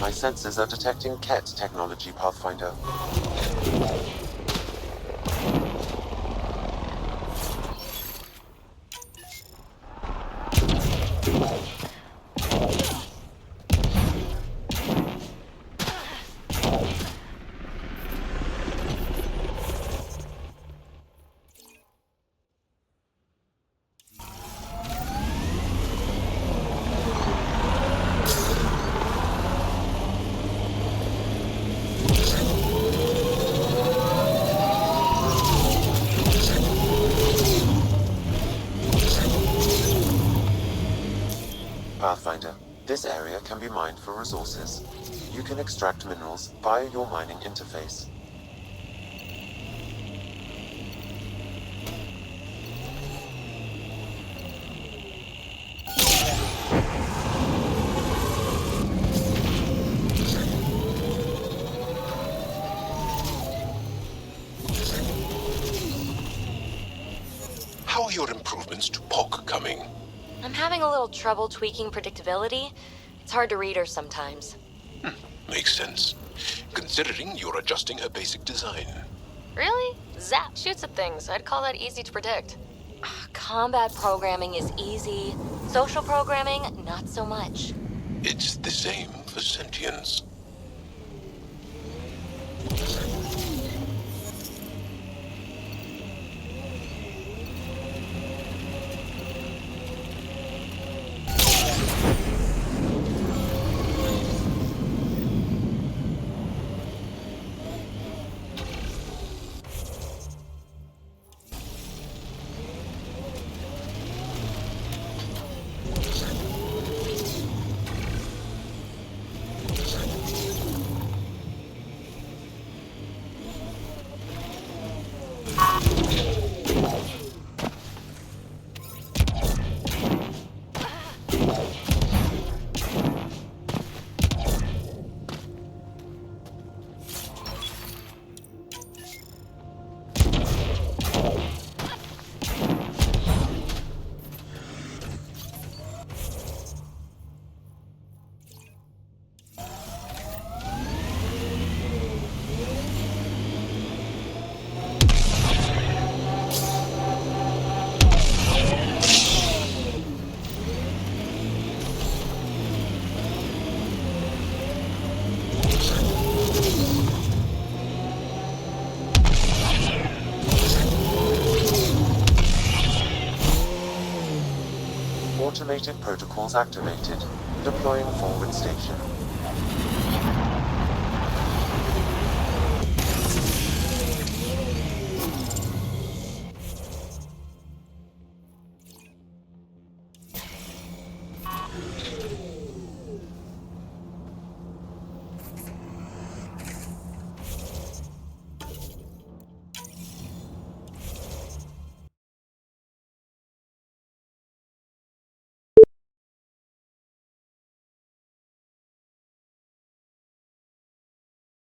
My sensors are detecting Ket technology, Pathfinder. Pathfinder, this area can be mined for resources. You can extract minerals via your mining interface. How are your improvements to POC coming? I'm having a little trouble tweaking predictability. It's hard to read her sometimes. Makes sense, considering you're adjusting her basic design. Really? Zap shoots at things. I'd call that easy to predict. Combat programming is easy. Social programming, not so much. It's the same for sentience. Automated protocols activated. Deploying forward station.